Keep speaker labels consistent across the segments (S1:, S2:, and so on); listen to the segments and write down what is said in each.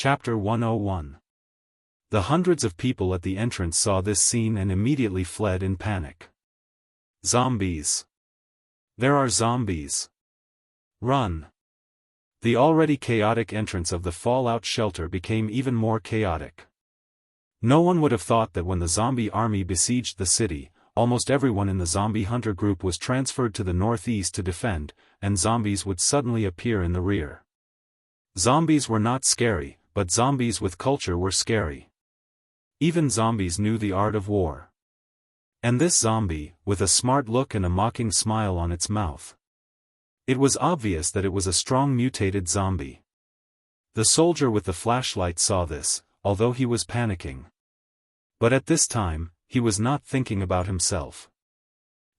S1: Chapter 101. The hundreds of people at the entrance saw this scene and immediately fled in panic. Zombies! There are zombies! Run! The already chaotic entrance of the fallout shelter became even more chaotic. No one would have thought that when the zombie army besieged the city, almost everyone in the zombie hunter group was transferred to the northeast to defend, and zombies would suddenly appear in the rear. Zombies were not scary, but zombies with culture were scary. Even zombies knew the art of war. And this zombie, with a smart look and a mocking smile on its mouth. It was obvious that it was a strong mutated zombie. The soldier with the flashlight saw this, although he was panicking. But at this time, he was not thinking about himself,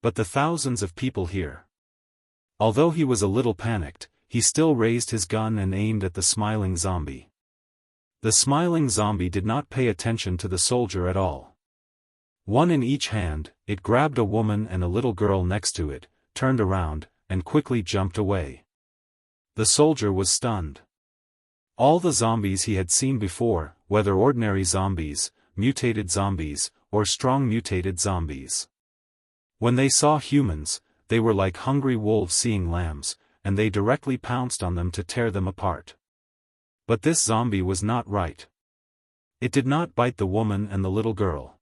S1: but the thousands of people here. Although he was a little panicked, he still raised his gun and aimed at the smiling zombie. The smiling zombie did not pay attention to the soldier at all. One in each hand, it grabbed a woman and a little girl next to it, turned around, and quickly jumped away. The soldier was stunned. All the zombies he had seen before, whether ordinary zombies, mutated zombies, or strong mutated zombies. When they saw humans, they were like hungry wolves seeing lambs, and they directly pounced on them to tear them apart. But this zombie was not right. It did not bite the woman and the little girl.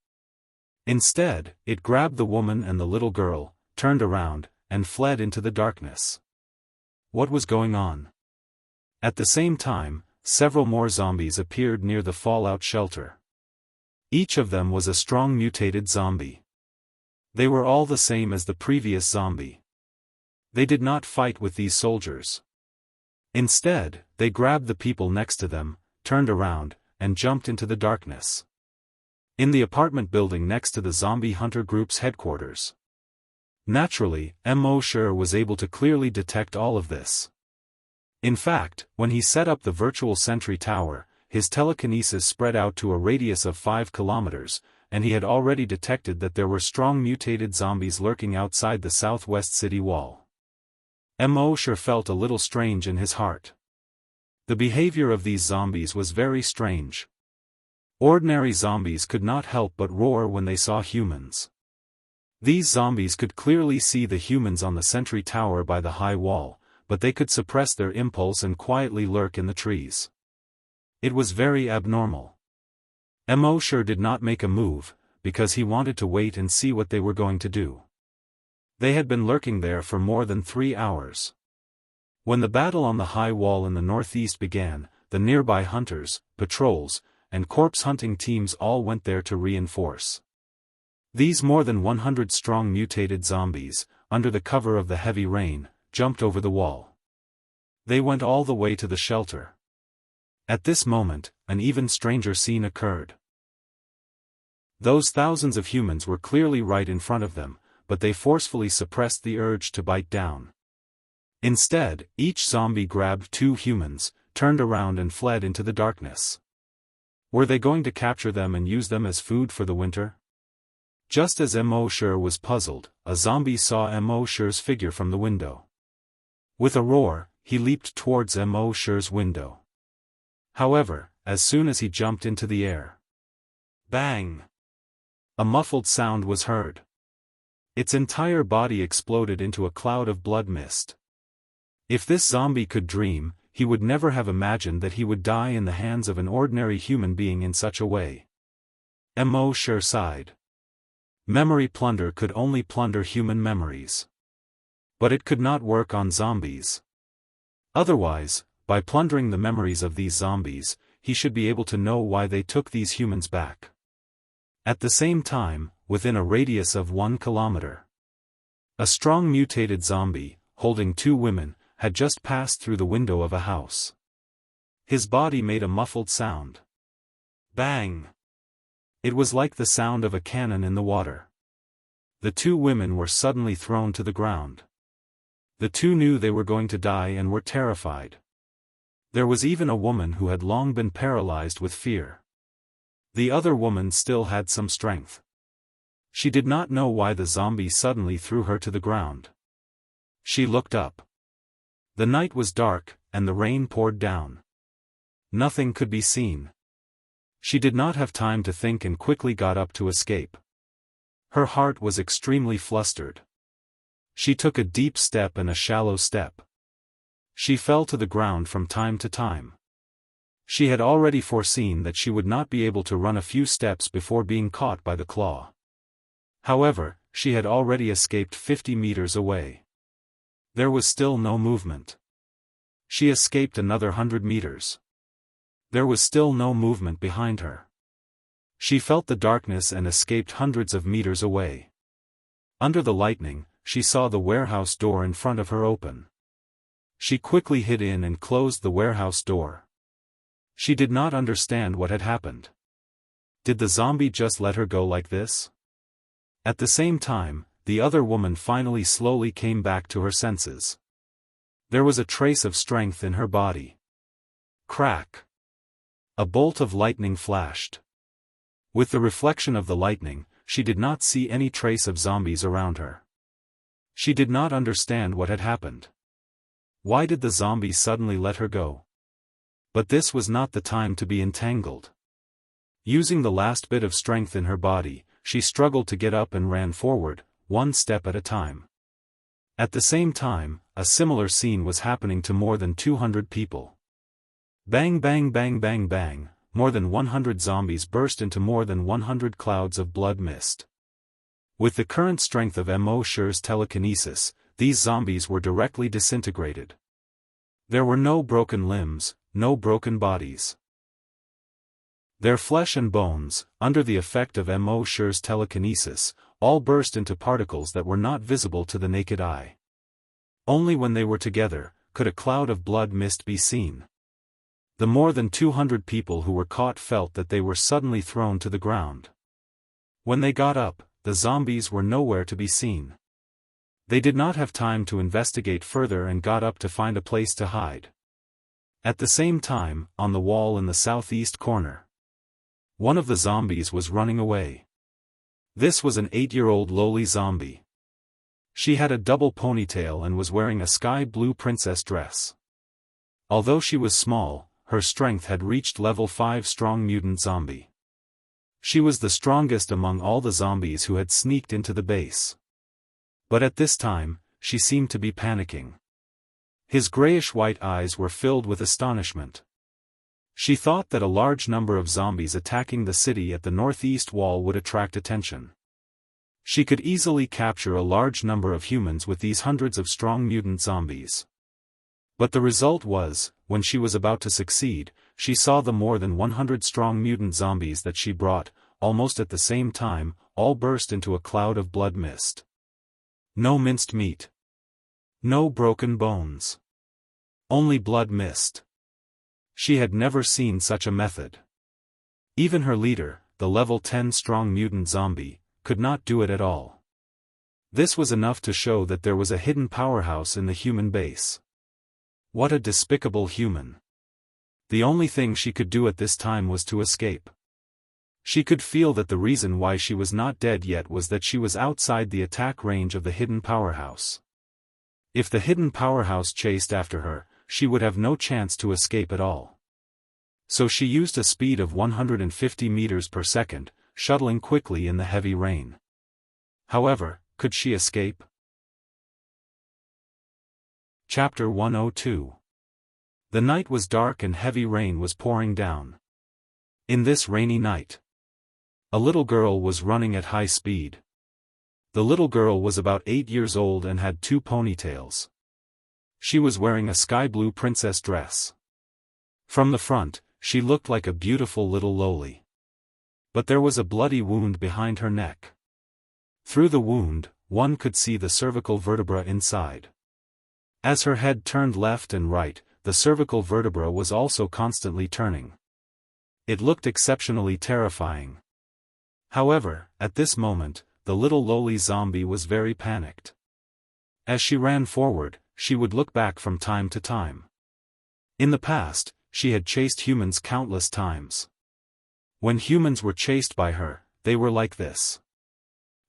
S1: Instead, it grabbed the woman and the little girl, turned around, and fled into the darkness. What was going on? At the same time, several more zombies appeared near the fallout shelter. Each of them was a strong mutated zombie. They were all the same as the previous zombie. They did not fight with these soldiers. Instead, they grabbed the people next to them, turned around, and jumped into the darkness. In the apartment building next to the zombie hunter group's headquarters. Naturally, Mo was able to clearly detect all of this. In fact, when he set up the virtual sentry tower, his telekinesis spread out to a radius of 5 kilometers, and he had already detected that there were strong mutated zombies lurking outside the southwest city wall. Mo felt a little strange in his heart. The behavior of these zombies was very strange. Ordinary zombies could not help but roar when they saw humans. These zombies could clearly see the humans on the sentry tower by the high wall, but they could suppress their impulse and quietly lurk in the trees. It was very abnormal. Mo did not make a move, because he wanted to wait and see what they were going to do. They had been lurking there for more than 3 hours. When the battle on the high wall in the northeast began, the nearby hunters, patrols, and corpse hunting teams all went there to reinforce. These more than 100 strong mutated zombies, under the cover of the heavy rain, jumped over the wall. They went all the way to the shelter. At this moment, an even stranger scene occurred. Those thousands of humans were clearly right in front of them, but they forcefully suppressed the urge to bite down. Instead, each zombie grabbed 2 humans, turned around and fled into the darkness. Were they going to capture them and use them as food for the winter? Just as Mo was puzzled, a zombie saw Mo's figure from the window. With a roar, he leaped towards Mo's window. However, as soon as he jumped into the air, bang! A muffled sound was heard. Its entire body exploded into a cloud of blood mist. If this zombie could dream, he would never have imagined that he would die in the hands of an ordinary human being in such a way. Mo sighed. Memory plunder could only plunder human memories. But it could not work on zombies. Otherwise, by plundering the memories of these zombies, he should be able to know why they took these humans back. At the same time, within a radius of 1 kilometer, a strong mutated zombie, holding 2 women, had just passed through the window of a house. His body made a muffled sound. Bang! It was like the sound of a cannon in the water. The 2 women were suddenly thrown to the ground. The 2 knew they were going to die and were terrified. There was even a woman who had long been paralyzed with fear. The other woman still had some strength. She did not know why the zombie suddenly threw her to the ground. She looked up. The night was dark, and the rain poured down. Nothing could be seen. She did not have time to think and quickly got up to escape. Her heart was extremely flustered. She took a deep step and a shallow step. She fell to the ground from time to time. She had already foreseen that she would not be able to run a few steps before being caught by the claw. However, she had already escaped 50 meters away. There was still no movement. She escaped another 100 meters. There was still no movement behind her. She felt the darkness and escaped hundreds of meters away. Under the lightning, she saw the warehouse door in front of her open. She quickly hid in and closed the warehouse door. She did not understand what had happened. Did the zombie just let her go like this? At the same time, the other woman finally slowly came back to her senses. There was a trace of strength in her body. Crack! A bolt of lightning flashed. With the reflection of the lightning, she did not see any trace of zombies around her. She did not understand what had happened. Why did the zombie suddenly let her go? But this was not the time to be entangled. Using the last bit of strength in her body, she struggled to get up and ran forward, one step at a time. At the same time, a similar scene was happening to more than 200 people. Bang bang bang bang bang, more than 100 zombies burst into more than 100 clouds of blood mist. With the current strength of Immortal's telekinesis, these zombies were directly disintegrated. There were no broken limbs, no broken bodies. Their flesh and bones, under the effect of Immortal's telekinesis, all burst into particles that were not visible to the naked eye. Only when they were together, could a cloud of blood mist be seen. The more than 200 people who were caught felt that they were suddenly thrown to the ground. When they got up, the zombies were nowhere to be seen. They did not have time to investigate further and got up to find a place to hide. At the same time, on the wall in the southeast corner, one of the zombies was running away. This was an 8-year-old lowly zombie. She had a double ponytail and was wearing a sky blue princess dress. Although she was small, her strength had reached level 5 strong mutant zombie. She was the strongest among all the zombies who had sneaked into the base. But at this time, she seemed to be panicking. His grayish-white eyes were filled with astonishment. She thought that a large number of zombies attacking the city at the northeast wall would attract attention. She could easily capture a large number of humans with these hundreds of strong mutant zombies. But the result was, when she was about to succeed, she saw the more than 100 strong mutant zombies that she brought, almost at the same time, all burst into a cloud of blood mist. No minced meat. No broken bones. Only blood mist. She had never seen such a method. Even her leader, the level 10 strong mutant zombie, could not do it at all. This was enough to show that there was a hidden powerhouse in the human base. What a despicable human. The only thing she could do at this time was to escape. She could feel that the reason why she was not dead yet was that she was outside the attack range of the hidden powerhouse. If the hidden powerhouse chased after her, she would have no chance to escape at all. So she used a speed of 150 meters per second, shuttling quickly in the heavy rain. However, could she escape? Chapter 102. The night was dark and heavy rain was pouring down. In this rainy night, a little girl was running at high speed. The little girl was about 8 years old and had 2 ponytails. She was wearing a sky blue princess dress. From the front, she looked like a beautiful little loli. But there was a bloody wound behind her neck. Through the wound, one could see the cervical vertebra inside. As her head turned left and right, the cervical vertebra was also constantly turning. It looked exceptionally terrifying. However, at this moment, the little lowly zombie was very panicked. As she ran forward, she would look back from time to time. In the past, she had chased humans countless times. When humans were chased by her, they were like this.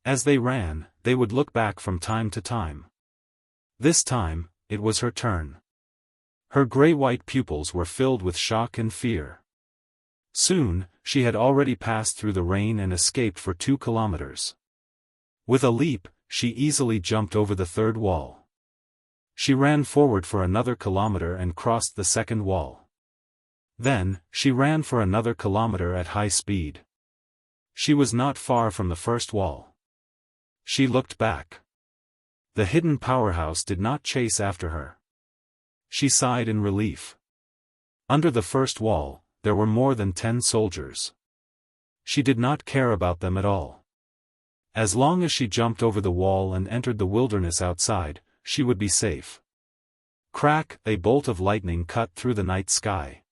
S1: As they ran, they would look back from time to time. This time, it was her turn. Her gray-white pupils were filled with shock and fear. Soon, she had already passed through the rain and escaped for 2 kilometers. With a leap, she easily jumped over the 3rd wall. She ran forward for another kilometer and crossed the 2nd wall. Then, she ran for another kilometer at high speed. She was not far from the 1st wall. She looked back. The hidden powerhouse did not chase after her. She sighed in relief. Under the 1st wall, there were more than 10 soldiers. She did not care about them at all. As long as she jumped over the wall and entered the wilderness outside, she would be safe. Crack! A bolt of lightning cut through the night sky.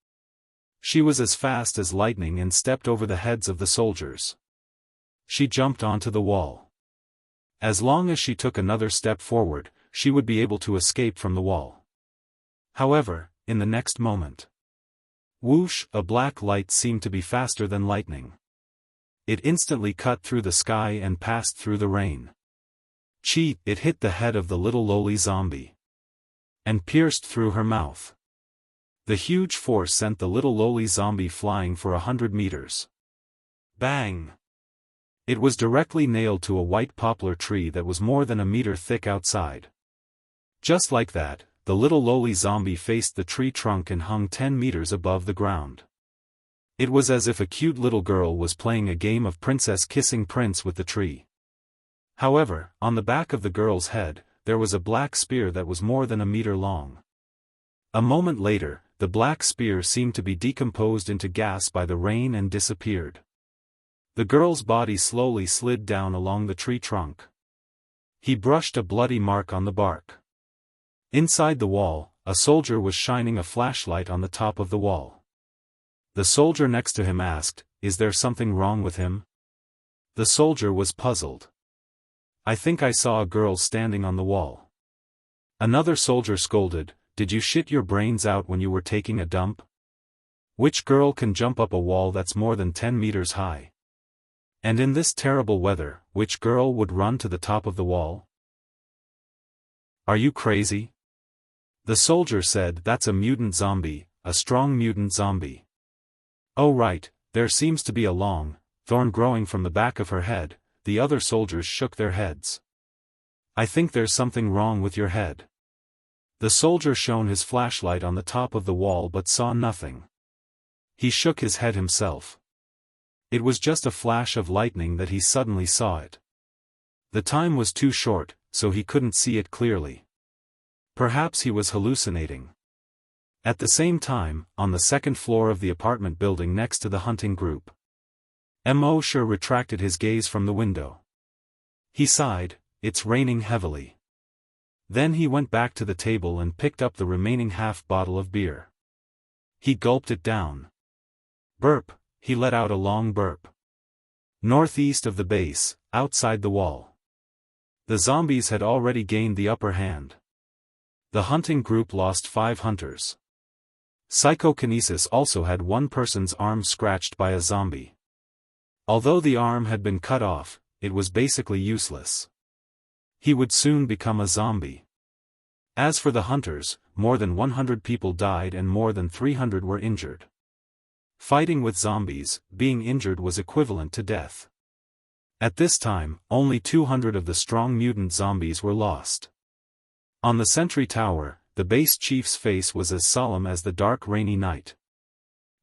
S1: She was as fast as lightning and stepped over the heads of the soldiers. She jumped onto the wall. As long as she took another step forward, she would be able to escape from the wall. However, in the next moment, whoosh! A black light seemed to be faster than lightning. It instantly cut through the sky and passed through the rain. Cheat! It hit the head of the little lowly zombie. And pierced through her mouth. The huge force sent the little lowly zombie flying for 100 meters. Bang! It was directly nailed to a white poplar tree that was more than a meter thick outside. Just like that, the little lowly zombie faced the tree trunk and hung 10 meters above the ground. It was as if a cute little girl was playing a game of princess kissing prince with the tree. However, on the back of the girl's head, there was a black spear that was more than a meter long. A moment later, the black spear seemed to be decomposed into gas by the rain and disappeared. The girl's body slowly slid down along the tree trunk. He brushed a bloody mark on the bark. Inside the wall, a soldier was shining a flashlight on the top of the wall. The soldier next to him asked, "Is there something wrong with him?" The soldier was puzzled. "I think I saw a girl standing on the wall." Another soldier scolded, "Did you shit your brains out when you were taking a dump? Which girl can jump up a wall that's more than 10 meters high? And in this terrible weather, which girl would run to the top of the wall? Are you crazy?" The soldier said, "That's a mutant zombie, a strong mutant zombie." "Oh right, there seems to be a long thorn growing from the back of her head." The other soldiers shook their heads. "I think there's something wrong with your head." The soldier shone his flashlight on the top of the wall but saw nothing. He shook his head himself. It was just a flash of lightning that he suddenly saw it. The time was too short, so he couldn't see it clearly. Perhaps he was hallucinating. At the same time, on the 2nd floor of the apartment building next to the hunting group, Moshe retracted his gaze from the window. He sighed, "It's raining heavily." Then he went back to the table and picked up the remaining half bottle of beer. He gulped it down. Burp! He let out a long burp. Northeast of the base, outside the wall, the zombies had already gained the upper hand. The hunting group lost 5 hunters. Psychokinesis also had one person's arm scratched by a zombie. Although the arm had been cut off, it was basically useless. He would soon become a zombie. As for the hunters, more than 100 people died and more than 300 were injured. Fighting with zombies, being injured was equivalent to death. At this time, only 200 of the strong mutant zombies were lost. On the sentry tower, the base chief's face was as solemn as the dark rainy night.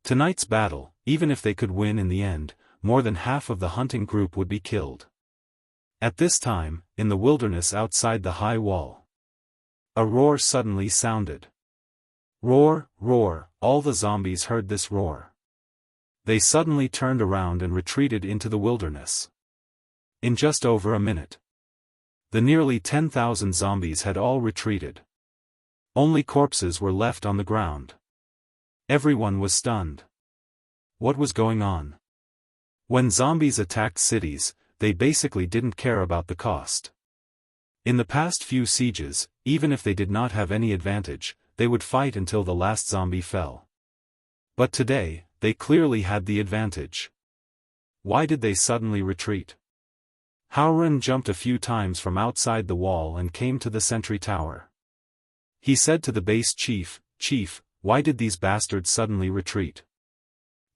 S1: Tonight's battle, even if they could win in the end, more than half of the hunting group would be killed. At this time, in the wilderness outside the high wall, a roar suddenly sounded. Roar, roar! All the zombies heard this roar. They suddenly turned around and retreated into the wilderness. In just over a minute, the nearly 10,000 zombies had all retreated. Only corpses were left on the ground. Everyone was stunned. What was going on? When zombies attacked cities, they basically didn't care about the cost. In the past few sieges, even if they did not have any advantage, they would fight until the last zombie fell. But today, they clearly had the advantage. Why did they suddenly retreat? Howrun jumped a few times from outside the wall and came to the sentry tower. He said to the base chief, "Chief, why did these bastards suddenly retreat?"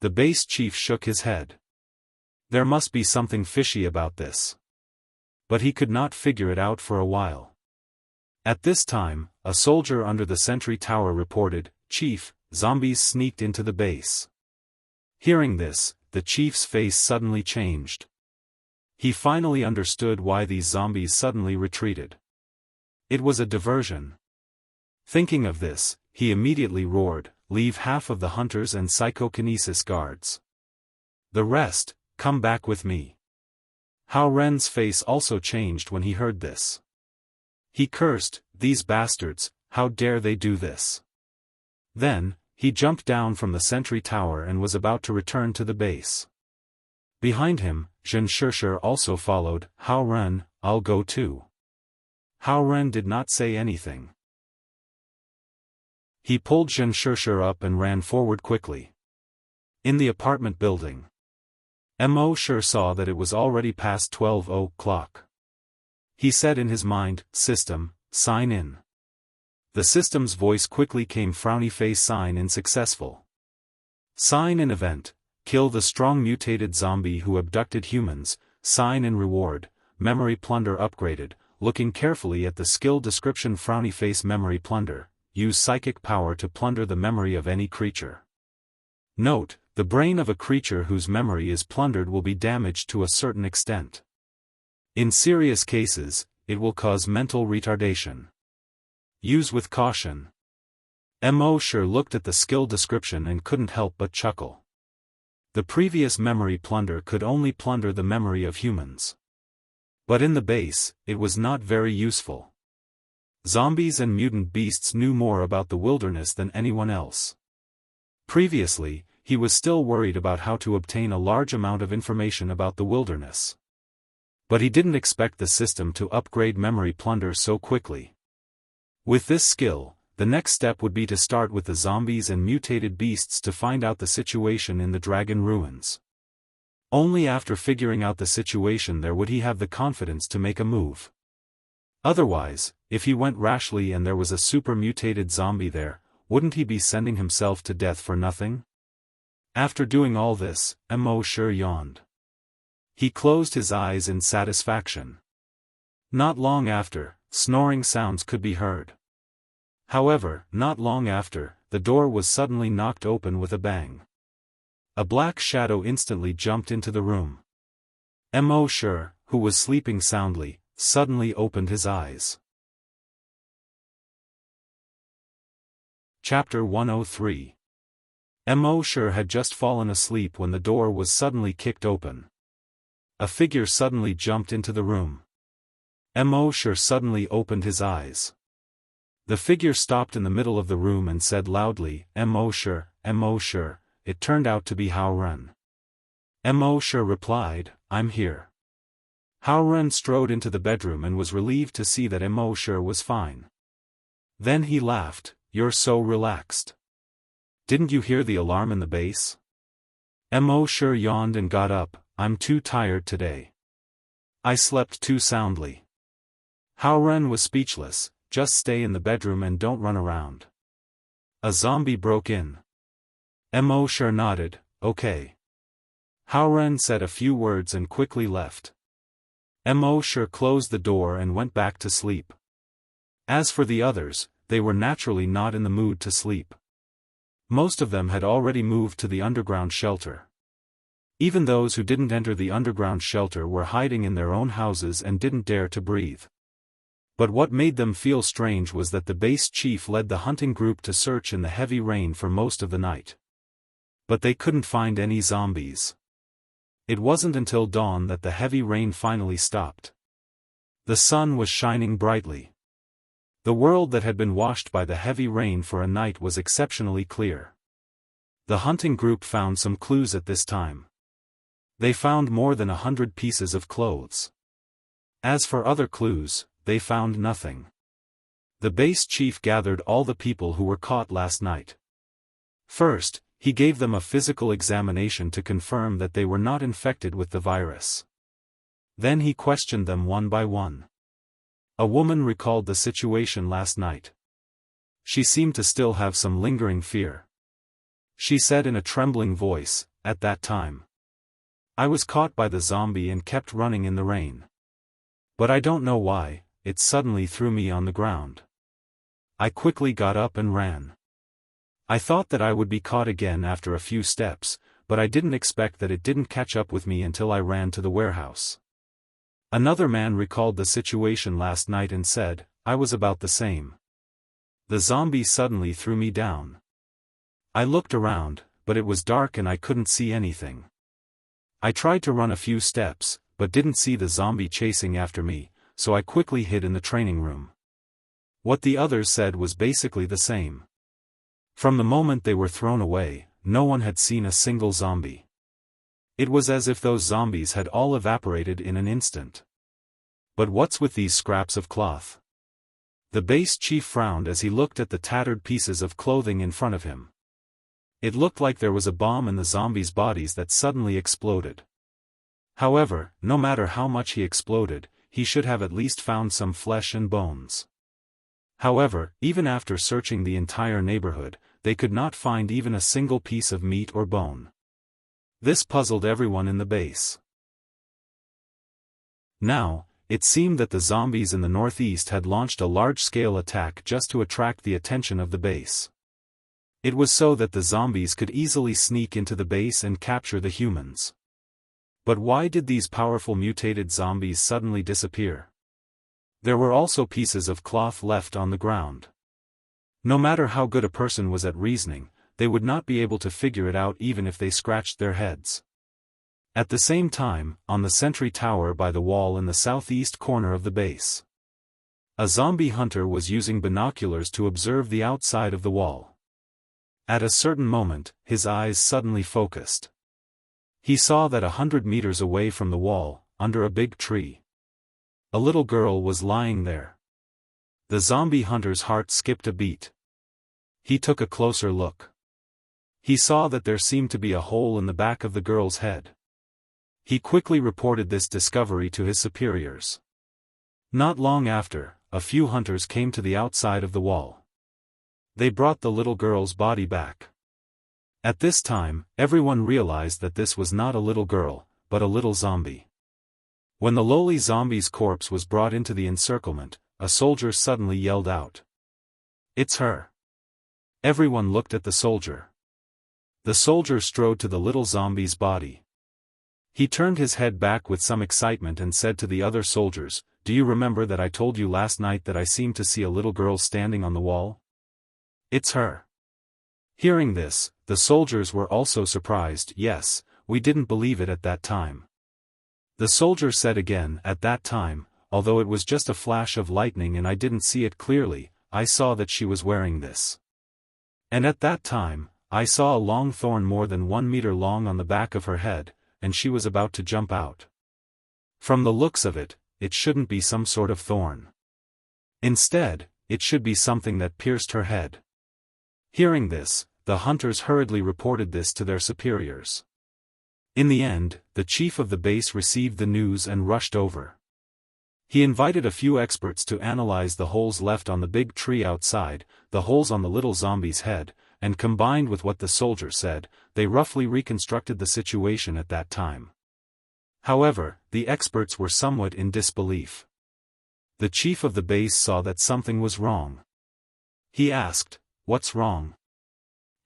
S1: The base chief shook his head. There must be something fishy about this. But he could not figure it out for a while. At this time, a soldier under the sentry tower reported, "Chief, zombies sneaked into the base." Hearing this, the chief's face suddenly changed. He finally understood why these zombies suddenly retreated. It was a diversion. Thinking of this, he immediately roared, "Leave half of the hunters and psychokinesis guards. The rest, come back with me." Hao Ren's face also changed when he heard this. He cursed, "These bastards, how dare they do this?" Then, he jumped down from the sentry tower and was about to return to the base. Behind him, Xianxia also followed. "Hao Ren, I'll go too." Hao Ren did not say anything. He pulled Xianxia up and ran forward quickly. In the apartment building, Mo Shi saw that it was already past 12 o'clock. He said in his mind, "System, sign in." The system's voice quickly came, "Frowny face, sign in successful. Sign in event, kill the strong mutated zombie who abducted humans, sign in reward, memory plunder upgraded." Looking carefully at the skill description, "Frowny face memory plunder, use psychic power to plunder the memory of any creature. Note, the brain of a creature whose memory is plundered will be damaged to a certain extent. In serious cases, it will cause mental retardation. Use with caution." Mo Shi looked at the skill description and couldn't help but chuckle. The previous memory plunder could only plunder the memory of humans. But in the base, it was not very useful. Zombies and mutant beasts knew more about the wilderness than anyone else. Previously, he was still worried about how to obtain a large amount of information about the wilderness. But he didn't expect the system to upgrade memory plunder so quickly. With this skill, the next step would be to start with the zombies and mutated beasts to find out the situation in the dragon ruins. Only after figuring out the situation there would he have the confidence to make a move. Otherwise, if he went rashly and there was a super mutated zombie there, wouldn't he be sending himself to death for nothing? After doing all this, Mo Shi yawned. He closed his eyes in satisfaction. Not long after, snoring sounds could be heard. However, not long after, the door was suddenly knocked open with a bang. A black shadow instantly jumped into the room. Mo Shi, who was sleeping soundly, suddenly opened his eyes. Chapter 103. Mo Shi had just fallen asleep when the door was suddenly kicked open. A figure suddenly jumped into the room. Mo Shi suddenly opened his eyes. The figure stopped in the middle of the room and said loudly, "Mo Shi, Mo Shi." It turned out to be Hao Ren. Mo Shi replied, "I'm here." Hao Ren strode into the bedroom and was relieved to see that Mo Shi was fine. Then he laughed, "You're so relaxed. Didn't you hear the alarm in the base?" Mo Shi yawned and got up, "I'm too tired today. I slept too soundly." Hao Ren was speechless. "Just stay in the bedroom and don't run around." A zombie broke in. Mo Shi nodded, "Okay." Hao Ren said a few words and quickly left. Mo Shi closed the door and went back to sleep. As for the others, they were naturally not in the mood to sleep. Most of them had already moved to the underground shelter. Even those who didn't enter the underground shelter were hiding in their own houses and didn't dare to breathe. But what made them feel strange was that the base chief led the hunting group to search in the heavy rain for most of the night. But they couldn't find any zombies. It wasn't until dawn that the heavy rain finally stopped. The sun was shining brightly. The world that had been washed by the heavy rain for a night was exceptionally clear. The hunting group found some clues at this time. They found more than 100 pieces of clothes. As for other clues, they found nothing. The base chief gathered all the people who were caught last night. First, he gave them a physical examination to confirm that they were not infected with the virus. Then he questioned them one by one. A woman recalled the situation last night. She seemed to still have some lingering fear. She said in a trembling voice, "At that time, I was caught by the zombie and kept running in the rain. But I don't know why, it suddenly threw me on the ground. I quickly got up and ran. I thought that I would be caught again after a few steps, but I didn't expect that it didn't catch up with me until I ran to the warehouse." Another man recalled the situation last night and said, "I was about the same. The zombie suddenly threw me down. I looked around, but it was dark and I couldn't see anything. I tried to run a few steps, but didn't see the zombie chasing after me, so I quickly hid in the training room." What the others said was basically the same. From the moment they were thrown away, no one had seen a single zombie. It was as if those zombies had all evaporated in an instant. But what's with these scraps of cloth? The base chief frowned as he looked at the tattered pieces of clothing in front of him. It looked like there was a bomb in the zombies' bodies that suddenly exploded. However, no matter how much he exploded, he should have at least found some flesh and bones. However, even after searching the entire neighborhood, they could not find even a single piece of meat or bone. This puzzled everyone in the base. Now, it seemed that the zombies in the northeast had launched a large-scale attack just to attract the attention of the base. It was so that the zombies could easily sneak into the base and capture the humans. But why did these powerful mutated zombies suddenly disappear? There were also pieces of cloth left on the ground. No matter how good a person was at reasoning, they would not be able to figure it out even if they scratched their heads. At the same time, on the sentry tower by the wall in the southeast corner of the base, a zombie hunter was using binoculars to observe the outside of the wall. At a certain moment, his eyes suddenly focused. He saw that 100 meters away from the wall, under a big tree, a little girl was lying there. The zombie hunter's heart skipped a beat. He took a closer look. He saw that there seemed to be a hole in the back of the girl's head. He quickly reported this discovery to his superiors. Not long after, a few hunters came to the outside of the wall. They brought the little girl's body back. At this time, everyone realized that this was not a little girl, but a little zombie. When the lowly zombie's corpse was brought into the encirclement, a soldier suddenly yelled out, "It's her!" Everyone looked at the soldier. The soldier strode to the little zombie's body. He turned his head back with some excitement and said to the other soldiers, "Do you remember that I told you last night that I seemed to see a little girl standing on the wall? It's her." Hearing this, the soldiers were also surprised. "Yes, we didn't believe it at that time." The soldier said again, "At that time, although it was just a flash of lightning and I didn't see it clearly, I saw that she was wearing this. And at that time, I saw a long thorn more than 1 meter long on the back of her head, and she was about to jump out. From the looks of it, it shouldn't be some sort of thorn. Instead, it should be something that pierced her head." Hearing this, the hunters hurriedly reported this to their superiors. In the end, the chief of the base received the news and rushed over. He invited a few experts to analyze the holes left on the big tree outside, the holes on the little zombie's head, and combined with what the soldier said, they roughly reconstructed the situation at that time. However, the experts were somewhat in disbelief. The chief of the base saw that something was wrong. He asked, "What's wrong?"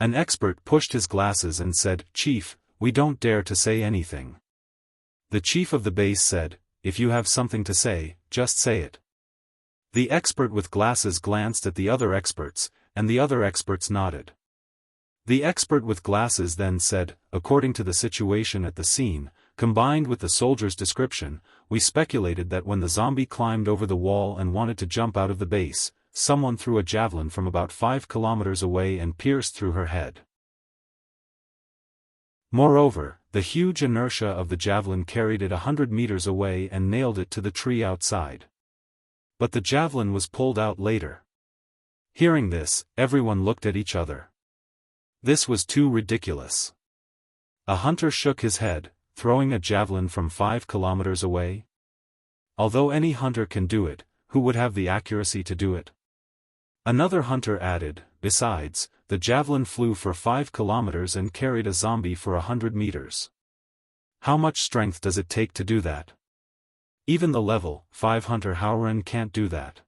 S1: An expert pushed his glasses and said, "Chief, we don't dare to say anything." The chief of the base said, "If you have something to say, just say it." The expert with glasses glanced at the other experts, and the other experts nodded. The expert with glasses then said, "According to the situation at the scene, combined with the soldier's description, we speculated that when the zombie climbed over the wall and wanted to jump out of the base, someone threw a javelin from about 5 kilometers away and pierced through her head. Moreover, the huge inertia of the javelin carried it 100 meters away and nailed it to the tree outside. But the javelin was pulled out later." Hearing this, everyone looked at each other. This was too ridiculous. A hunter shook his head, throwing a javelin from 5 kilometers away? Although any hunter can do it, who would have the accuracy to do it? Another hunter added, besides, the javelin flew for 5 kilometers and carried a zombie for 100 meters. How much strength does it take to do that? Even the level 5 hunter Howren can't do that.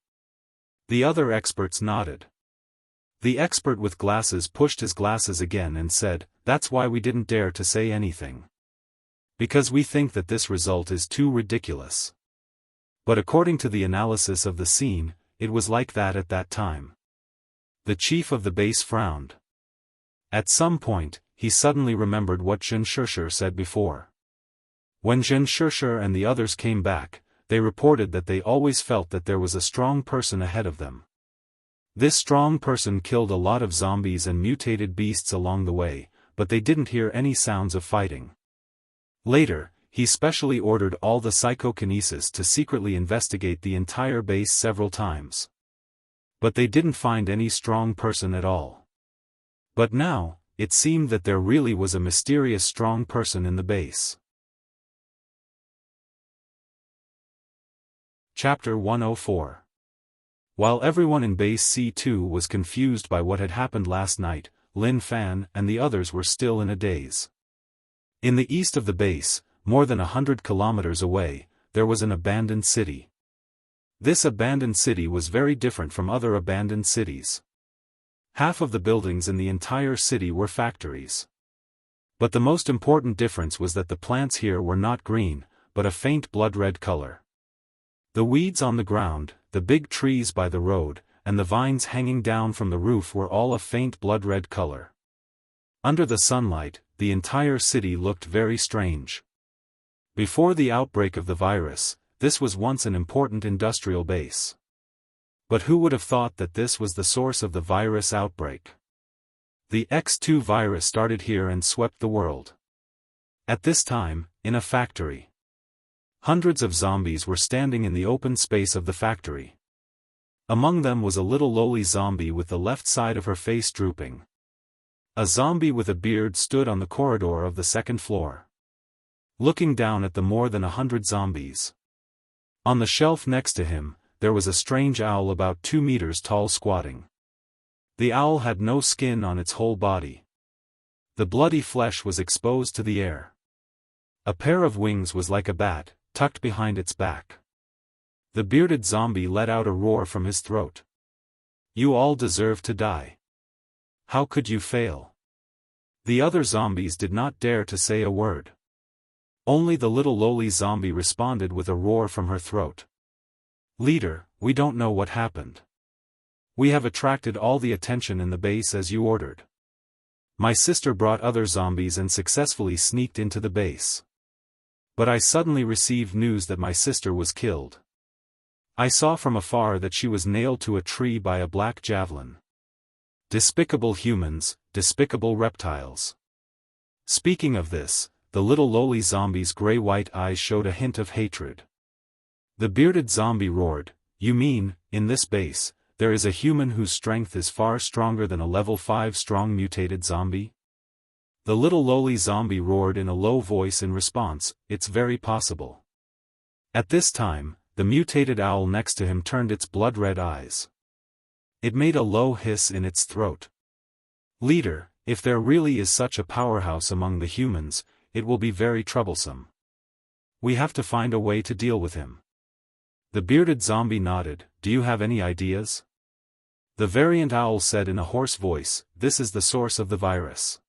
S1: The other experts nodded. The expert with glasses pushed his glasses again and said, "That's why we didn't dare to say anything. Because we think that this result is too ridiculous." But according to the analysis of the scene, it was like that at that time. The chief of the base frowned. At some point, he suddenly remembered what Xianxia said before. When Xianxia and the others came back, they reported that they always felt that there was a strong person ahead of them. This strong person killed a lot of zombies and mutated beasts along the way, but they didn't hear any sounds of fighting. Later, he specially ordered all the psychokinesis to secretly investigate the entire base several times. But they didn't find any strong person at all. But now, it seemed that there really was a mysterious strong person in the base. Chapter 104. While everyone in Base C2 was confused by what had happened last night, Lin Fan and the others were still in a daze. In the east of the base, more than 100 kilometers away, there was an abandoned city. This abandoned city was very different from other abandoned cities. Half of the buildings in the entire city were factories. But the most important difference was that the plants here were not green, but a faint blood-red color. The weeds on the ground, the big trees by the road, and the vines hanging down from the roof were all a faint blood-red color. Under the sunlight, the entire city looked very strange. Before the outbreak of the virus, this was once an important industrial base. But who would have thought that this was the source of the virus outbreak? The X2 virus started here and swept the world. At this time, in a factory. Hundreds of zombies were standing in the open space of the factory. Among them was a little lowly zombie with the left side of her face drooping. A zombie with a beard stood on the corridor of the second floor, looking down at the more than 100 zombies. On the shelf next to him, there was a strange owl about 2 meters tall squatting. The owl had no skin on its whole body. The bloody flesh was exposed to the air. A pair of wings was like a bat, tucked behind its back. The bearded zombie let out a roar from his throat. "You all deserve to die. How could you fail?" The other zombies did not dare to say a word. Only the little lowly zombie responded with a roar from her throat. "Leader, we don't know what happened. We have attracted all the attention in the base as you ordered. My sister brought other zombies and successfully sneaked into the base. But I suddenly received news that my sister was killed. I saw from afar that she was nailed to a tree by a black javelin. Despicable humans, despicable reptiles." Speaking of this, the little lowly zombie's gray-white eyes showed a hint of hatred. The bearded zombie roared, "You mean, in this base, there is a human whose strength is far stronger than a level 5 strong mutated zombie?" The little lowly zombie roared in a low voice in response, "It's very possible." At this time, the mutated owl next to him turned its blood-red eyes. It made a low hiss in its throat. "Leader, if there really is such a powerhouse among the humans, it will be very troublesome. We have to find a way to deal with him." The bearded zombie nodded, "Do you have any ideas?" The variant owl said in a hoarse voice, "This is the source of the virus.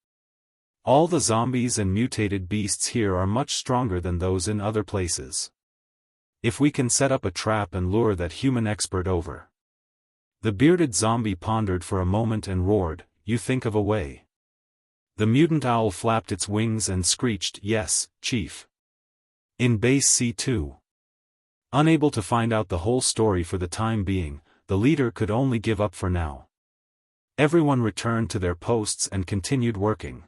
S1: All the zombies and mutated beasts here are much stronger than those in other places. If we can set up a trap and lure that human expert over." The bearded zombie pondered for a moment and roared, "You think of a way." The mutant owl flapped its wings and screeched, "Yes, Chief." In Base C2. Unable to find out the whole story for the time being, the leader could only give up for now. Everyone returned to their posts and continued working.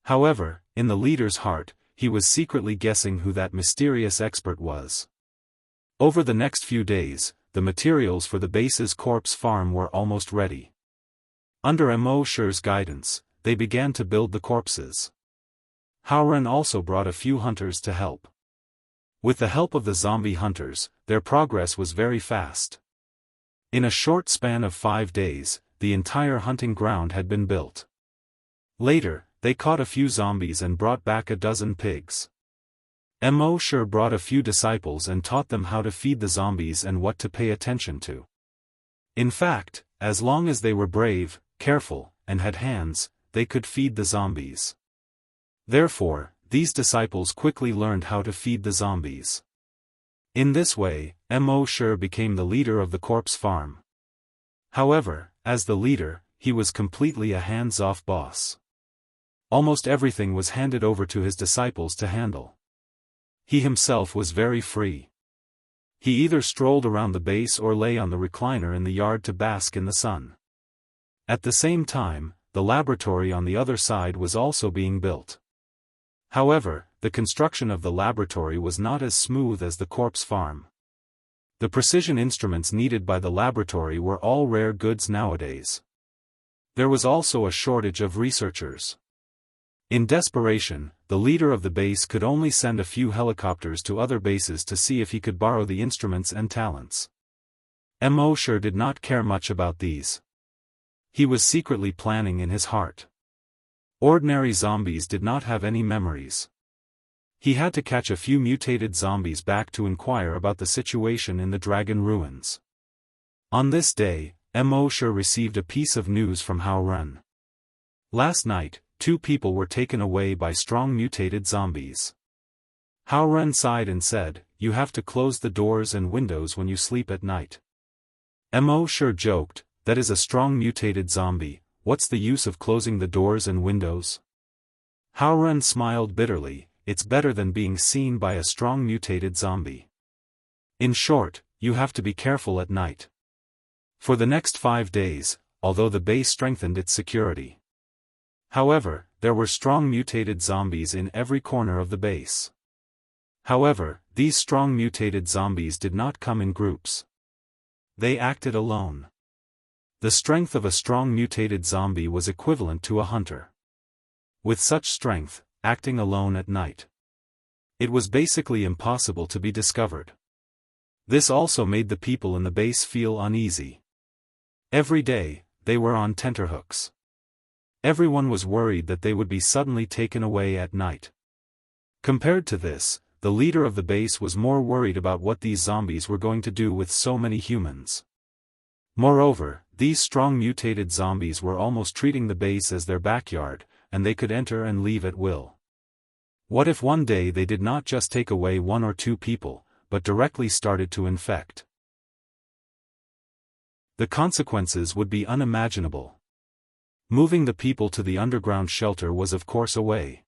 S1: However, in the leader's heart, he was secretly guessing who that mysterious expert was. Over the next few days, the materials for the base's corpse farm were almost ready. Under Immortal's guidance, they began to build the corpses. Howren also brought a few hunters to help. With the help of the zombie hunters, their progress was very fast. In a short span of 5 days, the entire hunting ground had been built. Later, they caught a few zombies and brought back a dozen pigs. Immortal brought a few disciples and taught them how to feed the zombies and what to pay attention to. In fact, as long as they were brave, careful, and had hands, they could feed the zombies. Therefore, these disciples quickly learned how to feed the zombies. In this way, Immortal became the leader of the corpse farm. However, as the leader, he was completely a hands-off boss. Almost everything was handed over to his disciples to handle. He himself was very free. He either strolled around the base or lay on the recliner in the yard to bask in the sun. At the same time, the laboratory on the other side was also being built. However, the construction of the laboratory was not as smooth as the corpse farm. The precision instruments needed by the laboratory were all rare goods nowadays. There was also a shortage of researchers. In desperation, the leader of the base could only send a few helicopters to other bases to see if he could borrow the instruments and talents. Immortal did not care much about these. He was secretly planning in his heart. Ordinary zombies did not have any memories. He had to catch a few mutated zombies back to inquire about the situation in the dragon ruins. On this day, Immortal received a piece of news from Haoren. Last night, 2 people were taken away by strong mutated zombies. Haoren sighed and said, "You have to close the doors and windows when you sleep at night." Immortal joked, "That is a strong mutated zombie, what's the use of closing the doors and windows?" Haoren smiled bitterly, "It's better than being seen by a strong mutated zombie. In short, you have to be careful at night." For the next 5 days, although the base strengthened its security. However, there were strong mutated zombies in every corner of the base. However, these strong mutated zombies did not come in groups. They acted alone. The strength of a strong mutated zombie was equivalent to a hunter. With such strength, acting alone at night, it was basically impossible to be discovered. This also made the people in the base feel uneasy. Every day, they were on tenterhooks. Everyone was worried that they would be suddenly taken away at night. Compared to this, the leader of the base was more worried about what these zombies were going to do with so many humans. Moreover, these strong mutated zombies were almost treating the base as their backyard, and they could enter and leave at will. What if one day they did not just take away 1 or 2 people, but directly started to infect? The consequences would be unimaginable. Moving the people to the underground shelter was of course a way.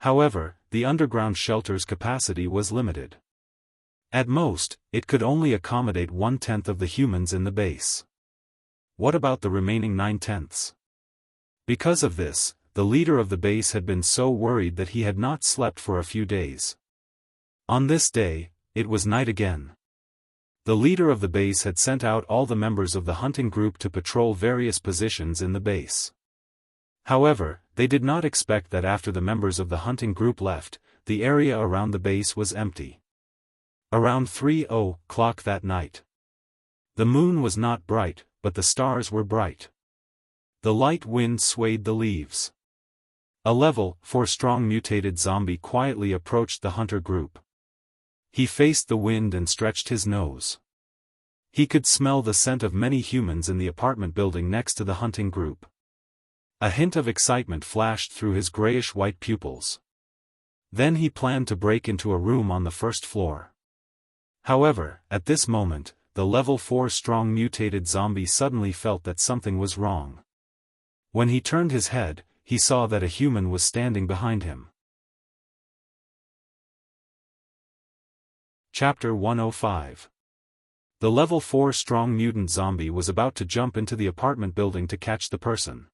S1: However, the underground shelter's capacity was limited. At most, it could only accommodate 1/10 of the humans in the base. What about the remaining 9/10? Because of this, the leader of the base had been so worried that he had not slept for a few days. On this day, it was night again. The leader of the base had sent out all the members of the hunting group to patrol various positions in the base. However, they did not expect that after the members of the hunting group left, the area around the base was empty. Around 3:00 that night, the moon was not bright, but the stars were bright. The light wind swayed the leaves. A level 4 strong mutated zombie quietly approached the hunter group. He faced the wind and stretched his nose. He could smell the scent of many humans in the apartment building next to the hunting group. A hint of excitement flashed through his grayish-white pupils. Then he planned to break into a room on the first floor. However, at this moment, the level 4 strong mutated zombie suddenly felt that something was wrong. When he turned his head, he saw that a human was standing behind him. Chapter 105. The level 4 strong mutant zombie was about to jump into the apartment building to catch the person.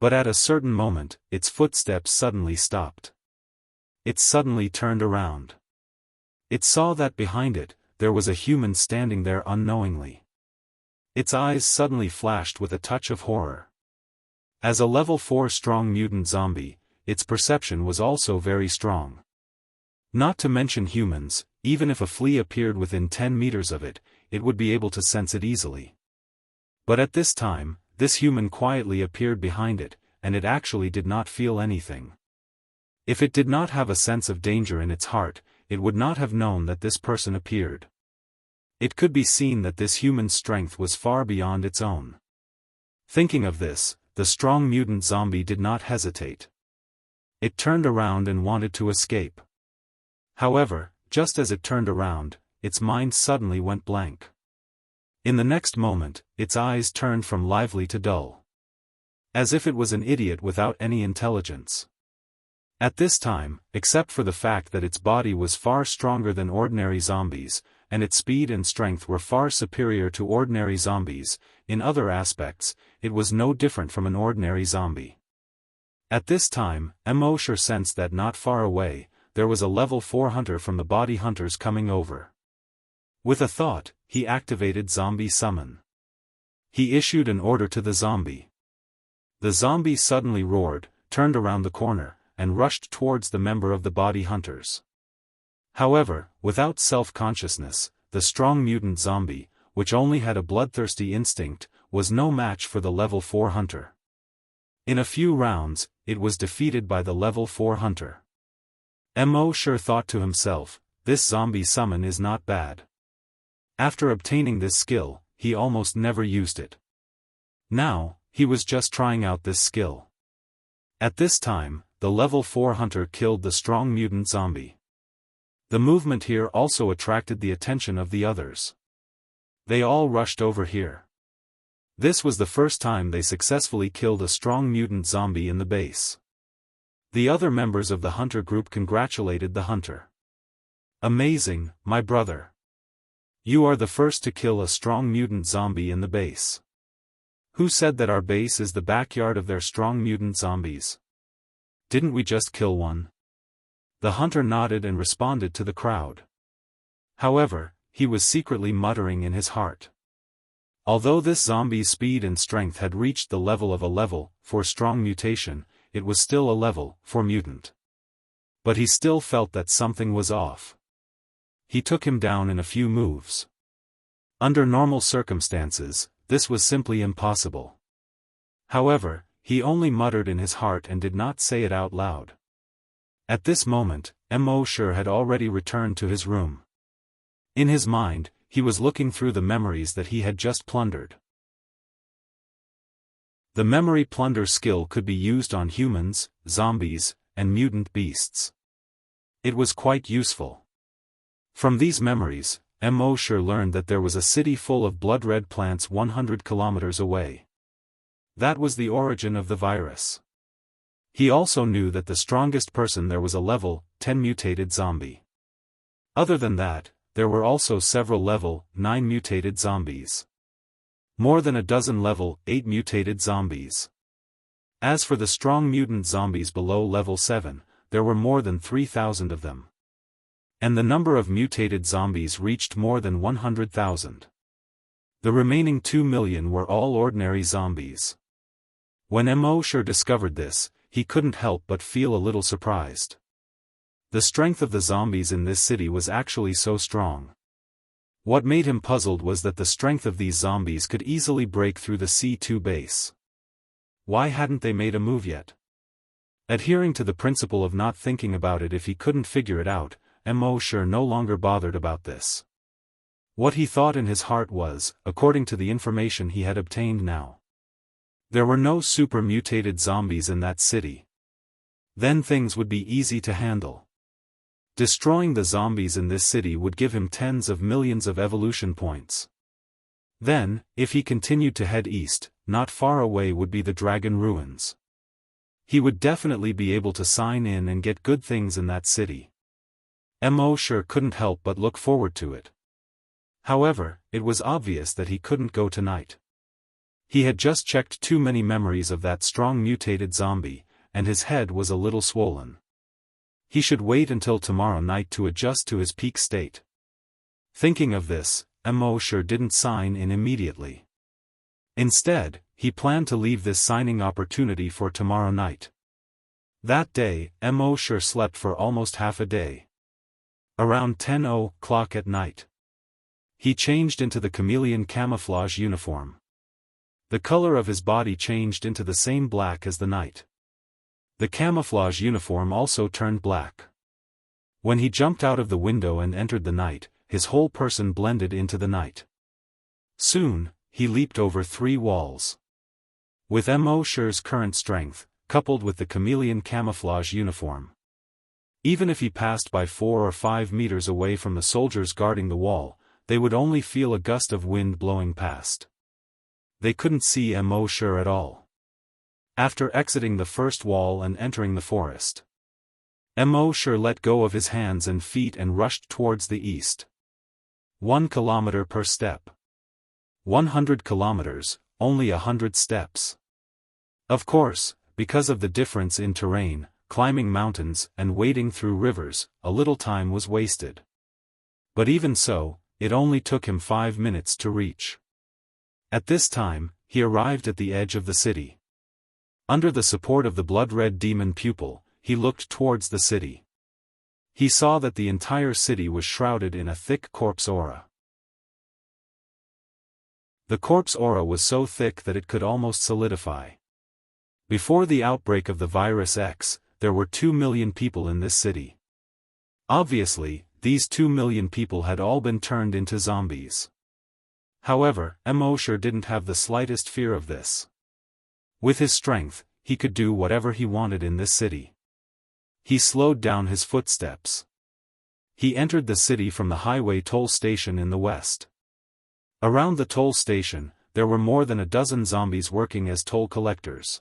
S1: But at a certain moment, its footsteps suddenly stopped. It suddenly turned around. It saw that behind it, there was a human standing there unknowingly. Its eyes suddenly flashed with a touch of horror. As a level 4 strong mutant zombie, its perception was also very strong. Not to mention humans, even if a flea appeared within 10 meters of it, it would be able to sense it easily. But at this time, this human quietly appeared behind it, and it actually did not feel anything. If it did not have a sense of danger in its heart, it would not have known that this person appeared. It could be seen that this human's strength was far beyond its own. Thinking of this, the strong mutant zombie did not hesitate. It turned around and wanted to escape. However, just as it turned around, its mind suddenly went blank. In the next moment, its eyes turned from lively to dull. As if it was an idiot without any intelligence. At this time, except for the fact that its body was far stronger than ordinary zombies, and its speed and strength were far superior to ordinary zombies, in other aspects, it was no different from an ordinary zombie. At this time, Immortal sensed that not far away, there was a level 4 hunter from the body hunters coming over. With a thought, he activated Zombie Summon. He issued an order to the zombie. The zombie suddenly roared, turned around the corner, and rushed towards the member of the body hunters. However, without self-consciousness, the strong mutant zombie, which only had a bloodthirsty instinct, was no match for the level 4 hunter. In a few rounds, it was defeated by the level 4 hunter. Immortal thought to himself, this zombie summon is not bad. After obtaining this skill, he almost never used it. Now, he was just trying out this skill. At this time, the level 4 hunter killed the strong mutant zombie. The movement here also attracted the attention of the others. They all rushed over here. This was the first time they successfully killed a strong mutant zombie in the base. The other members of the hunter group congratulated the hunter. Amazing, my brother. You are the first to kill a strong mutant zombie in the base. Who said that our base is the backyard of their strong mutant zombies? Didn't we just kill one? The hunter nodded and responded to the crowd. However, he was secretly muttering in his heart. Although this zombie's speed and strength had reached the level of a level 4 strong mutation, it was still a level 4 mutant. But he still felt that something was off. He took him down in a few moves. Under normal circumstances, this was simply impossible. However, he only muttered in his heart and did not say it out loud. At this moment, Immortal had already returned to his room. In his mind, he was looking through the memories that he had just plundered. The memory plunder skill could be used on humans, zombies, and mutant beasts. It was quite useful. From these memories, Immortal learned that there was a city full of blood-red plants 100 kilometers away. That was the origin of the virus. He also knew that the strongest person there was a level 10 mutated zombie. Other than that, there were also several level 9 mutated zombies. More than a dozen level 8 mutated zombies. As for the strong mutant zombies below level 7, there were more than 3,000 of them. And the number of mutated zombies reached more than 100,000. The remaining 2 million were all ordinary zombies. When Immortal discovered this, he couldn't help but feel a little surprised. The strength of the zombies in this city was actually so strong. What made him puzzled was that the strength of these zombies could easily break through the C2 base. Why hadn't they made a move yet? Adhering to the principle of not thinking about it if he couldn't figure it out, Immortal no longer bothered about this. What he thought in his heart was, according to the information he had obtained now, there were no super mutated zombies in that city. Then things would be easy to handle. Destroying the zombies in this city would give him tens of millions of evolution points. Then, if he continued to head east, not far away would be the Dragon Ruins. He would definitely be able to sign in and get good things in that city. Immortal couldn't help but look forward to it. However, it was obvious that he couldn't go tonight. He had just checked too many memories of that strong mutated zombie, and his head was a little swollen. He should wait until tomorrow night to adjust to his peak state. Thinking of this, Immortal didn't sign in immediately. Instead, he planned to leave this signing opportunity for tomorrow night. That day, Immortal slept for almost half a day. Around 10 o'clock at night, He changed into the chameleon camouflage uniform. The color of his body changed into the same black as the night. The camouflage uniform also turned black. When he jumped out of the window and entered the night, his whole person blended into the night. Soon, he leaped over 3 walls. With Mo Shi's current strength, coupled with the chameleon camouflage uniform, even if he passed by 4 or 5 meters away from the soldiers guarding the wall, they would only feel a gust of wind blowing past. They couldn't see Mo Shi at all. After exiting the first wall and entering the forest, Mo Shi let go of his hands and feet and rushed towards the east. 1 kilometer per step. 100 kilometers, only 100 steps. Of course, because of the difference in terrain, climbing mountains and wading through rivers, a little time was wasted. But even so, it only took him 5 minutes to reach. At this time, he arrived at the edge of the city. Under the support of the blood-red demon pupil, he looked towards the city. He saw that the entire city was shrouded in a thick corpse aura. The corpse aura was so thick that it could almost solidify. Before the outbreak of the virus X, there were 2 million people in this city. Obviously, these 2 million people had all been turned into zombies. However, Mo Shi didn't have the slightest fear of this. With his strength, he could do whatever he wanted in this city. He slowed down his footsteps. He entered the city from the highway toll station in the west. Around the toll station, there were more than a dozen zombies working as toll collectors.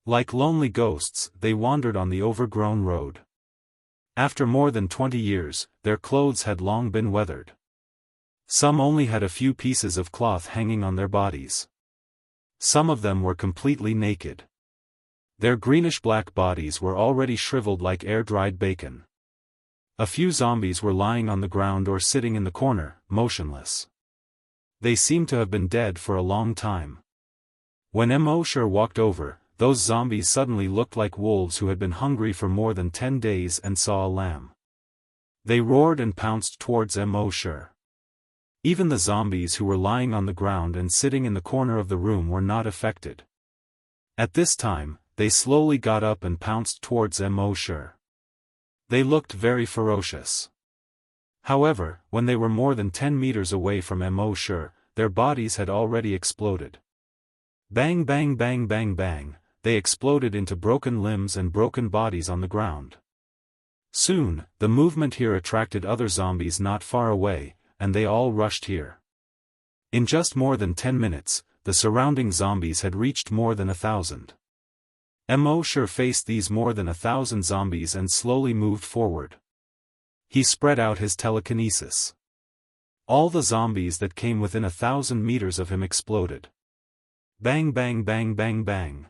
S1: Like lonely ghosts, they wandered on the overgrown road. After more than 20 years, their clothes had long been weathered. Some only had a few pieces of cloth hanging on their bodies. Some of them were completely naked. Their greenish-black bodies were already shriveled like air-dried bacon. A few zombies were lying on the ground or sitting in the corner, motionless. They seemed to have been dead for a long time. When Mo Shi walked over, those zombies suddenly looked like wolves who had been hungry for more than 10 days and saw a lamb. They roared and pounced towards Mo Shi. Even the zombies who were lying on the ground and sitting in the corner of the room were not affected. At this time, they slowly got up and pounced towards Mo Shi. They looked very ferocious. However, when they were more than 10 meters away from Mo Shi, their bodies had already exploded. Bang bang bang bang bang, they exploded into broken limbs and broken bodies on the ground. Soon, the movement here attracted other zombies not far away, and they all rushed here. In just more than 10 minutes, the surrounding zombies had reached more than 1,000. Mo Shi faced these more than 1,000 zombies and slowly moved forward. He spread out his telekinesis. All the zombies that came within 1,000 meters of him exploded. Bang bang bang bang bang.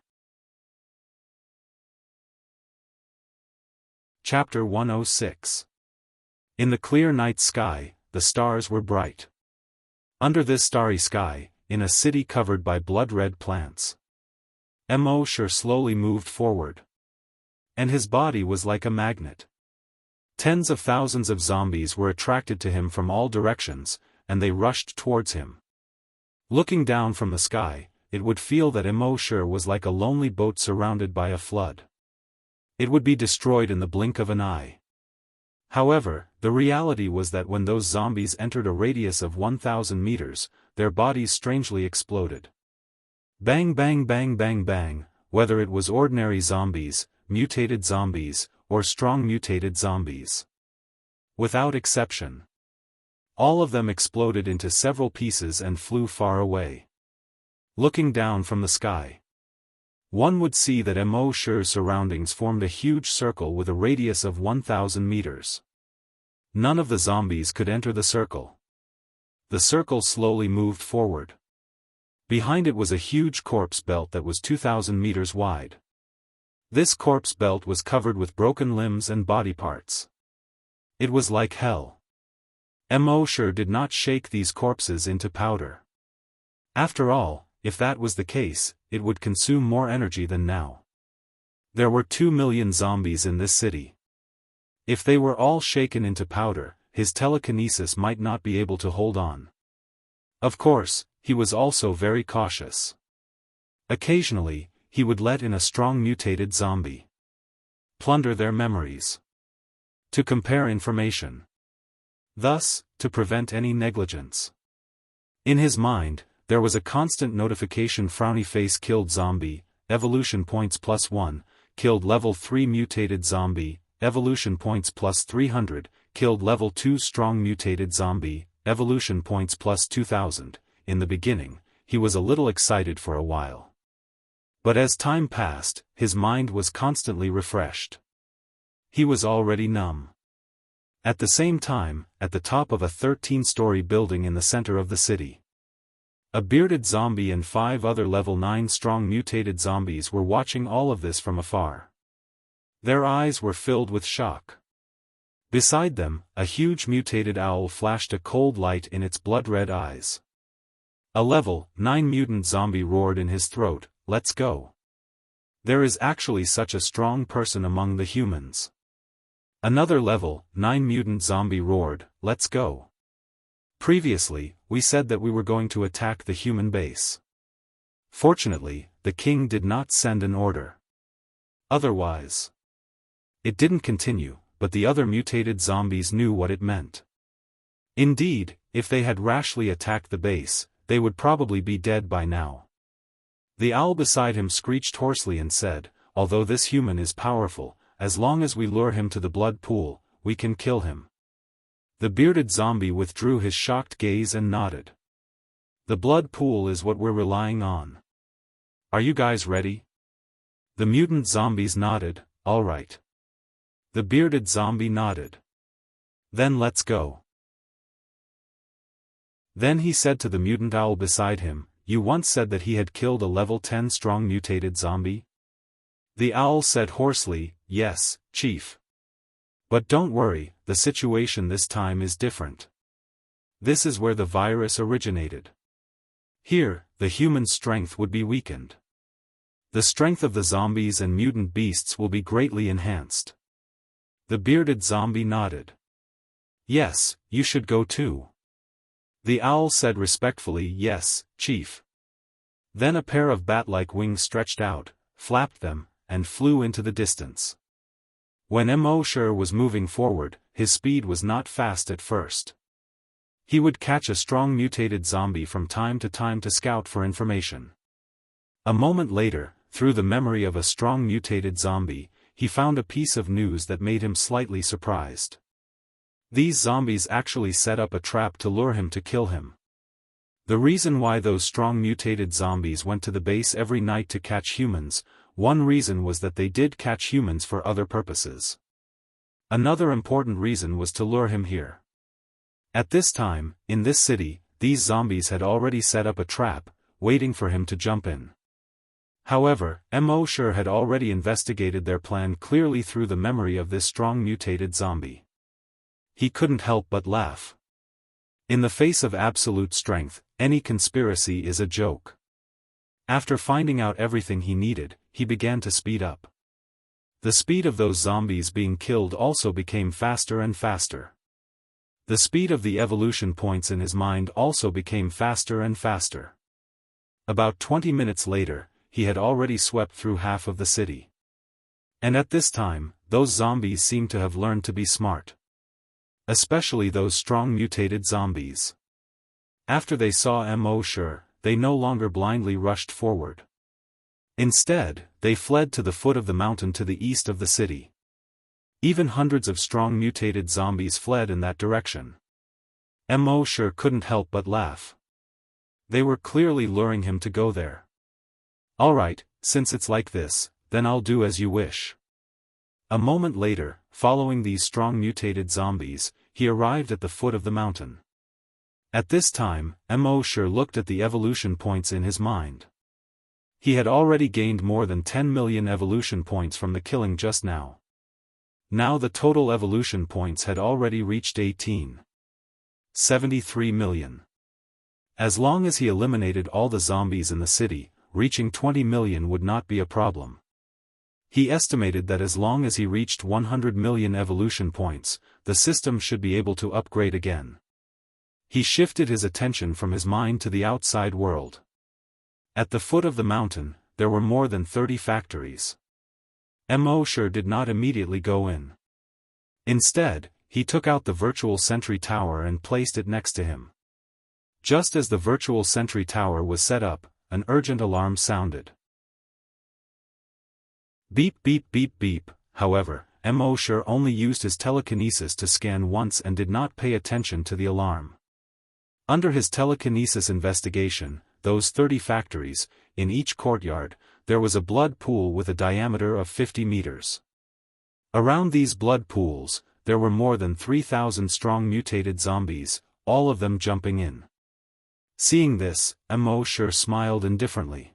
S1: Chapter 106. In the clear night sky, the stars were bright. Under this starry sky, in a city covered by blood-red plants, Mo Shi slowly moved forward. And his body was like a magnet. Tens of thousands of zombies were attracted to him from all directions, and they rushed towards him. Looking down from the sky, it would feel that Mo Shi was like a lonely boat surrounded by a flood. It would be destroyed in the blink of an eye. However, the reality was that when those zombies entered a radius of 1,000 meters, their bodies strangely exploded. Bang bang bang bang bang, whether it was ordinary zombies, mutated zombies, or strong mutated zombies. Without exception. All of them exploded into several pieces and flew far away. Looking down from the sky, one would see that Mo Shi's surroundings formed a huge circle with a radius of 1,000 meters. None of the zombies could enter the circle. The circle slowly moved forward. Behind it was a huge corpse belt that was 2,000 meters wide. This corpse belt was covered with broken limbs and body parts. It was like hell. Mo Shi did not shake these corpses into powder. After all, if that was the case, it would consume more energy than now. There were 2 million zombies in this city. If they were all shaken into powder, his telekinesis might not be able to hold on. Of course, he was also very cautious. Occasionally, he would let in a strong mutated zombie. Plunder their memories. To compare information. Thus, to prevent any negligence. In his mind, there was a constant notification: frowny face killed zombie, evolution points +1, killed level 3 mutated zombie, evolution points +300, killed level 2 strong mutated zombie, evolution points +2000. In the beginning, he was a little excited for a while. But as time passed, his mind was constantly refreshed. He was already numb. At the same time, at the top of a 13-story building in the center of the city, a bearded zombie and 5 other level 9 strong mutated zombies were watching all of this from afar. Their eyes were filled with shock. Beside them, a huge mutated owl flashed a cold light in its blood-red eyes. A level 9 mutant zombie roared in his throat, "Let's go. There is actually such a strong person among the humans." Another level 9 mutant zombie roared, "Let's go. Previously, we said that we were going to attack the human base. Fortunately, the king did not send an order. Otherwise." It didn't continue, but the other mutated zombies knew what it meant. Indeed, if they had rashly attacked the base, they would probably be dead by now. The owl beside him screeched hoarsely and said, "Although this human is powerful, as long as we lure him to the blood pool, we can kill him." The bearded zombie withdrew his shocked gaze and nodded. "The blood pool is what we're relying on. Are you guys ready?" The mutant zombies nodded, "All right." The bearded zombie nodded. "Then let's go." Then he said to the mutant owl beside him, "You once said that he had killed a level 10 strong mutated zombie?" The owl said hoarsely, "Yes, Chief. But don't worry, the situation this time is different. This is where the virus originated. Here, the human strength would be weakened. The strength of the zombies and mutant beasts will be greatly enhanced." The bearded zombie nodded. "Yes, you should go too." The owl said respectfully, "Yes, Chief." Then a pair of bat-like wings stretched out, flapped them, and flew into the distance. When Immortal was moving forward, his speed was not fast at first. He would catch a strong mutated zombie from time to time to scout for information. A moment later, through the memory of a strong mutated zombie, he found a piece of news that made him slightly surprised. These zombies actually set up a trap to lure him to kill him. The reason why those strong mutated zombies went to the base every night to catch humans, one reason was that they did catch humans for other purposes. Another important reason was to lure him here. At this time, in this city, these zombies had already set up a trap, waiting for him to jump in. However, Immortal had already investigated their plan clearly through the memory of this strong mutated zombie. He couldn't help but laugh. In the face of absolute strength, any conspiracy is a joke. After finding out everything he needed, he began to speed up. The speed of those zombies being killed also became faster and faster. The speed of the evolution points in his mind also became faster and faster. About 20 minutes later, he had already swept through half of the city. And at this time, those zombies seemed to have learned to be smart. Especially those strong mutated zombies. After they saw Immortal, they no longer blindly rushed forward. Instead, they fled to the foot of the mountain to the east of the city. Even hundreds of strong mutated zombies fled in that direction. Immortal couldn't help but laugh. They were clearly luring him to go there. "All right, since it's like this, then I'll do as you wish." A moment later, following these strong mutated zombies, he arrived at the foot of the mountain. At this time, Immortal looked at the evolution points in his mind. He had already gained more than 10 million evolution points from the killing just now. Now the total evolution points had already reached 73 million. As long as he eliminated all the zombies in the city, reaching 20 million would not be a problem. He estimated that as long as he reached 100 million evolution points, the system should be able to upgrade again. He shifted his attention from his mind to the outside world. At the foot of the mountain, there were more than 30 factories. Mosher did not immediately go in. Instead, he took out the virtual sentry tower and placed it next to him. Just as the virtual sentry tower was set up, an urgent alarm sounded. Beep beep beep beep. However, Mosher only used his telekinesis to scan once and did not pay attention to the alarm. Under his telekinesis investigation, those 30 factories, in each courtyard, there was a blood pool with a diameter of 50 meters. Around these blood pools, there were more than 3,000 strong mutated zombies, all of them jumping in. Seeing this, Mosher smiled indifferently.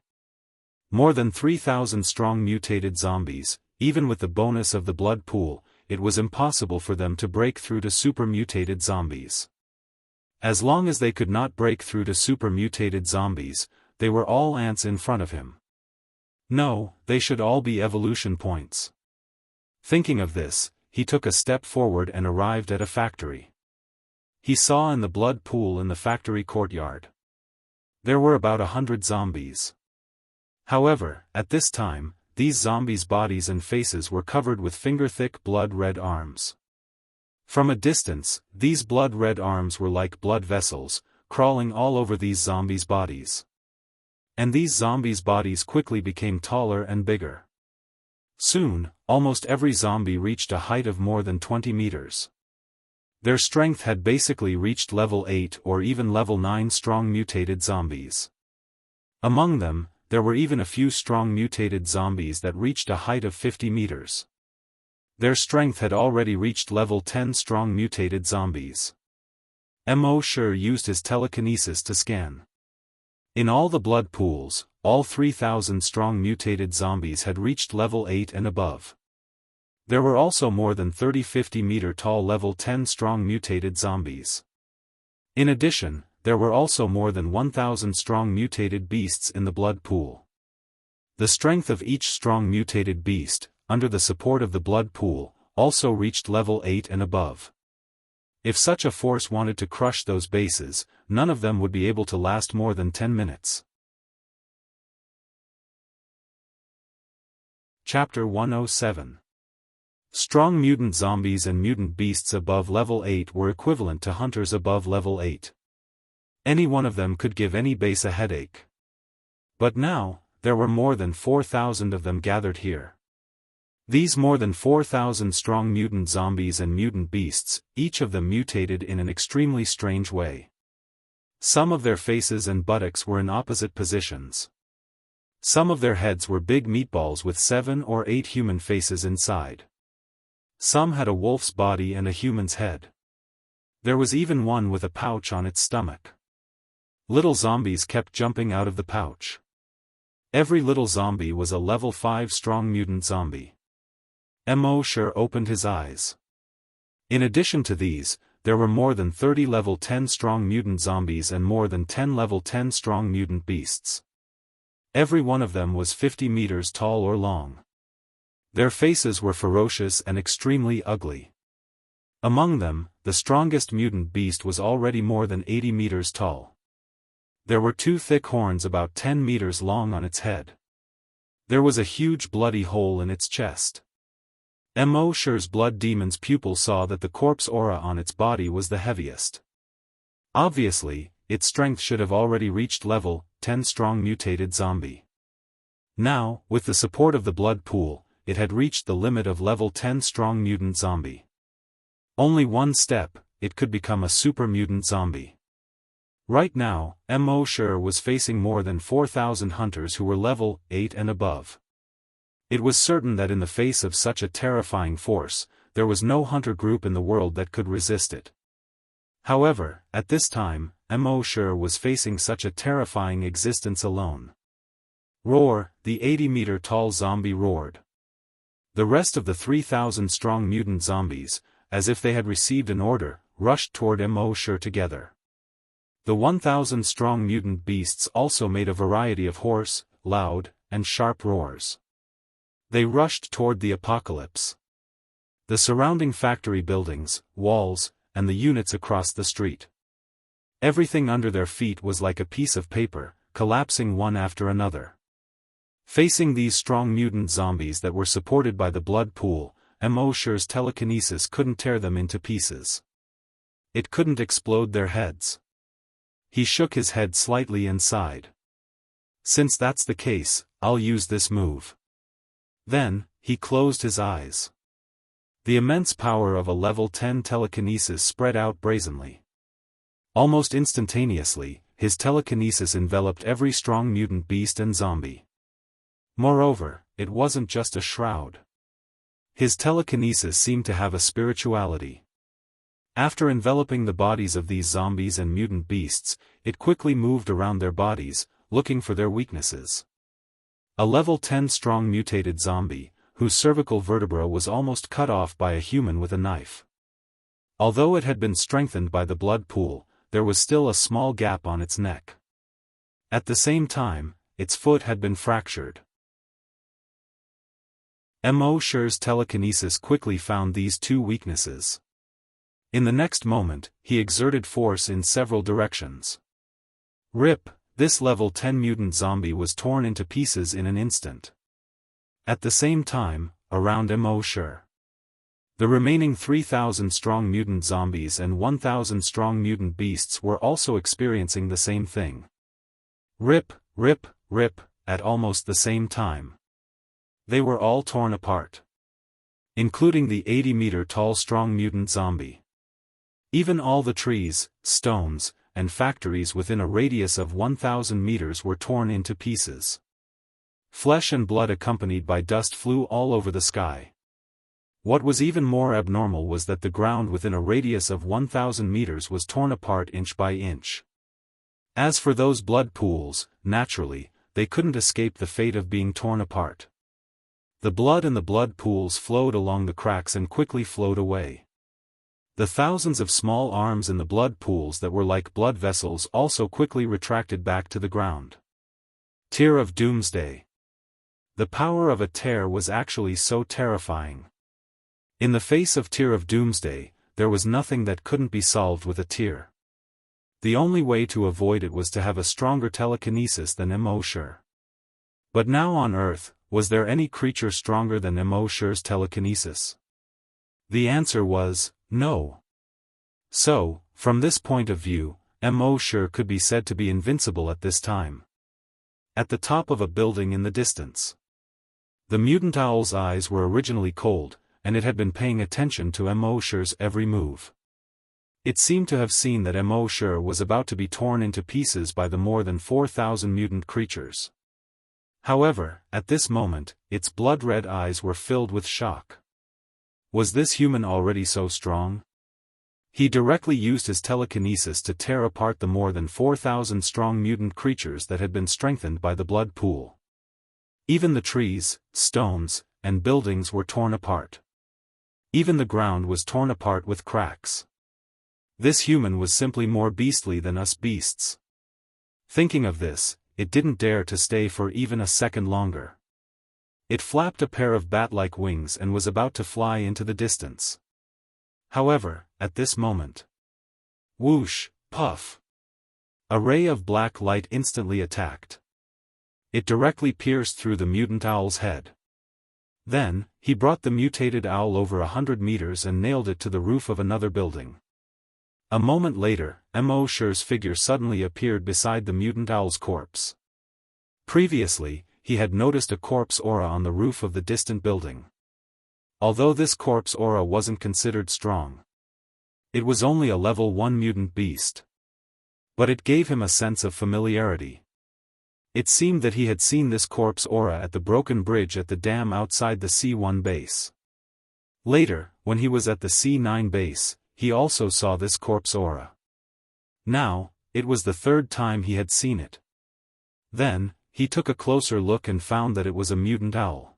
S1: More than 3,000 strong mutated zombies, even with the bonus of the blood pool, it was impossible for them to break through to super mutated zombies. As long as they could not break through to super mutated zombies, they were all ants in front of him. No, they should all be evolution points. Thinking of this, he took a step forward and arrived at a factory. He saw in the blood pool in the factory courtyard. There were about 100 zombies. However, at this time, these zombies' bodies and faces were covered with finger-thick blood-red arms. From a distance, these blood-red arms were like blood vessels, crawling all over these zombies' bodies. And these zombies' bodies quickly became taller and bigger. Soon, almost every zombie reached a height of more than 20 meters. Their strength had basically reached level 8 or even level 9 strong mutated zombies. Among them, there were even a few strong mutated zombies that reached a height of 50 meters. Their strength had already reached level 10 strong mutated zombies. Mosher used his telekinesis to scan. In all the blood pools, all 3,000 strong mutated zombies had reached level 8 and above. There were also more than 30 50-meter tall level 10 strong mutated zombies. In addition, there were also more than 1,000 strong mutated beasts in the blood pool. The strength of each strong mutated beast, under the support of the blood pool, also reached level 8 and above. If such a force wanted to crush those bases, none of them would be able to last more than 10 minutes. Chapter 107. Strong mutant zombies and mutant beasts above level 8 were equivalent to hunters above level 8. Any one of them could give any base a headache. But now, there were more than 4,000 of them gathered here. These more than 4,000 strong mutant zombies and mutant beasts, each of them mutated in an extremely strange way. Some of their faces and buttocks were in opposite positions. Some of their heads were big meatballs with 7 or 8 human faces inside. Some had a wolf's body and a human's head. There was even one with a pouch on its stomach. Little zombies kept jumping out of the pouch. Every little zombie was a level 5 strong mutant zombie. Mosher opened his eyes. In addition to these, there were more than 30 level 10 strong mutant zombies and more than 10 level 10 strong mutant beasts. Every one of them was 50 meters tall or long. Their faces were ferocious and extremely ugly. Among them, the strongest mutant beast was already more than 80 meters tall. There were 2 thick horns about 10 meters long on its head. There was a huge bloody hole in its chest. Mosher's blood demon's pupil saw that the corpse aura on its body was the heaviest. Obviously, its strength should have already reached level 10 strong mutated zombie. Now, with the support of the blood pool, it had reached the limit of level 10 strong mutant zombie. Only one step, it could become a super mutant zombie. Right now, Mosher was facing more than 4,000 hunters who were level 8 and above. It was certain that in the face of such a terrifying force, there was no hunter group in the world that could resist it. However, at this time, Mosher was facing such a terrifying existence alone. Roar, the 80-meter tall zombie roared. The rest of the 3,000 strong mutant zombies, as if they had received an order, rushed toward Mosher together. The 1,000 strong mutant beasts also made a variety of hoarse, loud, and sharp roars. They rushed toward the apocalypse. The surrounding factory buildings, walls, and the units across the street. Everything under their feet was like a piece of paper, collapsing one after another. Facing these strong mutant zombies that were supported by the blood pool, Immortal's telekinesis couldn't tear them into pieces. It couldn't explode their heads. He shook his head slightly and sighed. Since that's the case, I'll use this move. Then, he closed his eyes. The immense power of a level 10 telekinesis spread out brazenly. Almost instantaneously, his telekinesis enveloped every strong mutant beast and zombie. Moreover, it wasn't just a shroud. His telekinesis seemed to have a spirituality. After enveloping the bodies of these zombies and mutant beasts, it quickly moved around their bodies, looking for their weaknesses. A level 10 strong mutated zombie, whose cervical vertebra was almost cut off by a human with a knife. Although it had been strengthened by the blood pool, there was still a small gap on its neck. At the same time, its foot had been fractured. Immortal's telekinesis quickly found these two weaknesses. In the next moment, he exerted force in several directions. Rip, this level 10 mutant zombie was torn into pieces in an instant. At the same time, around Immortal, the remaining 3,000 strong mutant zombies and 1,000 strong mutant beasts were also experiencing the same thing. Rip, rip, rip, at almost the same time. They were all torn apart. Including the 80-meter-tall strong mutant zombie. Even all the trees, stones, and factories within a radius of 1,000 meters were torn into pieces. Flesh and blood accompanied by dust flew all over the sky. What was even more abnormal was that the ground within a radius of 1,000 meters was torn apart inch by inch. As for those blood pools, naturally, they couldn't escape the fate of being torn apart. The blood in the blood pools flowed along the cracks and quickly flowed away. The thousands of small arms in the blood pools that were like blood vessels also quickly retracted back to the ground. Tear of Doomsday. The power of a tear was actually so terrifying. In the face of Tear of Doomsday, there was nothing that couldn't be solved with a tear. The only way to avoid it was to have a stronger telekinesis than Immortal. But now on Earth, was there any creature stronger than Immortal's telekinesis? The answer was, no. So, from this point of view, Immortal could be said to be invincible at this time. At the top of a building in the distance. The mutant owl's eyes were originally cold, and it had been paying attention to Immortal's every move. It seemed to have seen that Immortal was about to be torn into pieces by the more than 4,000 mutant creatures. However, at this moment, its blood-red eyes were filled with shock. Was this human already so strong? He directly used his telekinesis to tear apart the more than 4,000 strong mutant creatures that had been strengthened by the blood pool. Even the trees, stones, and buildings were torn apart. Even the ground was torn apart with cracks. This human was simply more beastly than us beasts. Thinking of this, it didn't dare to stay for even a second longer. It flapped a pair of bat-like wings and was about to fly into the distance. However, at this moment, whoosh, puff. A ray of black light instantly attacked. It directly pierced through the mutant owl's head. Then, he brought the mutated owl over 100 meters and nailed it to the roof of another building. A moment later, Immortal's figure suddenly appeared beside the mutant owl's corpse. Previously, he had noticed a corpse aura on the roof of the distant building. Although this corpse aura wasn't considered strong. It was only a level 1 mutant beast. But it gave him a sense of familiarity. It seemed that he had seen this corpse aura at the broken bridge at the dam outside the C1 base. Later, when he was at the C9 base, he also saw this corpse aura. Now, it was the third time he had seen it. Then, he took a closer look and found that it was a mutant owl.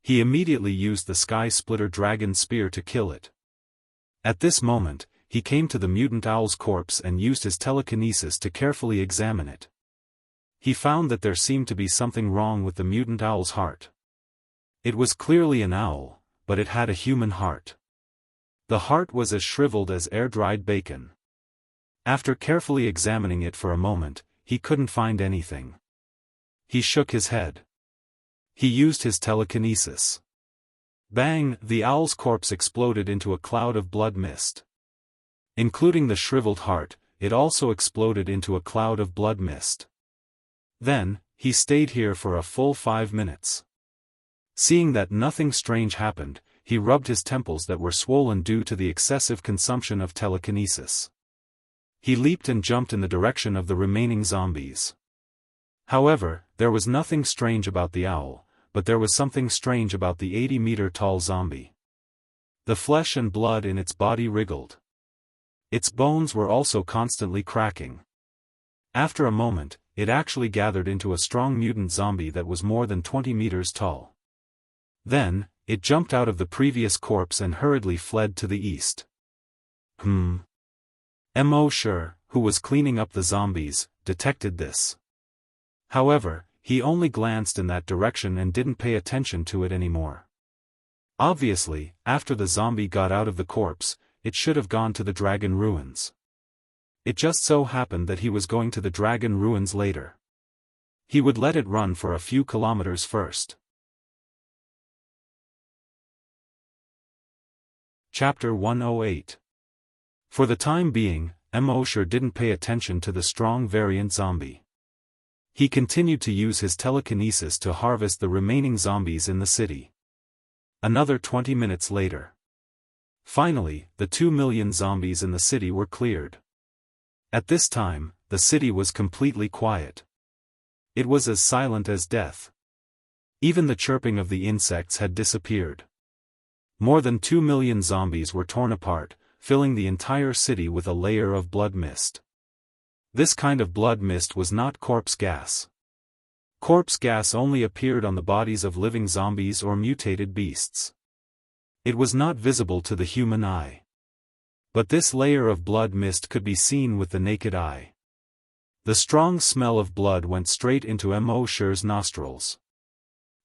S1: He immediately used the Sky Splitter Dragon Spear to kill it. At this moment, he came to the mutant owl's corpse and used his telekinesis to carefully examine it. he found that there seemed to be something wrong with the mutant owl's heart. It was clearly an owl, but it had a human heart. The heart was as shriveled as air-dried bacon. After carefully examining it for a moment, he couldn't find anything. He shook his head. He used his telekinesis. Bang! The owl's corpse exploded into a cloud of blood mist. Including the shriveled heart, it also exploded into a cloud of blood mist. Then, he stayed here for a full 5 minutes. Seeing that nothing strange happened, he rubbed his temples that were swollen due to the excessive consumption of telekinesis. He leaped and jumped in the direction of the remaining zombies. However, there was nothing strange about the owl, but there was something strange about the 80-meter-tall zombie. The flesh and blood in its body wriggled. Its bones were also constantly cracking. After a moment, it actually gathered into a strong mutant zombie that was more than 20 meters tall. Then, it jumped out of the previous corpse and hurriedly fled to the east. Mo Shi, who was cleaning up the zombies, detected this. However, he only glanced in that direction and didn't pay attention to it anymore. Obviously, after the zombie got out of the corpse, it should have gone to the dragon ruins. It just so happened that he was going to the dragon ruins later. He would let it run for a few kilometers first. Chapter 108. For the time being, Mo Shi didn't pay attention to the strong variant zombie. He continued to use his telekinesis to harvest the remaining zombies in the city. Another 20 minutes later. Finally, the 2 million zombies in the city were cleared. At this time, the city was completely quiet. It was as silent as death. Even the chirping of the insects had disappeared. More than 2 million zombies were torn apart, filling the entire city with a layer of blood mist. This kind of blood mist was not corpse gas. Corpse gas only appeared on the bodies of living zombies or mutated beasts. It was not visible to the human eye. But this layer of blood mist could be seen with the naked eye. The strong smell of blood went straight into Mo Shi's nostrils.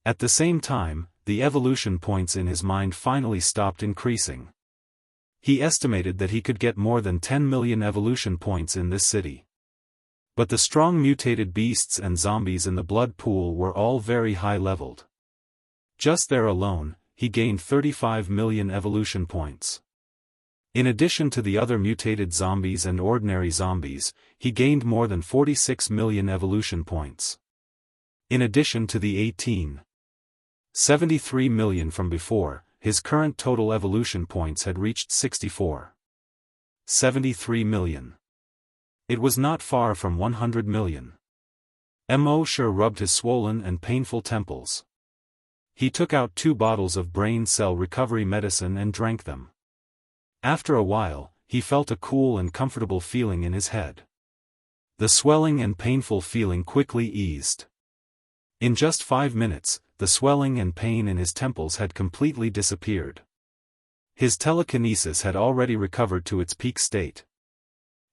S1: At the same time, the evolution points in his mind finally stopped increasing. He estimated that he could get more than 10 million evolution points in this city. But the strong mutated beasts and zombies in the blood pool were all very high-leveled. Just there alone, he gained 35 million evolution points. In addition to the other mutated zombies and ordinary zombies, he gained more than 46 million evolution points. In addition to the 73 million from before, his current total evolution points had reached 73 million. It was not far from 100 million. Mo Shi rubbed his swollen and painful temples. He took out 2 bottles of brain cell recovery medicine and drank them. After a while, he felt a cool and comfortable feeling in his head. The swelling and painful feeling quickly eased. In just 5 minutes, the swelling and pain in his temples had completely disappeared. His telekinesis had already recovered to its peak state.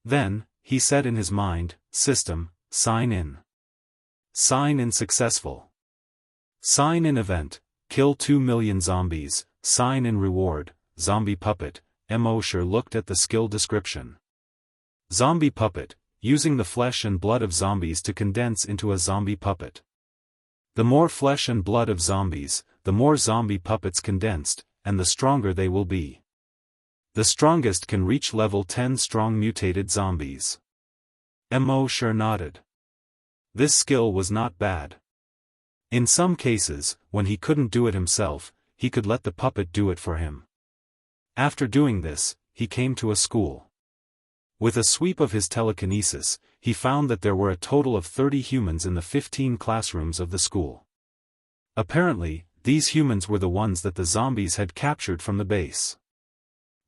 S1: Then, he said in his mind, "System, sign in. Sign in successful. Sign in event, kill 2 million zombies, sign in reward, zombie puppet." Mo Shi looked at the skill description. Zombie puppet, using the flesh and blood of zombies to condense into a zombie puppet. The more flesh and blood of zombies, the more zombie puppets condensed, and the stronger they will be. The strongest can reach level 10 strong mutated zombies. Mo Shi nodded. This skill was not bad. In some cases, when he couldn't do it himself, he could let the puppet do it for him. After doing this, he came to a school. With a sweep of his telekinesis, he found that there were a total of 30 humans in the 15 classrooms of the school. Apparently, these humans were the ones that the zombies had captured from the base.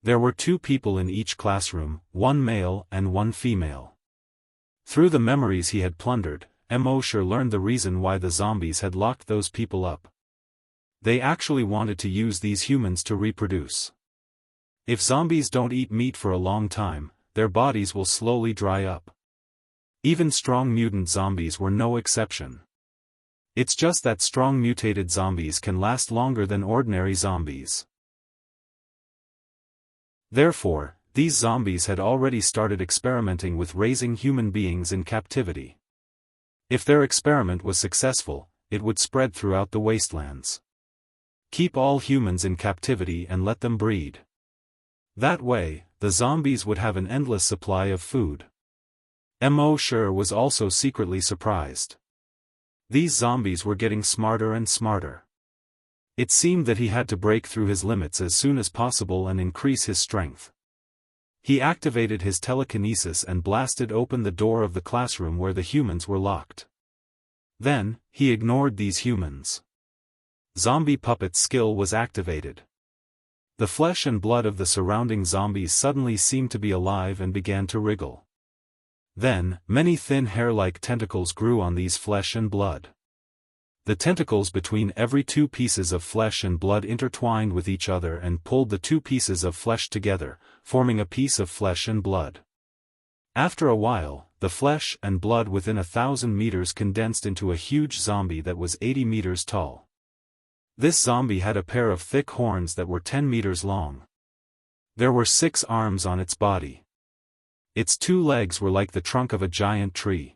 S1: There were 2 people in each classroom, 1 male and 1 female. Through the memories he had plundered, Mo Shi learned the reason why the zombies had locked those people up. They actually wanted to use these humans to reproduce. If zombies don't eat meat for a long time, their bodies will slowly dry up. Even strong mutant zombies were no exception. It's just that strong mutated zombies can last longer than ordinary zombies. Therefore, these zombies had already started experimenting with raising human beings in captivity. If their experiment was successful, it would spread throughout the wastelands. Keep all humans in captivity and let them breed. That way, the zombies would have an endless supply of food. Mo Shi was also secretly surprised. These zombies were getting smarter and smarter. It seemed that he had to break through his limits as soon as possible and increase his strength. He activated his telekinesis and blasted open the door of the classroom where the humans were locked. Then, he ignored these humans. Zombie puppet skill was activated. The flesh and blood of the surrounding zombies suddenly seemed to be alive and began to wriggle. Then, many thin hair-like tentacles grew on these flesh and blood. The tentacles between every two pieces of flesh and blood intertwined with each other and pulled the two pieces of flesh together, forming a piece of flesh and blood. After a while, the flesh and blood within 1,000 meters condensed into a huge zombie that was 80 meters tall. This zombie had a pair of thick horns that were 10 meters long. There were 6 arms on its body. Its 2 legs were like the trunk of a giant tree.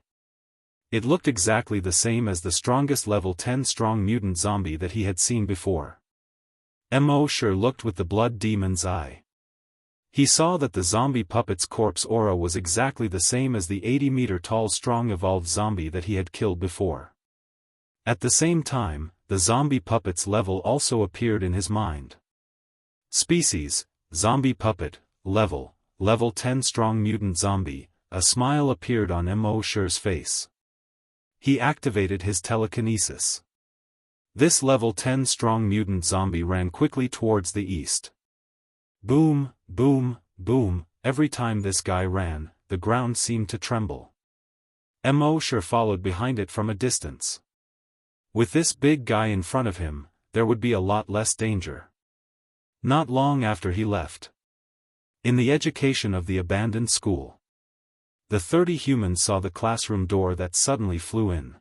S1: It looked exactly the same as the strongest level 10 strong mutant zombie that he had seen before. Mo Shi looked with the blood demon's eye. He saw that the zombie puppet's corpse aura was exactly the same as the 80-meter-tall strong evolved zombie that he had killed before. At the same time, the zombie puppet's level also appeared in his mind. Species, zombie puppet, level 10 strong mutant zombie. A smile appeared on Mo Shi's face. He activated his telekinesis. This level 10 strong mutant zombie ran quickly towards the east. Boom, boom, boom, every time this guy ran, the ground seemed to tremble. Mo Shi followed behind it from a distance. With this big guy in front of him, there would be a lot less danger. Not long after he left. In the education of the abandoned school. The 30 humans saw the classroom door that suddenly flew in.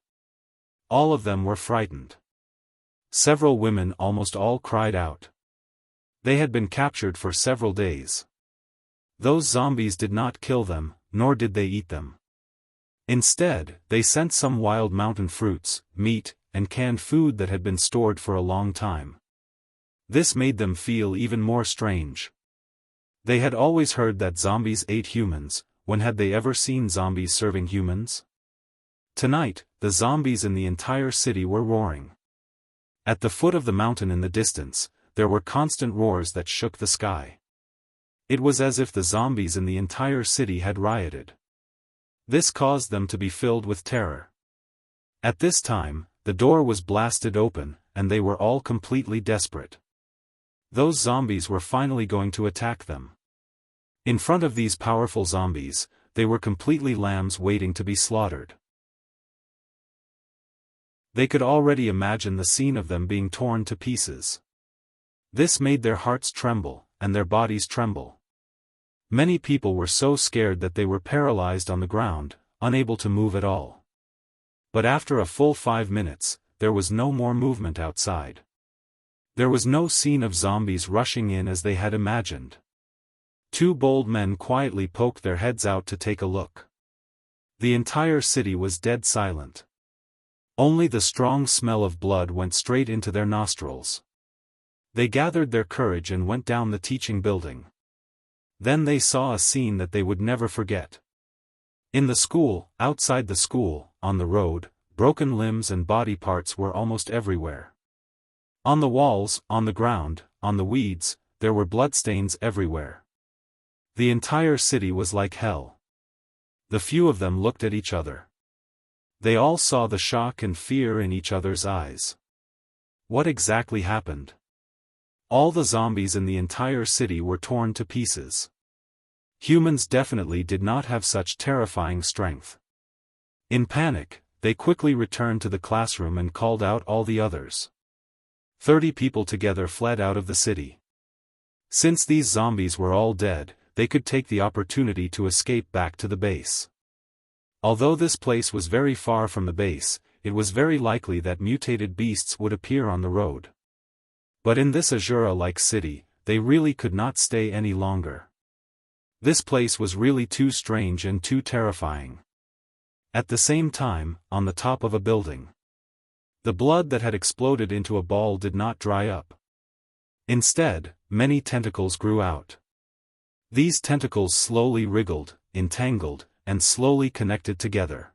S1: All of them were frightened. Several women almost all cried out. They had been captured for several days. Those zombies did not kill them, nor did they eat them. Instead, they sent some wild mountain fruits, meat, and canned food that had been stored for a long time. This made them feel even more strange. They had always heard that zombies ate humans. When had they ever seen zombies serving humans? Tonight, the zombies in the entire city were roaring. At the foot of the mountain in the distance, there were constant roars that shook the sky. It was as if the zombies in the entire city had rioted. This caused them to be filled with terror. At this time, the door was blasted open, and they were all completely desperate. Those zombies were finally going to attack them. In front of these powerful zombies, they were completely lambs waiting to be slaughtered. They could already imagine the scene of them being torn to pieces. This made their hearts tremble, and their bodies tremble. Many people were so scared that they were paralyzed on the ground, unable to move at all. But after a full 5 minutes, there was no more movement outside. There was no scene of zombies rushing in as they had imagined. 2 bold men quietly poked their heads out to take a look. The entire city was dead silent. Only the strong smell of blood went straight into their nostrils. They gathered their courage and went down the teaching building. Then they saw a scene that they would never forget. In the school, outside the school, on the road, broken limbs and body parts were almost everywhere. On the walls, on the ground, on the weeds, there were bloodstains everywhere. The entire city was like hell. The few of them looked at each other. They all saw the shock and fear in each other's eyes. What exactly happened? All the zombies in the entire city were torn to pieces. Humans definitely did not have such terrifying strength. In panic, they quickly returned to the classroom and called out all the others. 30 people together fled out of the city. Since these zombies were all dead, they could take the opportunity to escape back to the base. Although this place was very far from the base, it was very likely that mutated beasts would appear on the road. But in this Azura-like city, they really could not stay any longer. This place was really too strange and too terrifying. At the same time, on the top of a building, the blood that had exploded into a ball did not dry up. Instead, many tentacles grew out. These tentacles slowly wriggled, entangled, and slowly connected together.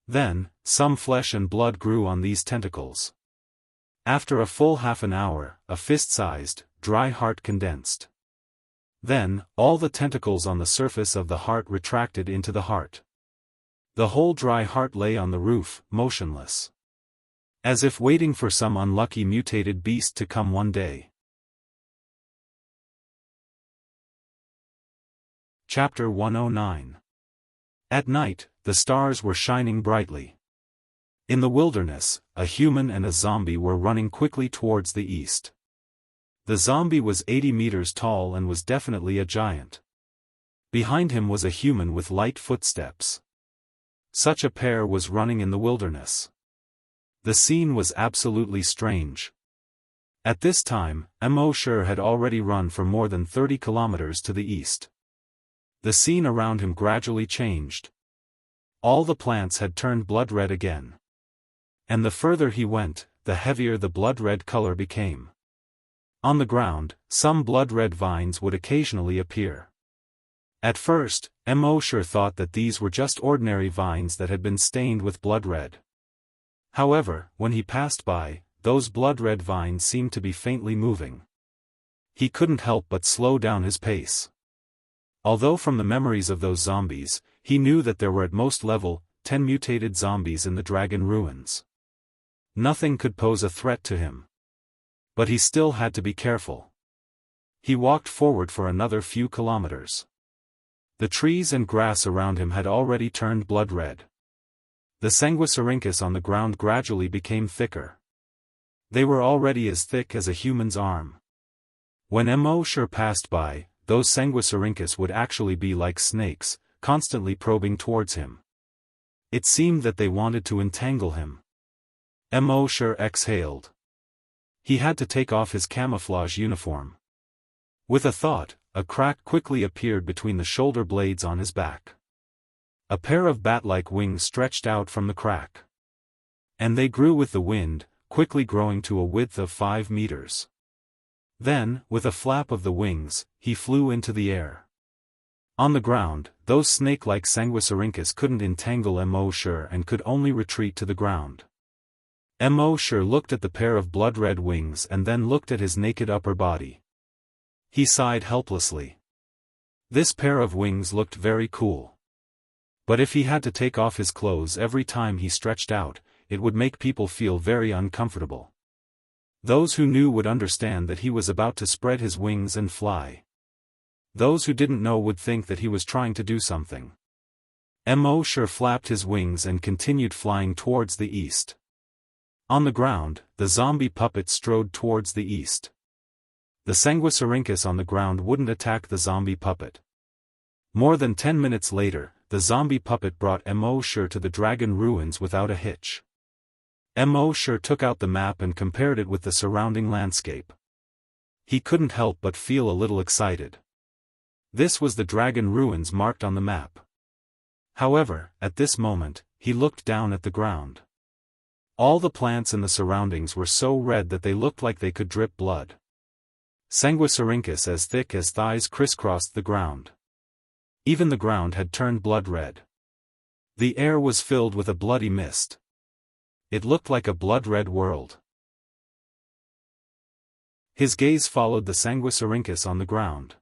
S1: Then, some flesh and blood grew on these tentacles. After a full half an hour, a fist-sized, dry heart condensed. Then, all the tentacles on the surface of the heart retracted into the heart. The whole dry heart lay on the roof, motionless, as if waiting for some unlucky mutated beast to come one day. Chapter 109. At night, the stars were shining brightly. In the wilderness, a human and a zombie were running quickly towards the east. The zombie was 80 meters tall and was definitely a giant. Behind him was a human with light footsteps. Such a pair was running in the wilderness. The scene was absolutely strange. At this time, Mo-Shur had already run for more than 30 kilometers to the east. The scene around him gradually changed. All the plants had turned blood red again. And the further he went, the heavier the blood red color became. On the ground, some blood red vines would occasionally appear. At first, Mo-Shur thought that these were just ordinary vines that had been stained with blood red. However, when he passed by, those blood red vines seemed to be faintly moving. He couldn't help but slow down his pace. Although from the memories of those zombies, he knew that there were at most level 10 mutated zombies in the dragon ruins. Nothing could pose a threat to him. But he still had to be careful. He walked forward for another few kilometers. The trees and grass around him had already turned blood red. The sanguisurincus on the ground gradually became thicker. They were already as thick as a human's arm. When Mo-Shur passed by, those sanguisurincus would actually be like snakes, constantly probing towards him. It seemed that they wanted to entangle him. Mo-Shur exhaled. He had to take off his camouflage uniform. With a thought, a crack quickly appeared between the shoulder blades on his back. A pair of bat-like wings stretched out from the crack. And they grew with the wind, quickly growing to a width of 5 meters. Then, with a flap of the wings, he flew into the air. On the ground, those snake-like sanguisurincus couldn't entangle Mo-Shur and could only retreat to the ground. Mo-Shur looked at the pair of blood-red wings and then looked at his naked upper body. He sighed helplessly. This pair of wings looked very cool. But if he had to take off his clothes every time he stretched out, it would make people feel very uncomfortable. Those who knew would understand that he was about to spread his wings and fly. Those who didn't know would think that he was trying to do something. Mo-Shur flapped his wings and continued flying towards the east. On the ground, the zombie puppet strode towards the east. The sanguisurincus on the ground wouldn't attack the zombie puppet. More than 10 minutes later, the zombie puppet brought Mo-Shur to the dragon ruins without a hitch. Mo-Shur took out the map and compared it with the surrounding landscape. He couldn't help but feel a little excited. This was the dragon ruins marked on the map. However, at this moment, he looked down at the ground. All the plants in the surroundings were so red that they looked like they could drip blood. Sanguisurincus as thick as thighs crisscrossed the ground. Even the ground had turned blood red. The air was filled with a bloody mist. It looked like a blood-red world. His gaze followed the sanguisurincus on the ground.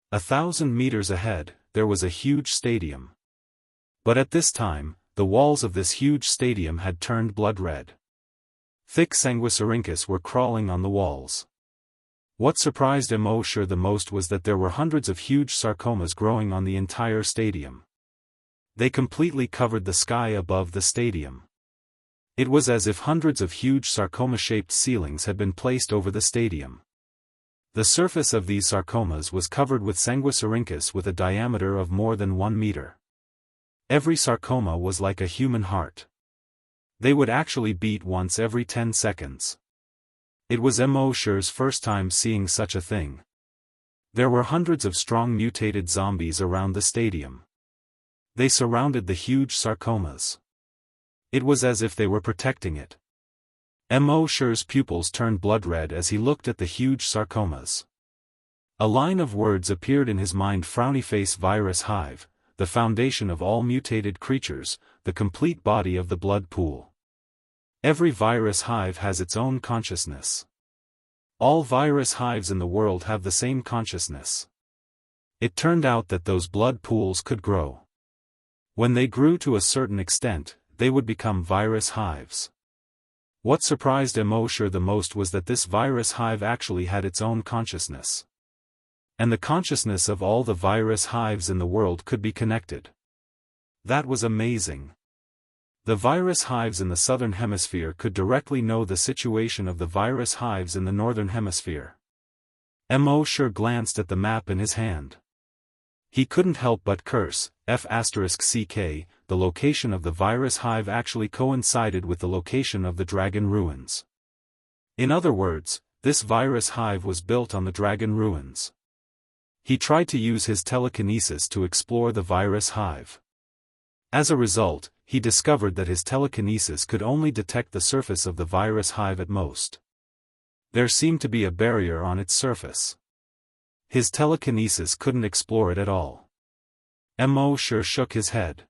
S1: 1,000 meters ahead, there was a huge stadium. But at this time, the walls of this huge stadium had turned blood red. Thick sanguisurincus were crawling on the walls. What surprised Mo-Shur the most was that there were hundreds of huge sarcomas growing on the entire stadium. They completely covered the sky above the stadium. It was as if hundreds of huge sarcoma-shaped ceilings had been placed over the stadium. The surface of these sarcomas was covered with sanguisurincus with a diameter of more than 1 meter. Every sarcoma was like a human heart. They would actually beat once every 10 seconds. It was Mo.'s first time seeing such a thing. There were hundreds of strong mutated zombies around the stadium. They surrounded the huge sarcomas. It was as if they were protecting it. Mo.'s pupils turned blood-red as he looked at the huge sarcomas. A line of words appeared in his mind: frowny face virus hive, the foundation of all mutated creatures, the complete body of the blood pool. Every virus hive has its own consciousness. All virus hives in the world have the same consciousness. It turned out that those blood pools could grow. When they grew to a certain extent, they would become virus hives. What surprised Mo the most was that this virus hive actually had its own consciousness. And the consciousness of all the virus hives in the world could be connected. That was amazing. The virus hives in the southern hemisphere could directly know the situation of the virus hives in the northern hemisphere. Mo glanced at the map in his hand. He couldn't help but curse. F***ck, the location of the virus hive actually coincided with the location of the dragon ruins. In other words, this virus hive was built on the dragon ruins. He tried to use his telekinesis to explore the virus hive. As a result, he discovered that his telekinesis could only detect the surface of the virus hive at most. There seemed to be a barrier on its surface. His telekinesis couldn't explore it at all. Mo shook his head.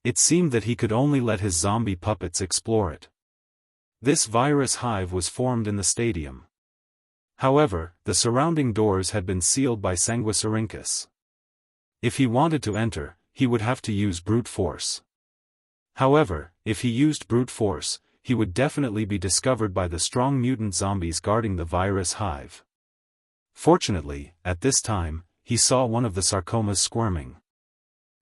S1: It seemed that he could only let his zombie puppets explore it. This virus hive was formed in the stadium. However, the surrounding doors had been sealed by Sanguisurincus. If he wanted to enter, he would have to use brute force. However, if he used brute force, he would definitely be discovered by the strong mutant zombies guarding the virus hive. Fortunately, at this time, he saw one of the sarcomas squirming.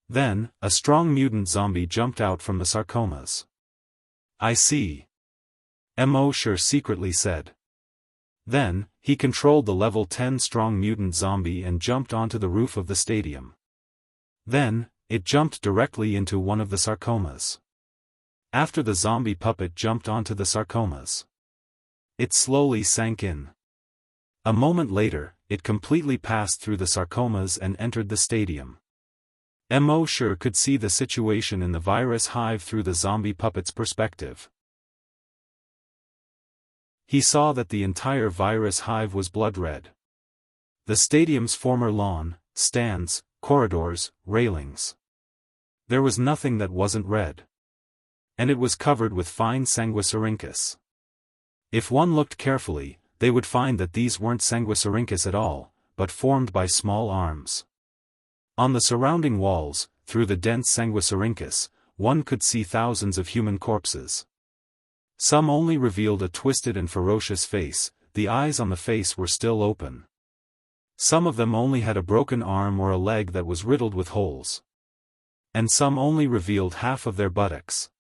S1: Then, a strong mutant zombie jumped out from the sarcomas. "I see," Mo secretly said. Then, he controlled the level 10 strong mutant zombie and jumped onto the roof of the stadium. Then, it jumped directly into one of the sarcomas. After the zombie puppet jumped onto the sarcomas, it slowly sank in. A moment later, it completely passed through the sarcomas and entered the stadium. Mo could see the situation in the virus hive through the zombie puppet's perspective. He saw that the entire virus hive was blood-red. The stadium's former lawn, stands, corridors, railings. There was nothing that wasn't red. And it was covered with fine Sanguisurincus. If one looked carefully, they would find that these weren't Sanguisurincus at all, but formed by small arms. On the surrounding walls, through the dense Sanguisurincus, one could see thousands of human corpses. Some only revealed a twisted and ferocious face, the eyes on the face were still open. Some of them only had a broken arm or a leg that was riddled with holes. And some only revealed half of their buttocks.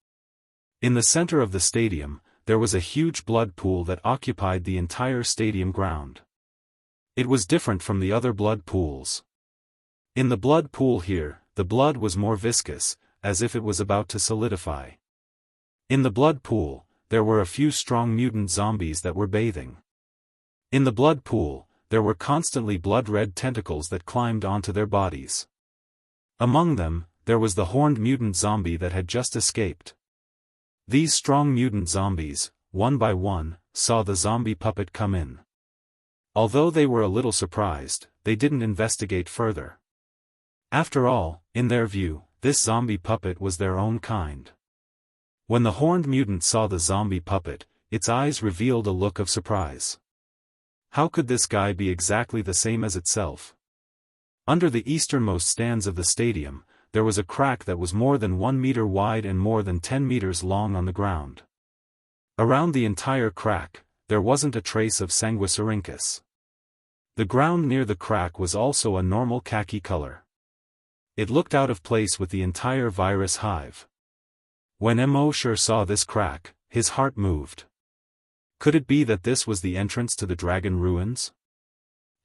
S1: In the center of the stadium, there was a huge blood pool that occupied the entire stadium ground. It was different from the other blood pools. In the blood pool here, the blood was more viscous, as if it was about to solidify. In the blood pool, there were a few strong mutant zombies that were bathing. In the blood pool, there were constantly blood-red tentacles that climbed onto their bodies. Among them, there was the horned mutant zombie that had just escaped. These strong mutant zombies, one by one, saw the zombie puppet come in. Although they were a little surprised, they didn't investigate further. After all, in their view, this zombie puppet was their own kind. When the horned mutant saw the zombie puppet, its eyes revealed a look of surprise. How could this guy be exactly the same as itself? Under the easternmost stands of the stadium, there was a crack that was more than 1 meter wide and more than 10 meters long on the ground. Around the entire crack, there wasn't a trace of Sanguisurincus. The ground near the crack was also a normal khaki color. It looked out of place with the entire virus hive. When Mo saw this crack, his heart moved. Could it be that this was the entrance to the dragon ruins?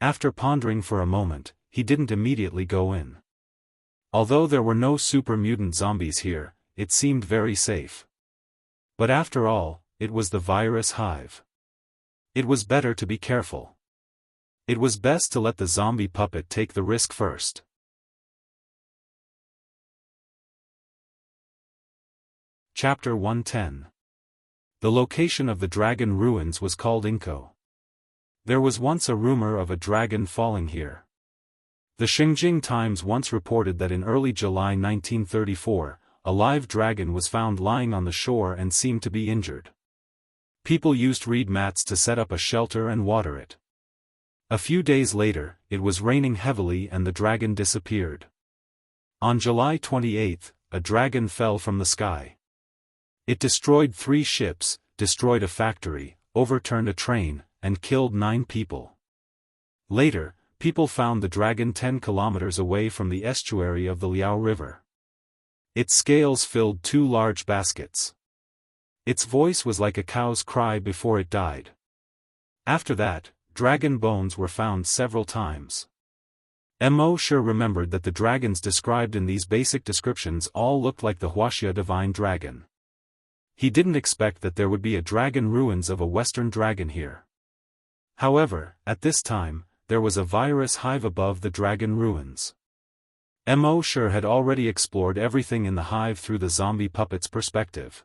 S1: After pondering for a moment, he didn't immediately go in. Although there were no super mutant zombies here, it seemed very safe. But after all, it was the virus hive. It was better to be careful. It was best to let the zombie puppet take the risk first. Chapter 110. The location of the dragon ruins was called Inko. There was once a rumor of a dragon falling here. The Xinjiang Times once reported that in early July 1934, a live dragon was found lying on the shore and seemed to be injured. People used reed mats to set up a shelter and water it. A few days later, it was raining heavily and the dragon disappeared. On July 28, a dragon fell from the sky. It destroyed 3 ships, destroyed a factory, overturned a train, and killed 9 people. Later, people found the dragon 10 kilometers away from the estuary of the Liao River. Its scales filled 2 large baskets. Its voice was like a cow's cry before it died. After that, dragon bones were found several times. Mo sure remembered that the dragons described in these basic descriptions all looked like the Wuxia divine dragon. He didn't expect that there would be a dragon ruins of a western dragon here. However, at this time, there was a virus hive above the dragon ruins. Mo sure had already explored everything in the hive through the zombie puppet's perspective.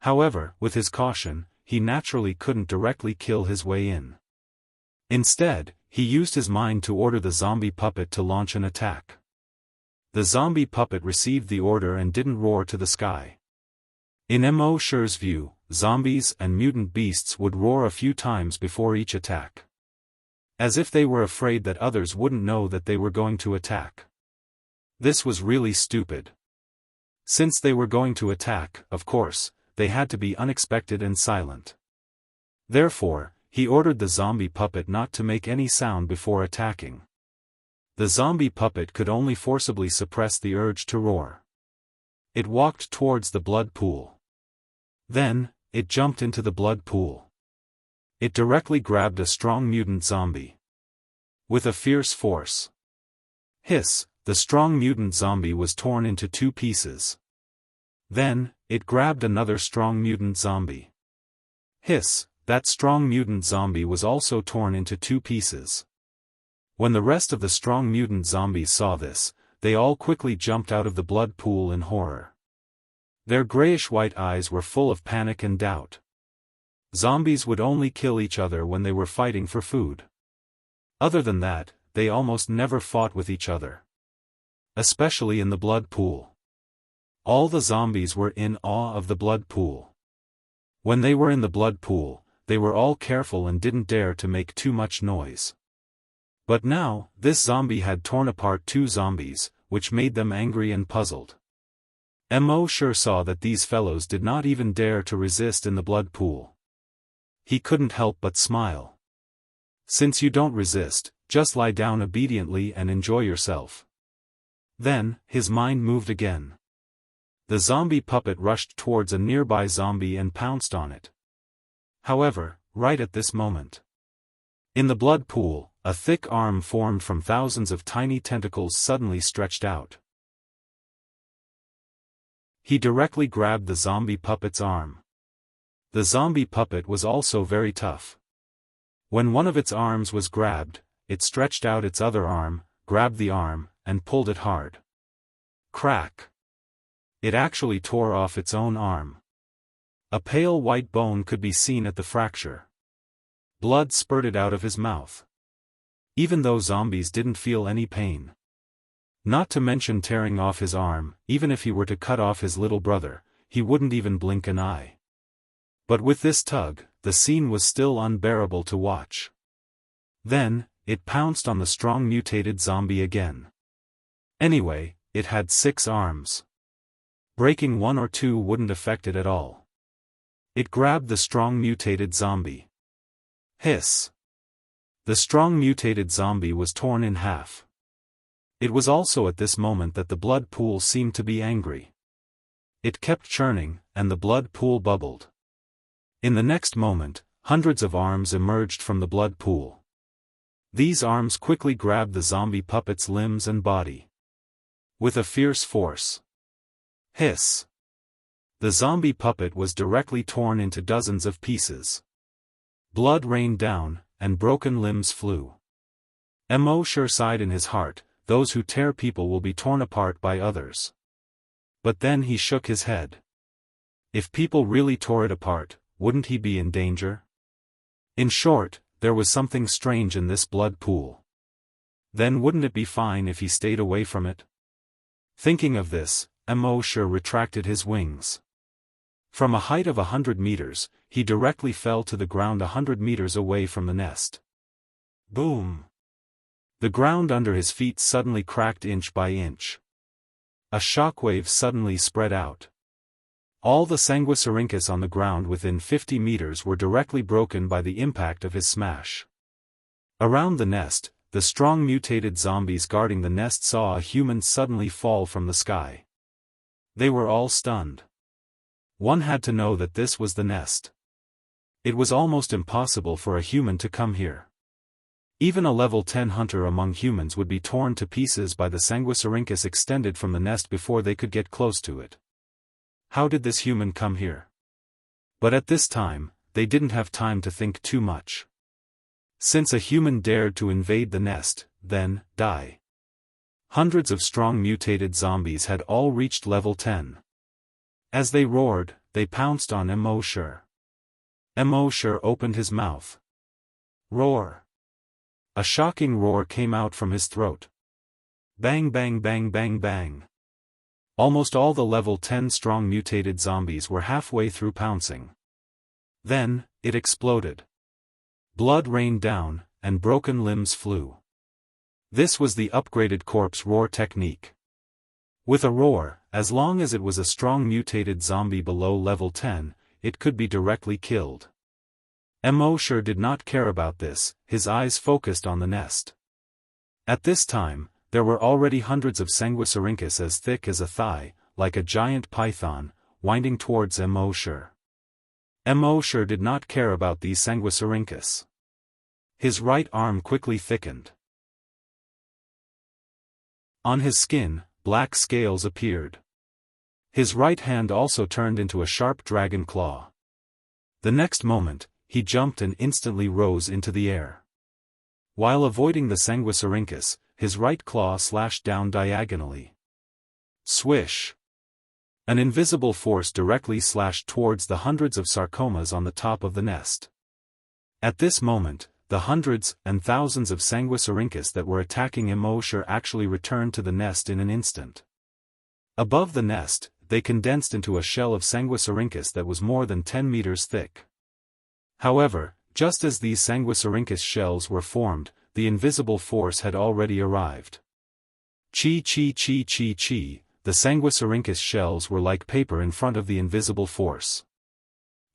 S1: However, with his caution, he naturally couldn't directly kill his way in. Instead, he used his mind to order the zombie puppet to launch an attack. The zombie puppet received the order and didn't roar to the sky. In Mo Sure's view, zombies and mutant beasts would roar a few times before each attack. As if they were afraid that others wouldn't know that they were going to attack. This was really stupid. Since they were going to attack, of course, they had to be unexpected and silent. Therefore, he ordered the zombie puppet not to make any sound before attacking. The zombie puppet could only forcibly suppress the urge to roar. It walked towards the blood pool. Then, it jumped into the blood pool. It directly grabbed a strong mutant zombie. With a fierce force. Hiss, the strong mutant zombie was torn into 2 pieces. Then, it grabbed another strong mutant zombie. Hiss, that strong mutant zombie was also torn into 2 pieces. When the rest of the strong mutant zombies saw this, they all quickly jumped out of the blood pool in horror. Their grayish-white eyes were full of panic and doubt. Zombies would only kill each other when they were fighting for food. Other than that, they almost never fought with each other. Especially in the blood pool. All the zombies were in awe of the blood pool. When they were in the blood pool, they were all careful and didn't dare to make too much noise. But now, this zombie had torn apart 2 zombies, which made them angry and puzzled. Mo sure saw that these fellows did not even dare to resist in the blood pool. He couldn't help but smile. Since you don't resist, just lie down obediently and enjoy yourself. Then, his mind moved again. The zombie puppet rushed towards a nearby zombie and pounced on it. However, right at this moment, in the blood pool, a thick arm formed from thousands of tiny tentacles suddenly stretched out. He directly grabbed the zombie puppet's arm. The zombie puppet was also very tough. When one of its arms was grabbed, it stretched out its other arm, grabbed the arm, and pulled it hard. Crack! It actually tore off its own arm. A pale white bone could be seen at the fracture. Blood spurted out of his mouth. Even though zombies didn't feel any pain. Not to mention tearing off his arm, even if he were to cut off his little brother, he wouldn't even blink an eye. But with this tug, the scene was still unbearable to watch. Then, it pounced on the strong mutated zombie again. Anyway, it had 6 arms. Breaking 1 or 2 wouldn't affect it at all. It grabbed the strong mutated zombie. Hiss! The strong mutated zombie was torn in half. It was also at this moment that the blood pool seemed to be angry. It kept churning, and the blood pool bubbled. In the next moment, hundreds of arms emerged from the blood pool. These arms quickly grabbed the zombie puppet's limbs and body. with a fierce force. Hiss! The zombie puppet was directly torn into dozens of pieces. Blood rained down, and broken limbs flew. Immortal sighed in his heart, those who tear people will be torn apart by others. But then he shook his head. If people really tore it apart, wouldn't he be in danger? In short, there was something strange in this blood pool. Then wouldn't it be fine if he stayed away from it? Thinking of this, Immortal retracted his wings. From a height of 100 meters, he directly fell to the ground 100 meters away from the nest. Boom! The ground under his feet suddenly cracked inch by inch. A shockwave suddenly spread out. All the sanguisurincus on the ground within 50 meters were directly broken by the impact of his smash. Around the nest, the strong mutated zombies guarding the nest saw a human suddenly fall from the sky. They were all stunned. One had to know that this was the nest. It was almost impossible for a human to come here. Even a level 10 hunter among humans would be torn to pieces by the sanguisurincus extended from the nest before they could get close to it. How did this human come here? But at this time, they didn't have time to think too much. Since a human dared to invade the nest, then, die. Hundreds of strong mutated zombies had all reached level 10. As they roared, they pounced on Immortal. Immortal opened his mouth. Roar! A shocking roar came out from his throat. Bang bang bang bang bang. Almost all the level 10 strong mutated zombies were halfway through pouncing. Then, it exploded. Blood rained down, and broken limbs flew. This was the upgraded corpse roar technique. With a roar, as long as it was a strong mutated zombie below level 10, it could be directly killed. Immortal did not care about this, his eyes focused on the nest. At this time, there were already hundreds of sanguisurincus as thick as a thigh, like a giant python, winding towards Immortal. Immortal did not care about these sanguisurincus. His right arm quickly thickened. On his skin, black scales appeared. His right hand also turned into a sharp dragon claw. The next moment, he jumped and instantly rose into the air. While avoiding the sanguisurincus, his right claw slashed down diagonally. Swish! An invisible force directly slashed towards the hundreds of sarcomas on the top of the nest. At this moment, the hundreds and thousands of sanguisurincus that were attacking Immortal actually returned to the nest in an instant. Above the nest, they condensed into a shell of sanguisurincus that was more than 10 meters thick. However, just as these sanguisurincus shells were formed, the invisible force had already arrived. Chi chi chi chi chi, the sanguisurincus shells were like paper in front of the invisible force.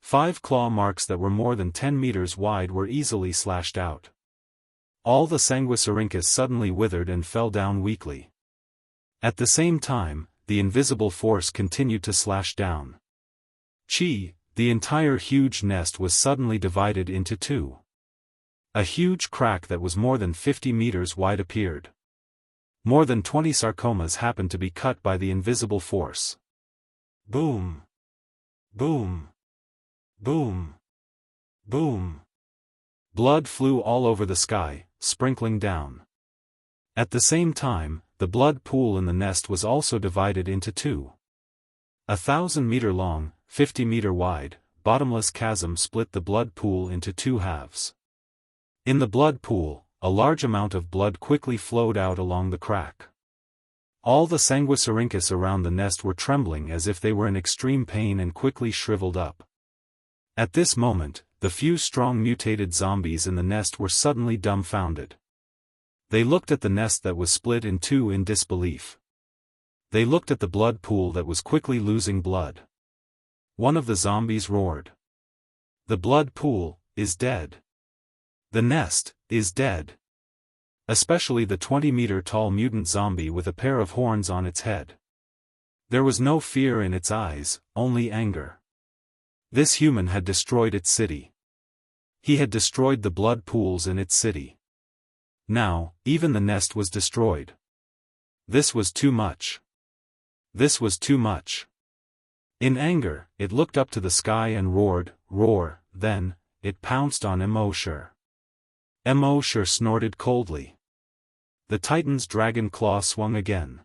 S1: 5 claw marks that were more than 10 meters wide were easily slashed out. All the sanguisurincus suddenly withered and fell down weakly. At the same time, the invisible force continued to slash down. Chi! The entire huge nest was suddenly divided into two. A huge crack that was more than 50 meters wide appeared. More than 20 sarcomas happened to be cut by the invisible force. Boom! Boom! Boom! Boom! Blood flew all over the sky, sprinkling down. At the same time, the blood pool in the nest was also divided into two. 1,000-meter long, 50-meter wide, bottomless chasm split the blood pool into two halves. In the blood pool, a large amount of blood quickly flowed out along the crack. All the sanguisurincus around the nest were trembling as if they were in extreme pain and quickly shriveled up. At this moment, the few strong mutated zombies in the nest were suddenly dumbfounded. They looked at the nest that was split in two in disbelief. They looked at the blood pool that was quickly losing blood. One of the zombies roared. The blood pool is dead. The nest is dead. Especially the 20-meter-tall mutant zombie with a pair of horns on its head. There was no fear in its eyes, only anger. This human had destroyed its city. He had destroyed the blood pools in its city. Now, even the nest was destroyed. This was too much. This was too much. In anger, it looked up to the sky and roared, roar, then, it pounced on Immortal. Immortal snorted coldly. The Titan's dragon claw swung again.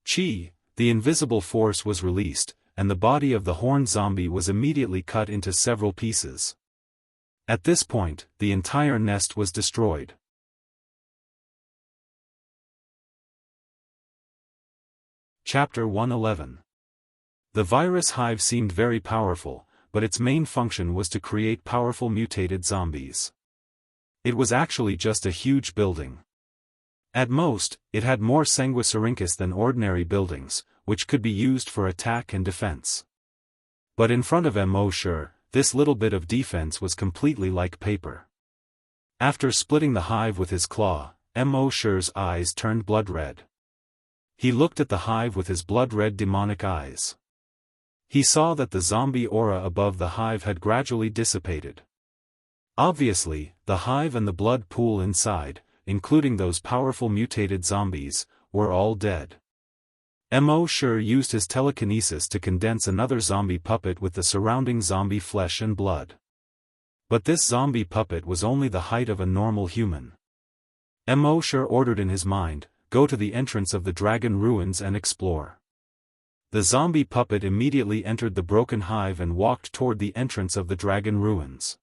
S1: Chi, the invisible force was released, and the body of the horned zombie was immediately cut into several pieces. At this point, the entire nest was destroyed. Chapter 111. The virus hive seemed very powerful, but its main function was to create powerful mutated zombies. It was actually just a huge building. At most, it had more sanguisurincus than ordinary buildings, which could be used for attack and defense. But in front of Immortal, this little bit of defense was completely like paper. After splitting the hive with his claw, Immortal's eyes turned blood red. He looked at the hive with his blood-red demonic eyes. He saw that the zombie aura above the hive had gradually dissipated. Obviously, the hive and the blood pool inside, including those powerful mutated zombies, were all dead. Immortal used his telekinesis to condense another zombie puppet with the surrounding zombie flesh and blood. But this zombie puppet was only the height of a normal human. Immortal ordered in his mind, "Go to the entrance of the dragon ruins and explore." The zombie puppet immediately entered the broken hive and walked toward the entrance of the dragon ruins.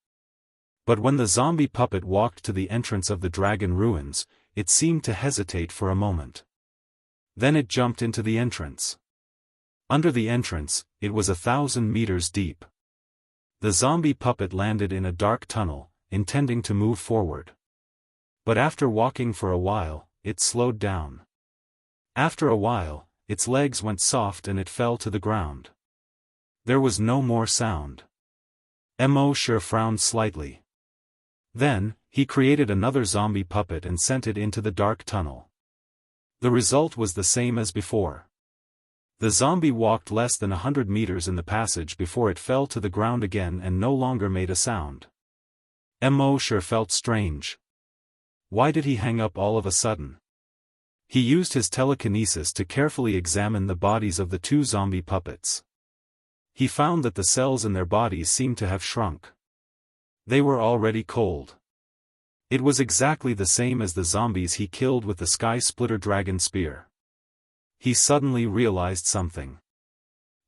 S1: But when the zombie puppet walked to the entrance of the dragon ruins, it seemed to hesitate for a moment. Then it jumped into the entrance. Under the entrance, it was 1,000 meters deep. The zombie puppet landed in a dark tunnel, intending to move forward. But after walking for a while, it slowed down. After a while, its legs went soft and it fell to the ground. There was no more sound. Immortal frowned slightly. Then, he created another zombie puppet and sent it into the dark tunnel. The result was the same as before. The zombie walked less than 100 meters in the passage before it fell to the ground again and no longer made a sound. Immortal felt strange. Why did he hang up all of a sudden? He used his telekinesis to carefully examine the bodies of the two zombie puppets. He found that the cells in their bodies seemed to have shrunk. They were already cold. It was exactly the same as the zombies he killed with the Sky Splitter Dragon Spear. He suddenly realized something.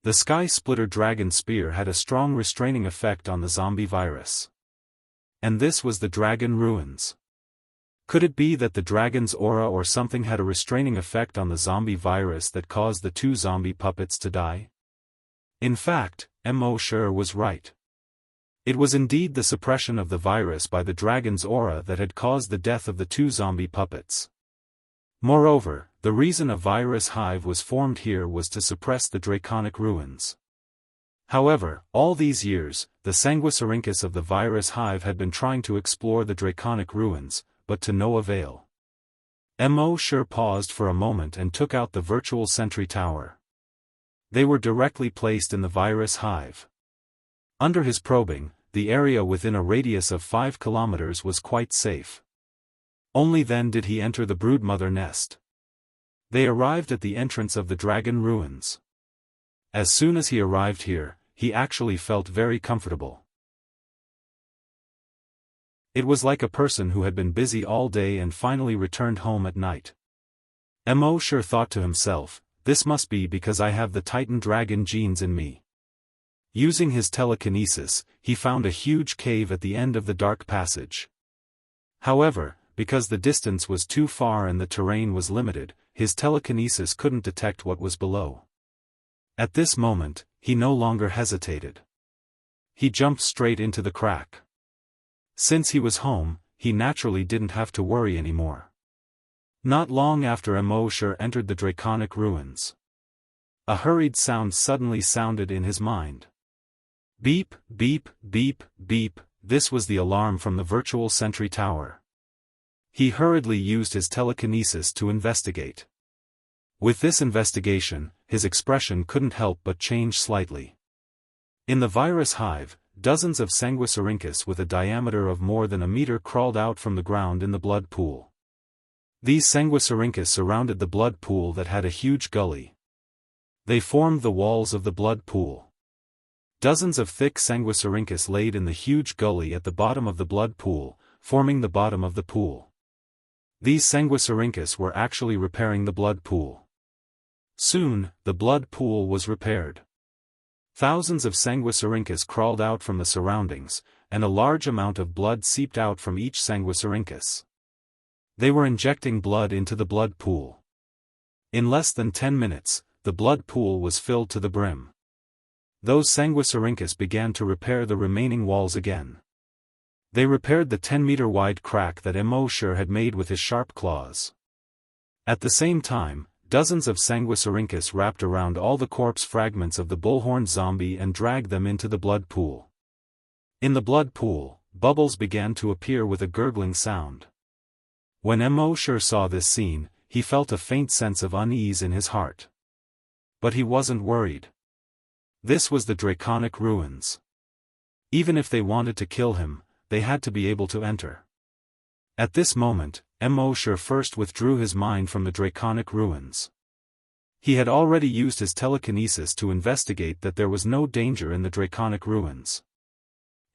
S1: The Sky Splitter Dragon Spear had a strong restraining effect on the zombie virus. And this was the dragon ruins. Could it be that the dragon's aura or something had a restraining effect on the zombie virus that caused the two zombie puppets to die? In fact, Immortal was right. It was indeed the suppression of the virus by the dragon's aura that had caused the death of the two zombie puppets. Moreover, the reason a virus hive was formed here was to suppress the draconic ruins. However, all these years, the sanguisurincus of the virus hive had been trying to explore the draconic ruins, but to no avail. Immortal paused for a moment and took out the virtual sentry tower. They were directly placed in the virus hive. Under his probing, the area within a radius of 5 kilometers was quite safe. Only then did he enter the broodmother nest. They arrived at the entrance of the dragon ruins. As soon as he arrived here, he actually felt very comfortable. It was like a person who had been busy all day and finally returned home at night. Immortal thought to himself, "This must be because I have the Titan dragon genes in me." Using his telekinesis, he found a huge cave at the end of the dark passage. However, because the distance was too far and the terrain was limited, his telekinesis couldn't detect what was below. At this moment, he no longer hesitated. He jumped straight into the crack. Since he was home, he naturally didn't have to worry anymore. Not long after Immortal entered the draconic ruins. A hurried sound suddenly sounded in his mind. Beep, beep, beep, beep, this was the alarm from the virtual sentry tower. He hurriedly used his telekinesis to investigate. With this investigation, his expression couldn't help but change slightly. In the virus hive, dozens of sanguisurincus with a diameter of more than a meter crawled out from the ground in the blood pool. These sanguisurincus surrounded the blood pool that had a huge gully. They formed the walls of the blood pool. Dozens of thick sanguisurincus laid in the huge gully at the bottom of the blood pool, forming the bottom of the pool. These sanguisurincus were actually repairing the blood pool. Soon, the blood pool was repaired. Thousands of sanguisurincus crawled out from the surroundings, and a large amount of blood seeped out from each sanguisurincus. They were injecting blood into the blood pool. In less than 10 minutes, the blood pool was filled to the brim. Those sanguisurincus began to repair the remaining walls again. They repaired the 10-meter-wide crack that Immortal had made with his sharp claws. At the same time, dozens of sanguisurincus wrapped around all the corpse fragments of the bullhorned zombie and dragged them into the blood pool. In the blood pool, bubbles began to appear with a gurgling sound. When Immortal saw this scene, he felt a faint sense of unease in his heart. But he wasn't worried. This was the Draconic Ruins. Even if they wanted to kill him, they had to be able to enter. At this moment, Immortal first withdrew his mind from the Draconic Ruins. He had already used his telekinesis to investigate that there was no danger in the Draconic Ruins.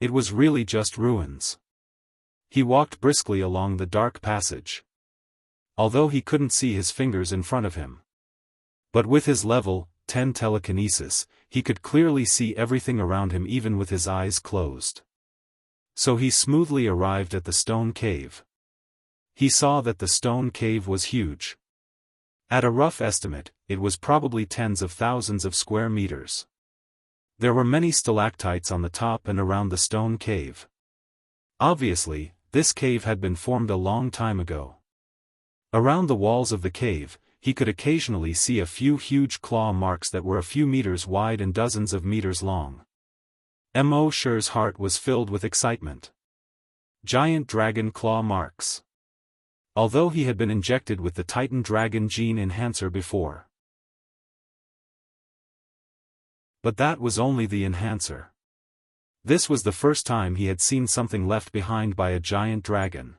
S1: It was really just ruins. He walked briskly along the dark passage. Although he couldn't see his fingers in front of him. But with his level 10 telekinesis, he could clearly see everything around him even with his eyes closed. So he smoothly arrived at the stone cave. He saw that the stone cave was huge. At a rough estimate, it was probably tens of thousands of square meters. There were many stalactites on the top and around the stone cave. Obviously, this cave had been formed a long time ago. Around the walls of the cave, he could occasionally see a few huge claw marks that were a few meters wide and dozens of meters long. Immortal's heart was filled with excitement. Giant dragon claw marks. Although he had been injected with the Titan Dragon Gene Enhancer before. But that was only the enhancer. This was the first time he had seen something left behind by a giant dragon.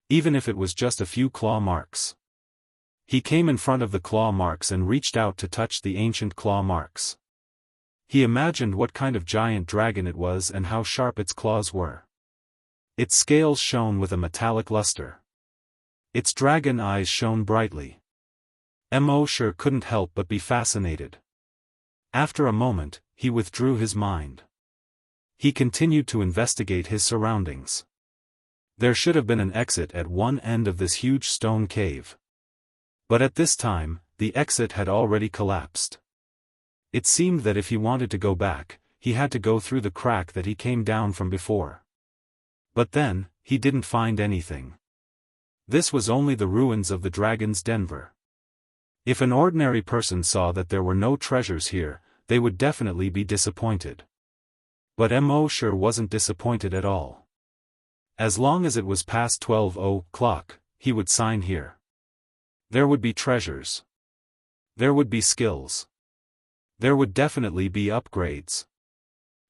S1: Even if it was just a few claw marks. He came in front of the claw marks and reached out to touch the ancient claw marks. He imagined what kind of giant dragon it was and how sharp its claws were. Its scales shone with a metallic luster. Its dragon eyes shone brightly. Immortal couldn't help but be fascinated. After a moment, he withdrew his mind. He continued to investigate his surroundings. There should have been an exit at one end of this huge stone cave. But at this time, the exit had already collapsed. It seemed that if he wanted to go back, he had to go through the crack that he came down from before. But then, he didn't find anything. This was only the ruins of the Dragon's Denver. If an ordinary person saw that there were no treasures here, they would definitely be disappointed. But Immortal wasn't disappointed at all. As long as it was past 12 o'clock, he would sign here. There would be treasures. There would be skills. There would definitely be upgrades.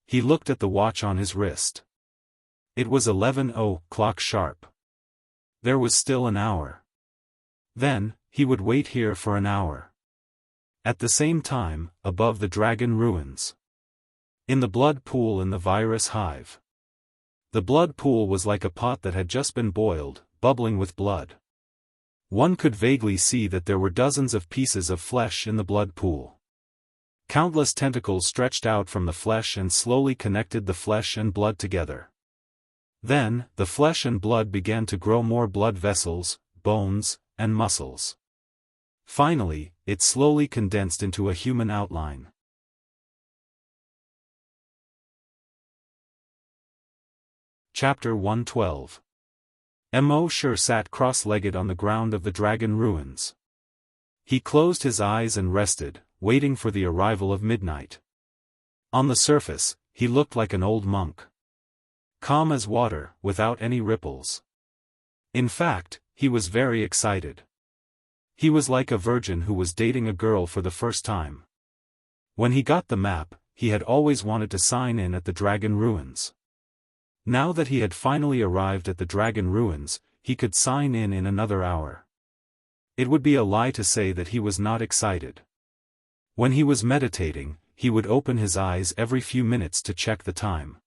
S1: He looked at the watch on his wrist. It was 11 o'clock sharp. There was still an hour. Then, he would wait here for an hour. At the same time, above the dragon ruins. In the blood pool in the virus hive. The blood pool was like a pot that had just been boiled, bubbling with blood. One could vaguely see that there were dozens of pieces of flesh in the blood pool. Countless tentacles stretched out from the flesh and slowly connected the flesh and blood together. Then, the flesh and blood began to grow more blood vessels, bones, and muscles. Finally, it slowly condensed into a human outline. Chapter 112. Immortal sat cross-legged on the ground of the dragon ruins. He closed his eyes and rested, waiting for the arrival of midnight. On the surface, he looked like an old monk. Calm as water, without any ripples. In fact, he was very excited. He was like a virgin who was dating a girl for the first time. When he got the map, he had always wanted to sign in at the dragon ruins. Now that he had finally arrived at the dragon ruins, he could sign in another hour. It would be a lie to say that he was not excited. When he was meditating, he would open his eyes every few minutes to check the time.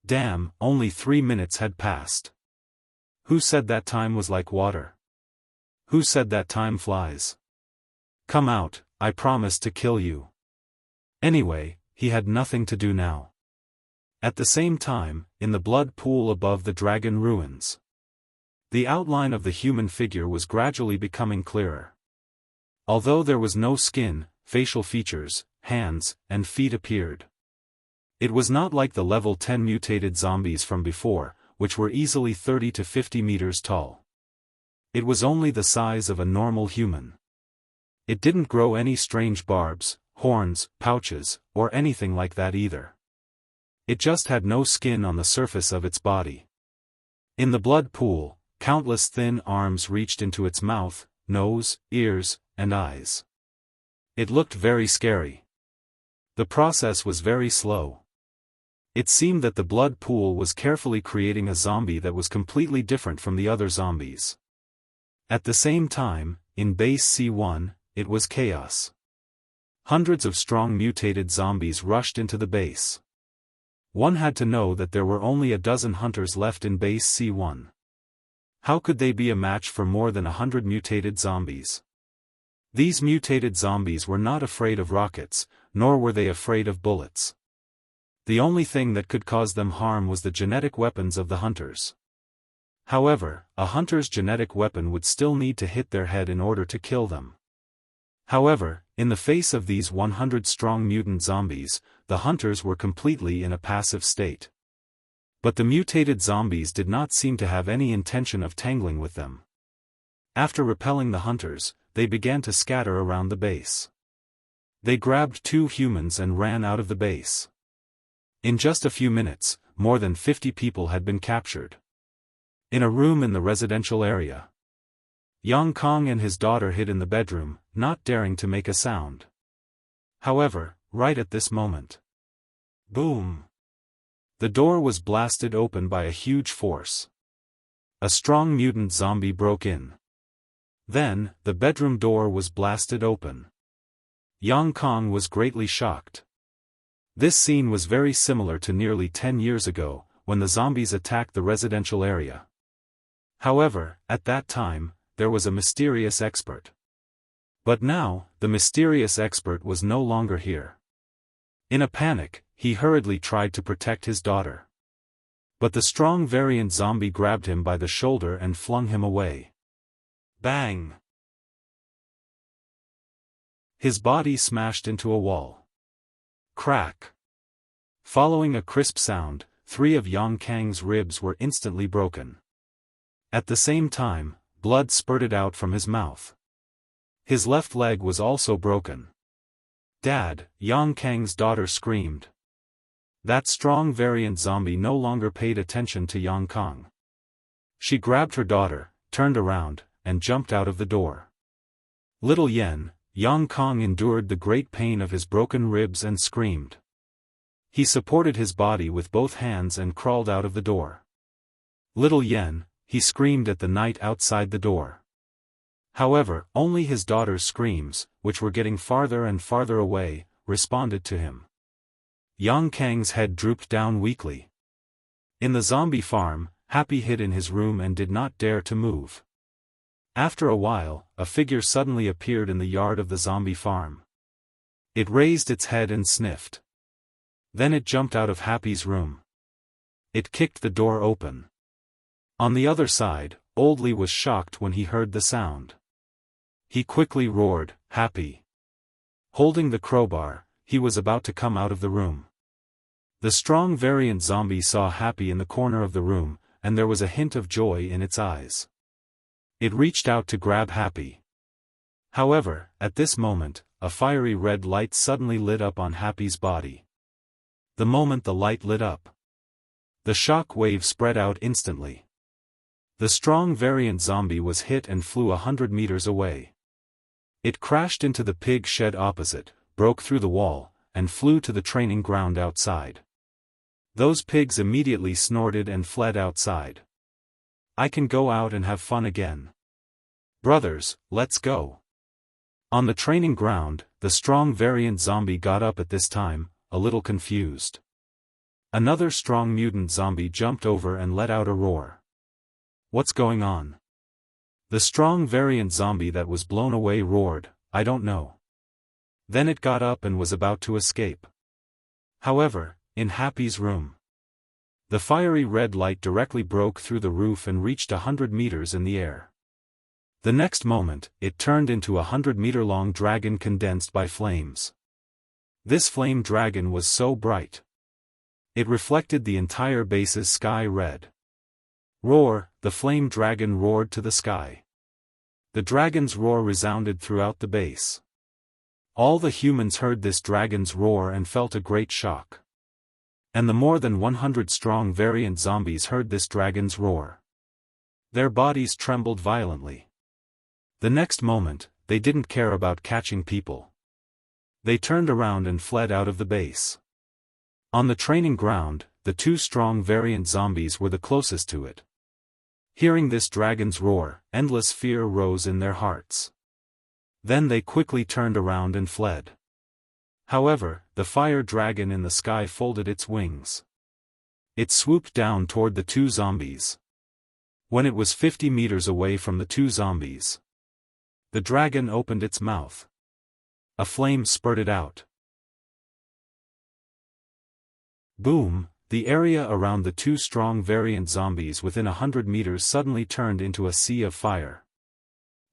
S1: Damn, only 3 minutes had passed. Who said that time was like water? Who said that time flies? Come out, I promise to kill you. Anyway, he had nothing to do now. At the same time, in the blood pool above the dragon ruins, the outline of the human figure was gradually becoming clearer. Although there was no skin, facial features, hands, and feet appeared. It was not like the level 10 mutated zombies from before, which were easily 30 to 50 meters tall. It was only the size of a normal human. It didn't grow any strange barbs, horns, pouches, or anything like that either. It just had no skin on the surface of its body. In the blood pool, countless thin arms reached into its mouth, nose, ears, and eyes. It looked very scary. The process was very slow. It seemed that the blood pool was carefully creating a zombie that was completely different from the other zombies. At the same time, in base C1, it was chaos. Hundreds of strong mutated zombies rushed into the base. One had to know that there were only a dozen hunters left in base C1. How could they be a match for more than 100 mutated zombies? These mutated zombies were not afraid of rockets, nor were they afraid of bullets. The only thing that could cause them harm was the genetic weapons of the hunters. However, a hunter's genetic weapon would still need to hit their head in order to kill them. However, in the face of these 100 strong mutant zombies, the hunters were completely in a passive state. But the mutated zombies did not seem to have any intention of tangling with them. After repelling the hunters, they began to scatter around the base. They grabbed 2 humans and ran out of the base. In just a few minutes, more than 50 people had been captured. In a room in the residential area, Yang Kong and his daughter hid in the bedroom, not daring to make a sound. However, right at this moment, boom! The door was blasted open by a huge force. A strong mutant zombie broke in. Then, the bedroom door was blasted open. Yang Kong was greatly shocked. This scene was very similar to nearly 10 years ago, when the zombies attacked the residential area. However, at that time, there was a mysterious expert. But now, the mysterious expert was no longer here. In a panic, he hurriedly tried to protect his daughter. But the strong variant zombie grabbed him by the shoulder and flung him away. Bang! His body smashed into a wall. Crack! Following a crisp sound, 3 of Yang Kang's ribs were instantly broken. At the same time, blood spurted out from his mouth. His left leg was also broken. Dad, Yang Kang's daughter screamed. That strong variant zombie no longer paid attention to Yang Kang. She grabbed her daughter, turned around, and jumped out of the door. Little Yen, Yang Kang endured the great pain of his broken ribs and screamed. He supported his body with both hands and crawled out of the door. Little Yen, he screamed at the night outside the door. However, only his daughter's screams, which were getting farther and farther away, responded to him. Yang Kang's head drooped down weakly. In the zombie farm, Happy hid in his room and did not dare to move. After a while, a figure suddenly appeared in the yard of the zombie farm. It raised its head and sniffed. Then it jumped out of Happy's room. It kicked the door open. On the other side, Old Lee was shocked when he heard the sound. He quickly roared, "Happy!" Holding the crowbar, he was about to come out of the room. The strong variant zombie saw Happy in the corner of the room, and there was a hint of joy in its eyes. It reached out to grab Happy. However, at this moment, a fiery red light suddenly lit up on Happy's body. The moment the light lit up, the shock wave spread out instantly. The strong variant zombie was hit and flew 100 meters away. It crashed into the pig shed opposite, broke through the wall, and flew to the training ground outside. Those pigs immediately snorted and fled outside. "I can go out and have fun again. Brothers, let's go. On the training ground, the strong variant zombie got up at this time, a little confused. Another strong mutant zombie jumped over and let out a roar. What's going on? The strong variant zombie that was blown away roared, I don't know. Then it got up and was about to escape. However, in Happy's room, the fiery red light directly broke through the roof and reached 100 meters in the air. The next moment, it turned into a 100-meter-long dragon condensed by flames. This flame dragon was so bright. It reflected the entire base's sky red. Roar, the flame dragon roared to the sky. The dragon's roar resounded throughout the base. All the humans heard this dragon's roar and felt a great shock. And the more than 100 strong variant zombies heard this dragon's roar. Their bodies trembled violently. The next moment, they didn't care about catching people. They turned around and fled out of the base. On the training ground, the two strong variant zombies were the closest to it. Hearing this dragon's roar, endless fear rose in their hearts. Then they quickly turned around and fled. However, the fire dragon in the sky folded its wings. It swooped down toward the two zombies. When it was 50 meters away from the two zombies, the dragon opened its mouth. A flame spurted out. Boom, the area around the two strong variant zombies within 100 meters suddenly turned into a sea of fire.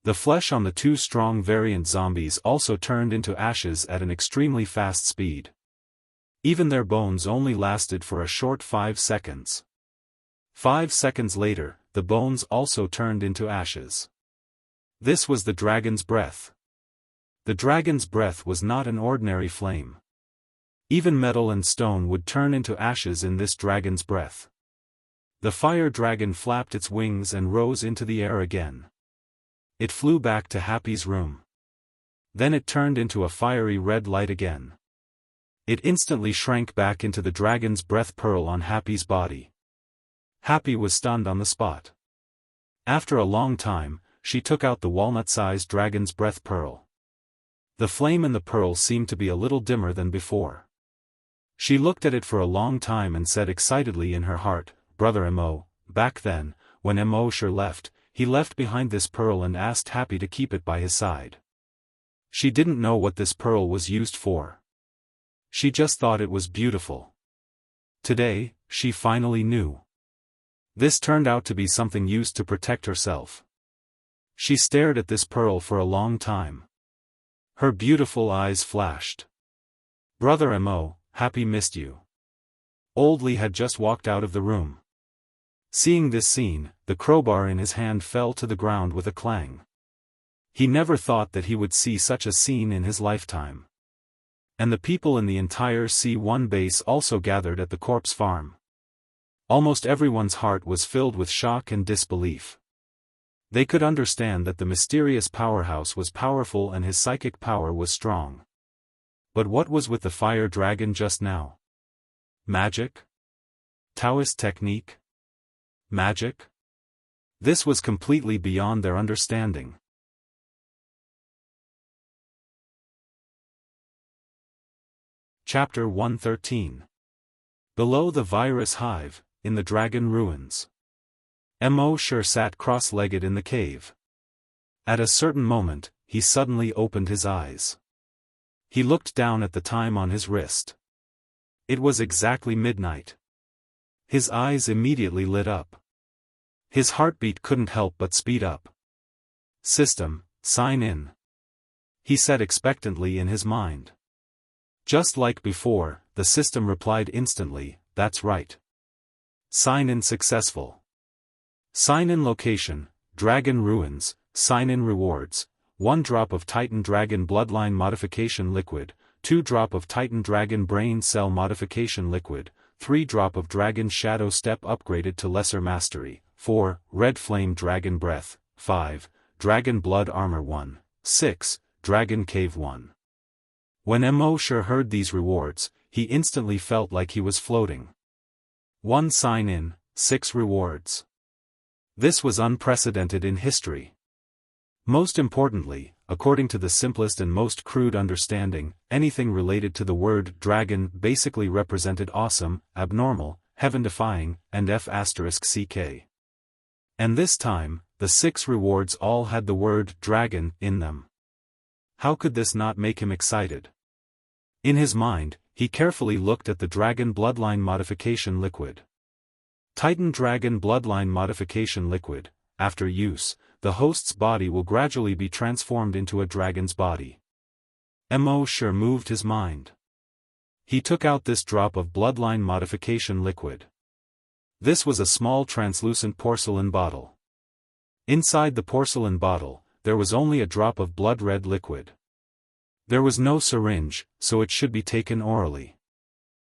S1: The flesh on the two strong variant zombies also turned into ashes at an extremely fast speed. Even their bones only lasted for a short 5 seconds. 5 seconds later, the bones also turned into ashes. This was the dragon's breath. The dragon's breath was not an ordinary flame. Even metal and stone would turn into ashes in this dragon's breath. The fire dragon flapped its wings and rose into the air again. It flew back to Happy's room. Then it turned into a fiery red light again. It instantly shrank back into the dragon's breath pearl on Happy's body. Happy was stunned on the spot. After a long time, she took out the walnut-sized dragon's breath pearl. The flame in the pearl seemed to be a little dimmer than before. She looked at it for a long time and said excitedly in her heart, Brother Mo, back then, when Mo sure left, he left behind this pearl and asked Happy to keep it by his side. She didn't know what this pearl was used for. She just thought it was beautiful. Today, she finally knew. This turned out to be something used to protect herself. She stared at this pearl for a long time. Her beautiful eyes flashed. Brother Mo, Happy missed you. Old Lee had just walked out of the room. Seeing this scene, the crowbar in his hand fell to the ground with a clang. He never thought that he would see such a scene in his lifetime. And the people in the entire C1 base also gathered at the corpse farm. Almost everyone's heart was filled with shock and disbelief. They could understand that the mysterious powerhouse was powerful and his psychic power was strong. But what was with the fire dragon just now? Magic? Daoist technique? Magic? This was completely beyond their understanding. Chapter 113. Below the virus hive, in the dragon ruins. Mo sure sat cross-legged in the cave. At a certain moment, he suddenly opened his eyes. He looked down at the time on his wrist. It was exactly midnight. His eyes immediately lit up. His heartbeat couldn't help but speed up. System, sign in. He said expectantly in his mind. Just like before, the system replied instantly, that's right. Sign in successful. Sign in location, Dragon Ruins, sign in rewards, 1 drop of Titan Dragon Bloodline Modification Liquid, 2 drop of Titan Dragon Brain Cell Modification Liquid, 3 drop of Dragon Shadow Step upgraded to Lesser Mastery, 4, Red Flame Dragon Breath, 5, Dragon Blood Armor 1, 6, Dragon Cave 1. When Mo sure heard these rewards, he instantly felt like he was floating. 1 sign in, 6 rewards. This was unprecedented in history. Most importantly, according to the simplest and most crude understanding, anything related to the word dragon basically represented awesome, abnormal, heaven-defying, and F*ck. And this time, the 6 rewards all had the word dragon in them. How could this not make him excited? In his mind, he carefully looked at the dragon bloodline modification liquid. Titan Dragon Bloodline Modification Liquid. After use, the host's body will gradually be transformed into a dragon's body. Sure moved his mind. He took out this drop of bloodline modification liquid. This was a small translucent porcelain bottle. Inside the porcelain bottle, there was only a drop of blood-red liquid. There was no syringe, so it should be taken orally.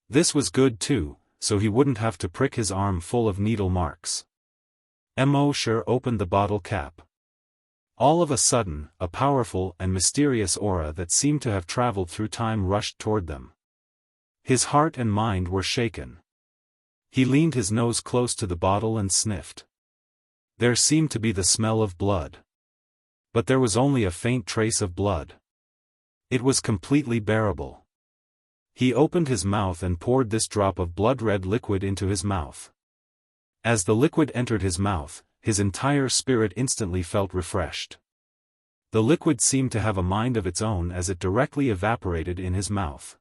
S1: This was good too, so he wouldn't have to prick his arm full of needle marks. Sure opened the bottle cap. All of a sudden, a powerful and mysterious aura that seemed to have traveled through time rushed toward them. His heart and mind were shaken. He leaned his nose close to the bottle and sniffed. There seemed to be the smell of blood. But there was only a faint trace of blood. It was completely bearable. He opened his mouth and poured this drop of blood-red liquid into his mouth. As the liquid entered his mouth, his entire spirit instantly felt refreshed. The liquid seemed to have a mind of its own as it directly evaporated in his mouth.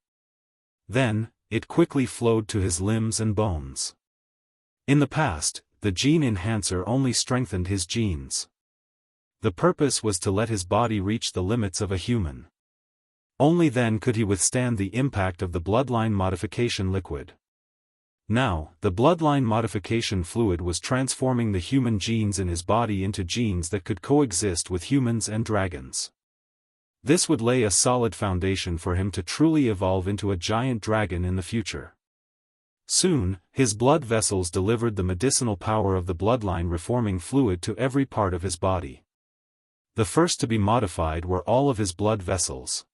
S1: Then, it quickly flowed to his limbs and bones. In the past, the gene enhancer only strengthened his genes. The purpose was to let his body reach the limits of a human. Only then could he withstand the impact of the bloodline modification liquid. Now, the bloodline modification fluid was transforming the human genes in his body into genes that could coexist with humans and dragons. This would lay a solid foundation for him to truly evolve into a giant dragon in the future. Soon, his blood vessels delivered the medicinal power of the bloodline reforming fluid to every part of his body. The first to be modified were all of his blood vessels.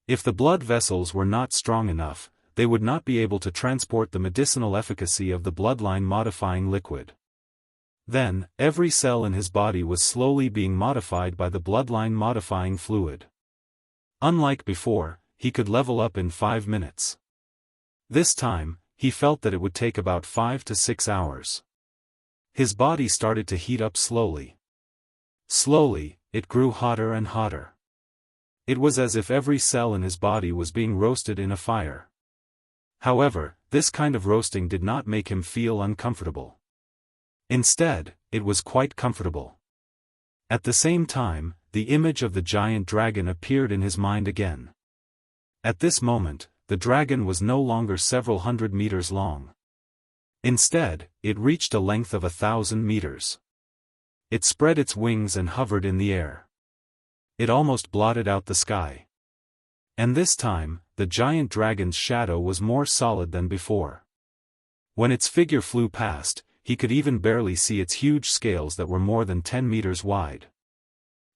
S1: If the blood vessels were not strong enough, they would not be able to transport the medicinal efficacy of the bloodline modifying liquid. Then, every cell in his body was slowly being modified by the bloodline modifying fluid. Unlike before, he could level up in 5 minutes. This time, he felt that it would take about 5 to 6 hours. His body started to heat up slowly. Slowly, it grew hotter and hotter. It was as if every cell in his body was being roasted in a fire. However, this kind of roasting did not make him feel uncomfortable. Instead, it was quite comfortable. At the same time, the image of the giant dragon appeared in his mind again. At this moment, the dragon was no longer several hundred meters long. Instead, it reached a length of 1,000 meters. It spread its wings and hovered in the air. It almost blotted out the sky. And this time, the giant dragon's shadow was more solid than before. When its figure flew past, he could even barely see its huge scales that were more than 10 meters wide.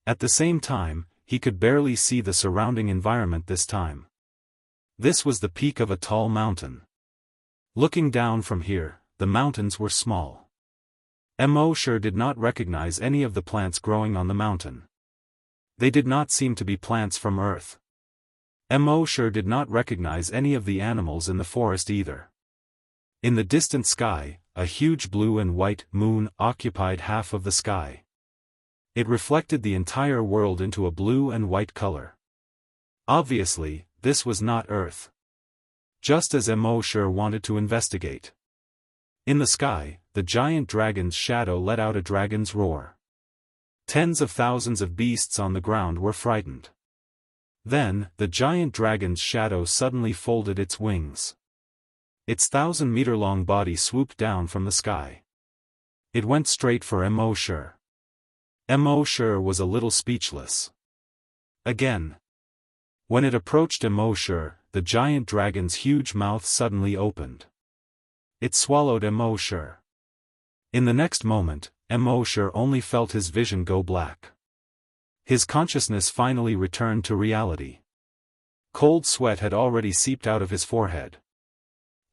S1: At the same time, he could barely see the surrounding environment this time. This was the peak of a tall mountain. Looking down from here, the mountains were small. Sure did not recognize any of the plants growing on the mountain. They did not seem to be plants from Earth. Sure did not recognize any of the animals in the forest either. In the distant sky, a huge blue and white moon occupied half of the sky. It reflected the entire world into a blue and white color. Obviously, this was not Earth. Just as Sure wanted to investigate. In the sky, the giant dragon's shadow let out a dragon's roar. Tens of thousands of beasts on the ground were frightened. Then, the giant dragon's shadow suddenly folded its wings. Its 1,000-meter-long body swooped down from the sky. It went straight for Sure. Sure was a little speechless. Again. When it approached Sure, the giant dragon's huge mouth suddenly opened. It swallowed Sure. In the next moment, Sure only felt his vision go black. His consciousness finally returned to reality. Cold sweat had already seeped out of his forehead.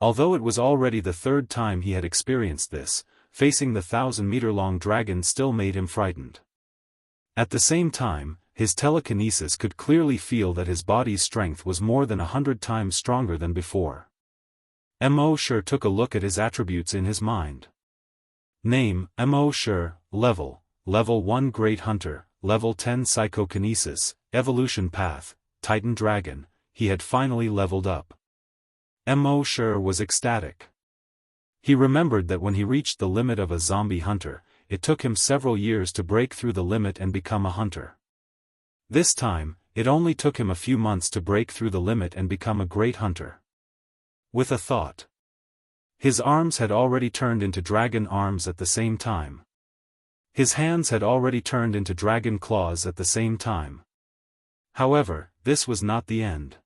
S1: Although it was already the 3rd time he had experienced this, facing the 1,000-meter-long dragon still made him frightened. At the same time, his telekinesis could clearly feel that his body's strength was more than 100 times stronger than before. Mo Shi took a look at his attributes in his mind. Name, Mo Shi, Level 1 Great Hunter, Level 10 Psychokinesis, Evolution Path, Titan Dragon. He had finally leveled up. Mo Shi was ecstatic. He remembered that when he reached the limit of a zombie hunter, it took him several years to break through the limit and become a hunter. This time, it only took him a few months to break through the limit and become a great hunter. With a thought. His arms had already turned into dragon arms at the same time. His hands had already turned into dragon claws at the same time. However, this was not the end.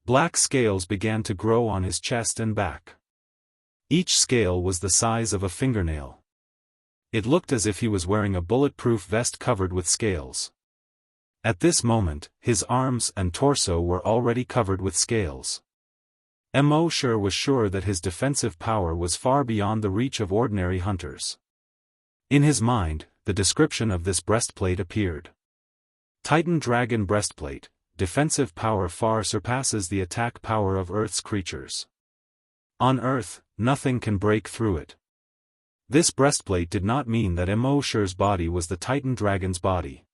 S1: Black scales began to grow on his chest and back. Each scale was the size of a fingernail. It looked as if he was wearing a bulletproof vest covered with scales. At this moment, his arms and torso were already covered with scales. Mo Shi was sure that his defensive power was far beyond the reach of ordinary hunters. In his mind, the description of this breastplate appeared. Titan Dragon Breastplate, defensive power far surpasses the attack power of Earth's creatures. On Earth, nothing can break through it. This breastplate did not mean that Mo Shi's body was the Titan Dragon's body.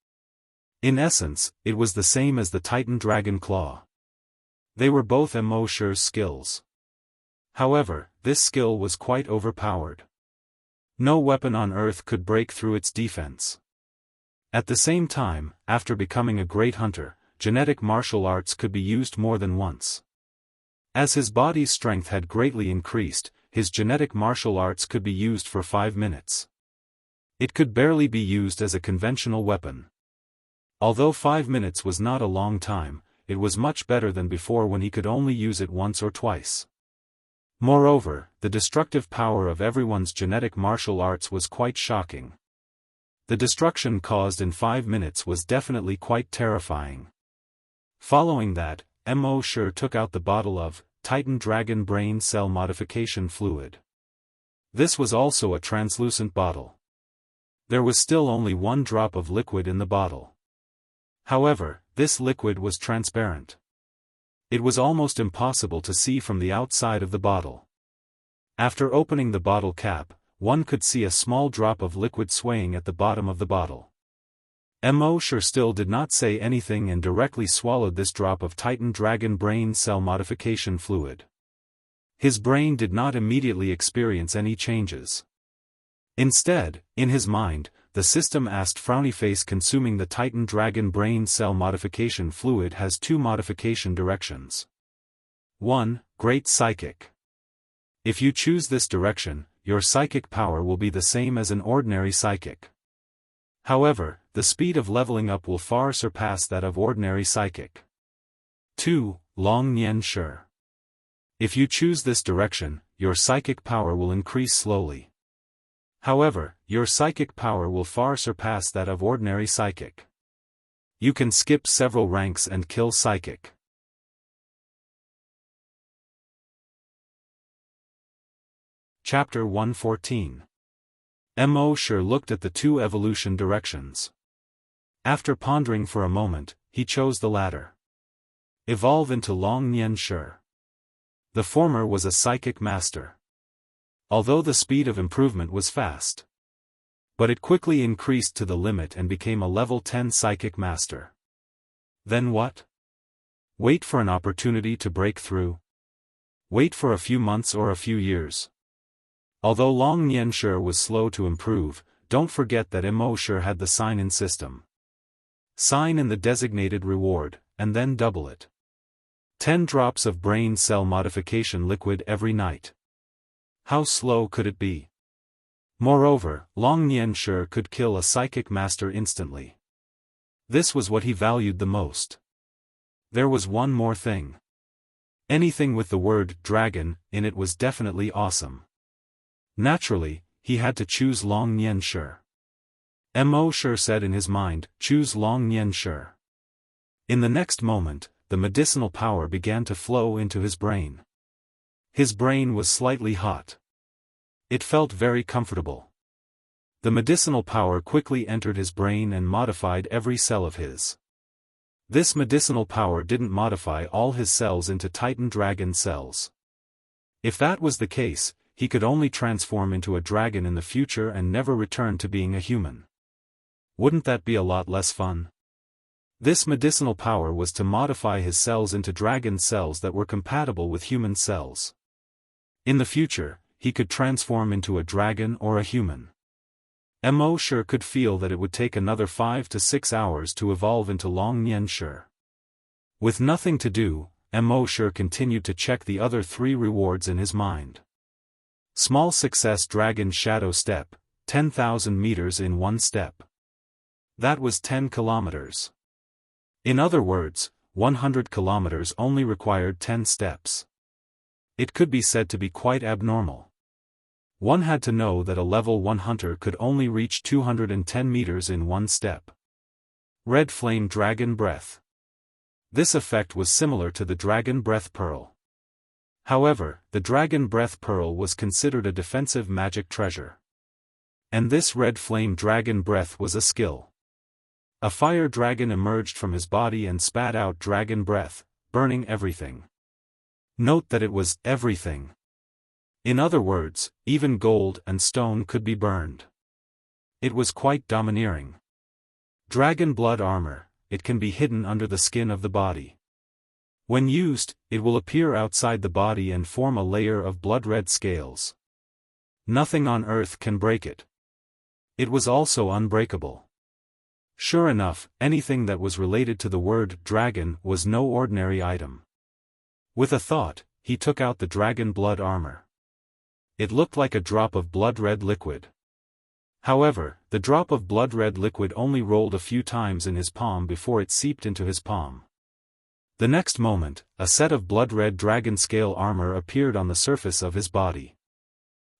S1: In essence, it was the same as the Titan Dragon Claw. They were both Mo Shi's skills. However, this skill was quite overpowered. No weapon on Earth could break through its defense. At the same time, after becoming a great hunter, genetic martial arts could be used more than once. As his body's strength had greatly increased, his genetic martial arts could be used for 5 minutes. It could barely be used as a conventional weapon. Although 5 minutes was not a long time, it was much better than before when he could only use it once or twice. Moreover, the destructive power of everyone's genetic martial arts was quite shocking. The destruction caused in 5 minutes was definitely quite terrifying. Following that, Mo Shi took out the bottle of Titan Dragon Brain Cell Modification Fluid. This was also a translucent bottle. There was still only 1 drop of liquid in the bottle. However, this liquid was transparent. It was almost impossible to see from the outside of the bottle. After opening the bottle cap, one could see a small drop of liquid swaying at the bottom of the bottle. Mo Shi still did not say anything and directly swallowed this drop of Titan Dragon Brain Cell Modification Fluid. His brain did not immediately experience any changes. Instead, in his mind, the system asked frowny face consuming the Titan Dragon Brain Cell Modification Fluid has 2 modification directions. 1. Great Psychic. If you choose this direction, your psychic power will be the same as an ordinary psychic. However, the speed of leveling up will far surpass that of ordinary psychic. 2. Long Nian Shi. If you choose this direction, your psychic power will increase slowly. However, your psychic power will far surpass that of ordinary psychic. You can skip several ranks and kill psychic. Chapter 114. Mo Shi looked at the 2 evolution directions. After pondering for a moment, he chose the latter. Evolve into Long Nian Shi. The former was a psychic master. Although the speed of improvement was fast. But it quickly increased to the limit and became a level 10 psychic master. Then what? Wait for an opportunity to break through? Wait for a few months or a few years? Although Long Nian Shi was slow to improve, don't forget that Mo Shi had the sign-in system. Sign in the designated reward, and then double it. 10 drops of brain cell modification liquid every night. How slow could it be? Moreover, Long Nian Shi could kill a psychic master instantly. This was what he valued the most. There was one more thing. Anything with the word dragon in it was definitely awesome. Naturally, he had to choose Long Nian Shi. Mo Shi said in his mind, choose Long Nian Shi. In the next moment, the medicinal power began to flow into his brain. His brain was slightly hot. It felt very comfortable. The medicinal power quickly entered his brain and modified every cell of his. This medicinal power didn't modify all his cells into Titan dragon cells. If that was the case, he could only transform into a dragon in the future and never return to being a human. Wouldn't that be a lot less fun? This medicinal power was to modify his cells into dragon cells that were compatible with human cells. In the future, he could transform into a dragon or a human. Mo Shi could feel that it would take another 5 to 6 hours to evolve into Long Nian Shi. With nothing to do, Mo Shi continued to check the other 3 rewards in his mind. Small success Dragon Shadow Step, 10,000 meters in 1 step. That was 10 kilometers. In other words, 100 kilometers only required 10 steps. It could be said to be quite abnormal. One had to know that a level 1 hunter could only reach 210 meters in 1 step. Red Flame Dragon Breath. This effect was similar to the Dragon Breath Pearl. However, the Dragon Breath Pearl was considered a defensive magic treasure. And this Red Flame Dragon Breath was a skill. A fire dragon emerged from his body and spat out dragon breath, burning everything. Note that it was everything. In other words, even gold and stone could be burned. It was quite domineering. Dragon blood armor, it can be hidden under the skin of the body. When used, it will appear outside the body and form a layer of blood-red scales. Nothing on earth can break it. It was also unbreakable. Sure enough, anything that was related to the word dragon was no ordinary item. With a thought, he took out the dragon blood armor. It looked like a drop of blood-red liquid. However, the drop of blood-red liquid only rolled a few times in his palm before it seeped into his palm. The next moment, a set of blood-red dragon scale armor appeared on the surface of his body.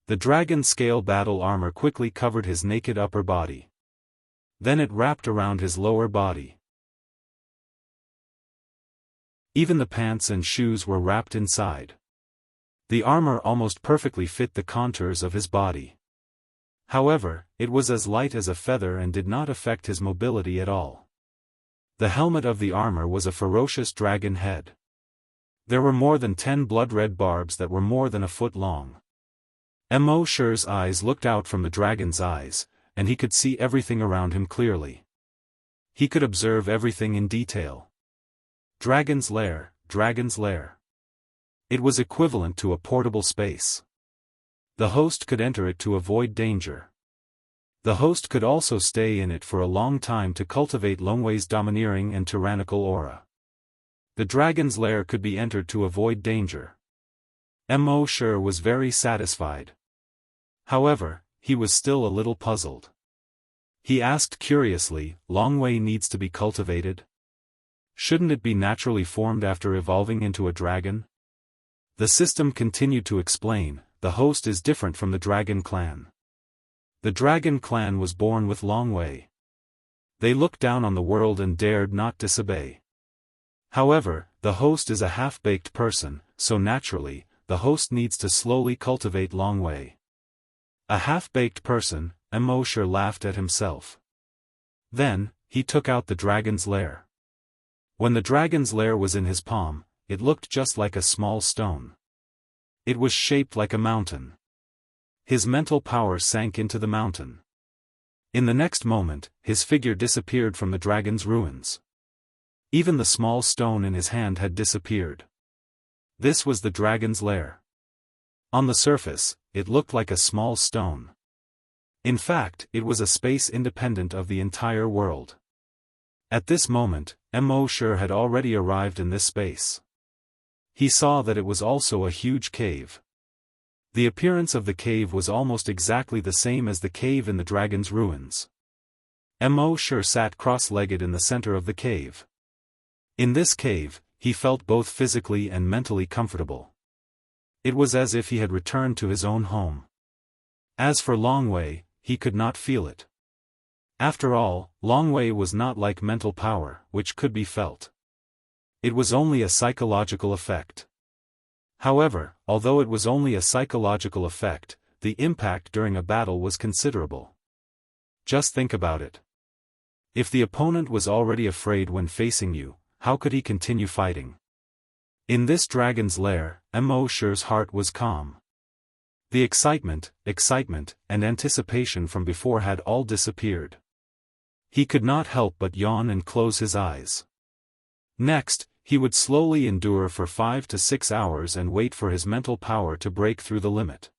S1: The dragon scale battle armor quickly covered his naked upper body. Then it wrapped around his lower body. Even the pants and shoes were wrapped inside. The armor almost perfectly fit the contours of his body. However, it was as light as a feather and did not affect his mobility at all. The helmet of the armor was a ferocious dragon head. There were more than 10 blood-red barbs that were more than a foot long. Mo Shi's eyes looked out from the dragon's eyes, and he could see everything around him clearly. He could observe everything in detail. Dragon's lair, dragon's lair. It was equivalent to a portable space. The host could enter it to avoid danger. The host could also stay in it for a long time to cultivate Longwei's domineering and tyrannical aura. The dragon's lair could be entered to avoid danger. Mo Shi was very satisfied. However, he was still a little puzzled. He asked curiously, Longwei needs to be cultivated? Shouldn't it be naturally formed after evolving into a dragon? The system continued to explain, the host is different from the dragon clan. The dragon clan was born with Longwei. They looked down on the world and dared not disobey. However, the host is a half-baked person, so naturally, the host needs to slowly cultivate Longwei. A half-baked person, Mo Shi laughed at himself. Then, he took out the dragon's lair. When the dragon's lair was in his palm, it looked just like a small stone. It was shaped like a mountain. His mental power sank into the mountain. In the next moment, his figure disappeared from the dragon's ruins. Even the small stone in his hand had disappeared. This was the dragon's lair. On the surface, it looked like a small stone. In fact, it was a space independent of the entire world. At this moment, Mo Shi had already arrived in this space. He saw that it was also a huge cave. The appearance of the cave was almost exactly the same as the cave in the dragon's ruins. Mo Shi sat cross-legged in the center of the cave. In this cave, he felt both physically and mentally comfortable. It was as if he had returned to his own home. As for Longwei, he could not feel it. After all, Longwei was not like mental power, which could be felt. It was only a psychological effect. However, although it was only a psychological effect, the impact during a battle was considerable. Just think about it. If the opponent was already afraid when facing you, how could he continue fighting? In this dragon's lair, Mo Shi's heart was calm. The excitement, and anticipation from before had all disappeared. He could not help but yawn and close his eyes. Next, he would slowly endure for 5 to 6 hours and wait for his mental power to break through the limit.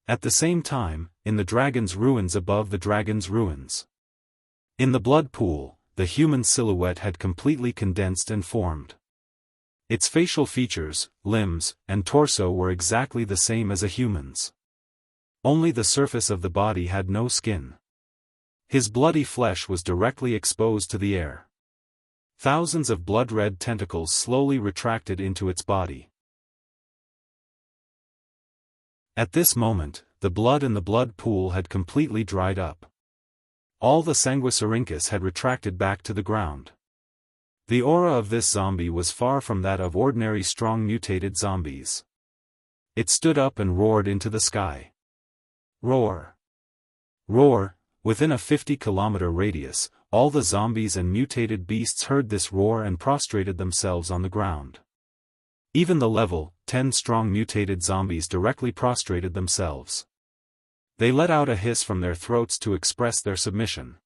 S1: At the same time, in the dragon's ruins above the dragon's ruins. In the blood pool, the human silhouette had completely condensed and formed. Its facial features, limbs, and torso were exactly the same as a human's. Only the surface of the body had no skin. His bloody flesh was directly exposed to the air. Thousands of blood-red tentacles slowly retracted into its body. At this moment, the blood in the blood pool had completely dried up. All the sanguisurincus had retracted back to the ground. The aura of this zombie was far from that of ordinary strong mutated zombies. It stood up and roared into the sky. Roar! Roar! Within a 50-kilometer radius, all the zombies and mutated beasts heard this roar and prostrated themselves on the ground. Even the level 10 strong mutated zombies directly prostrated themselves. They let out a hiss from their throats to express their submission.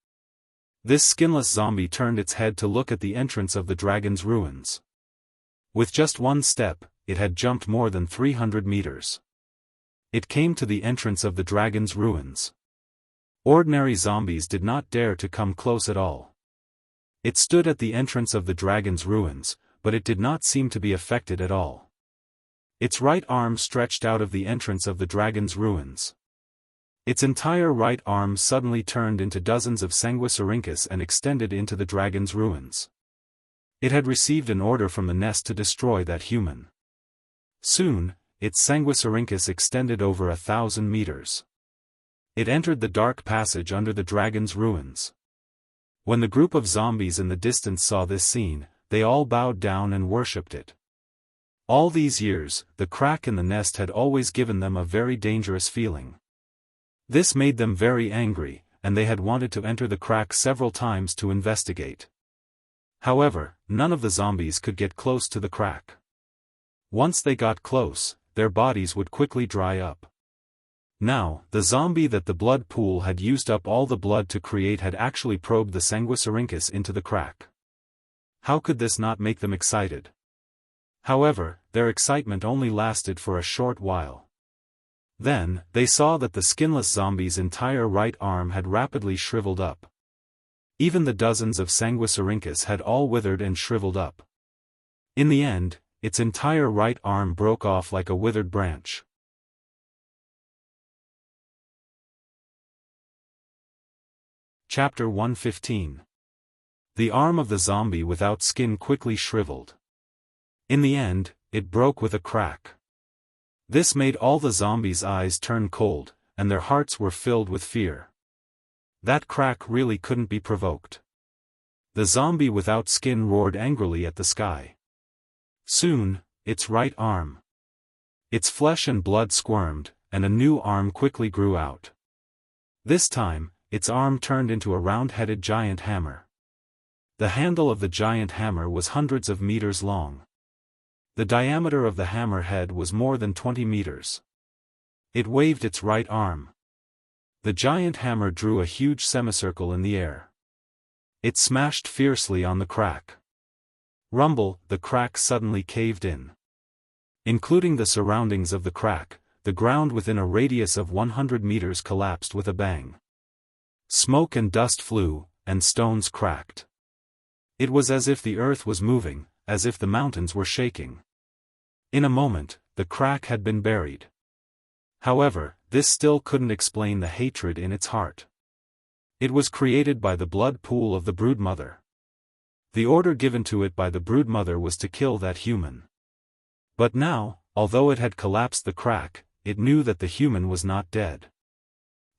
S1: This skinless zombie turned its head to look at the entrance of the dragon's ruins. With just one step, it had jumped more than 300 meters. It came to the entrance of the dragon's ruins. Ordinary zombies did not dare to come close at all. It stood at the entrance of the dragon's ruins, but it did not seem to be affected at all. Its right arm stretched out of the entrance of the dragon's ruins. Its entire right arm suddenly turned into dozens of sanguisurincus and extended into the dragon's ruins. It had received an order from the nest to destroy that human. Soon, its sanguisurincus extended over 1,000 meters. It entered the dark passage under the dragon's ruins. When the group of zombies in the distance saw this scene, they all bowed down and worshipped it. All these years, the crack in the nest had always given them a very dangerous feeling. This made them very angry, and they had wanted to enter the crack several times to investigate. However, none of the zombies could get close to the crack. Once they got close, their bodies would quickly dry up. Now, the zombie that the blood pool had used up all the blood to create had actually probed the sanguisurincus into the crack. How could this not make them excited? However, their excitement only lasted for a short while. Then, they saw that the skinless zombie's entire right arm had rapidly shriveled up. Even the dozens of sanguisurincus had all withered and shriveled up. In the end, its entire right arm broke off like a withered branch. Chapter 115. The arm of the zombie without skin quickly shriveled. In the end, it broke with a crack. This made all the zombies' eyes turn cold, and their hearts were filled with fear. That crack really couldn't be provoked. The zombie without skin roared angrily at the sky. Soon, its right arm. Its flesh and blood squirmed, and a new arm quickly grew out. This time, its arm turned into a round-headed giant hammer. The handle of the giant hammer was hundreds of meters long. The diameter of the hammer head was more than 20 meters. It waved its right arm. The giant hammer drew a huge semicircle in the air. It smashed fiercely on the crack. Rumble, the crack suddenly caved in. Including the surroundings of the crack, the ground within a radius of 100 meters collapsed with a bang. Smoke and dust flew, and stones cracked. It was as if the earth was moving, as if the mountains were shaking. In a moment, the crack had been buried. However, this still couldn't explain the hatred in its heart. It was created by the blood pool of the broodmother. The order given to it by the broodmother was to kill that human. But now, although it had collapsed the crack, it knew that the human was not dead.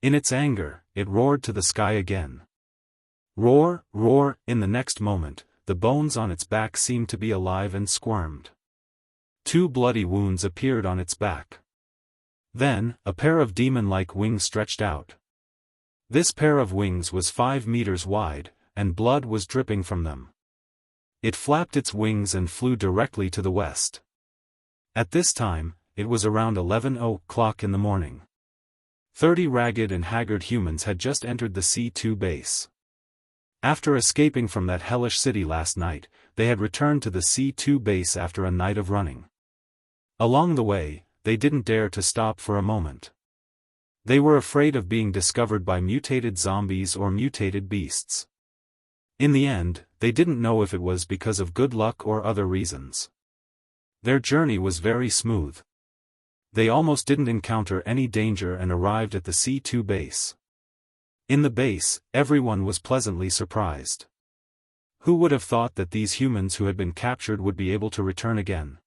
S1: In its anger, it roared to the sky again. Roar, roar! In the next moment, the bones on its back seemed to be alive and squirmed. 2 bloody wounds appeared on its back. Then, a pair of demon-like wings stretched out. This pair of wings was 5 meters wide, and blood was dripping from them. It flapped its wings and flew directly to the west. At this time, it was around 11 o'clock in the morning. 30 ragged and haggard humans had just entered the C2 base. After escaping from that hellish city last night, they had returned to the C2 base after a night of running. Along the way, they didn't dare to stop for a moment. They were afraid of being discovered by mutated zombies or mutated beasts. In the end, they didn't know if it was because of good luck or other reasons. Their journey was very smooth. They almost didn't encounter any danger and arrived at the C2 base. In the base, everyone was pleasantly surprised. Who would have thought that these humans who had been captured would be able to return again?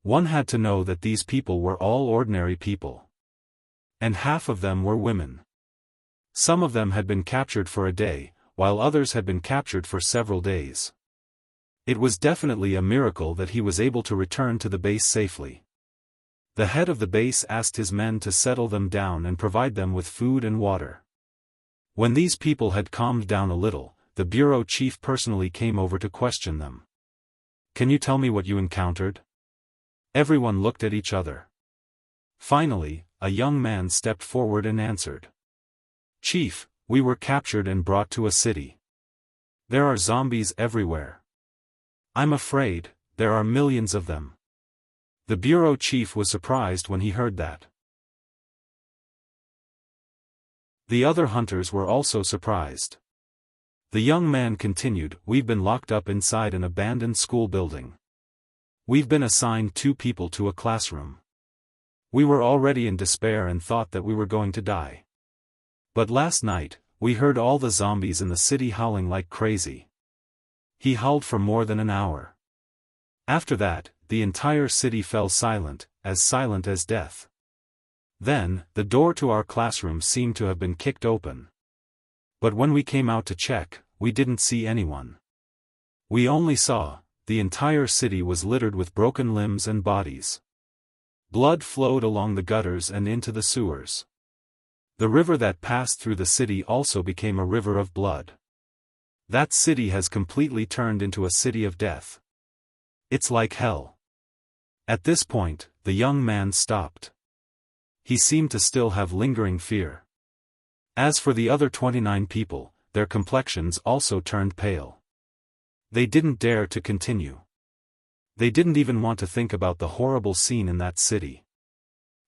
S1: One had to know that these people were all ordinary people. And half of them were women. Some of them had been captured for a day, while others had been captured for several days. It was definitely a miracle that he was able to return to the base safely. The head of the base asked his men to settle them down and provide them with food and water. When these people had calmed down a little, the bureau chief personally came over to question them. "Can you tell me what you encountered?" Everyone looked at each other. Finally, a young man stepped forward and answered. "Chief, we were captured and brought to a city. There are zombies everywhere. I'm afraid, there are millions of them." The bureau chief was surprised when he heard that. The other hunters were also surprised. The young man continued, "We've been locked up inside an abandoned school building. We've been assigned 2 people to a classroom. We were already in despair and thought that we were going to die. But last night, we heard all the zombies in the city howling like crazy. He howled for more than an hour. After that, the entire city fell silent as death. Then, the door to our classroom seemed to have been kicked open. But when we came out to check, we didn't see anyone. We only saw, the entire city was littered with broken limbs and bodies. Blood flowed along the gutters and into the sewers. The river that passed through the city also became a river of blood. That city has completely turned into a city of death. It's like hell." At this point, the young man stopped. He seemed to still have lingering fear. As for the other 29 people, their complexions also turned pale. They didn't dare to continue. They didn't even want to think about the horrible scene in that city.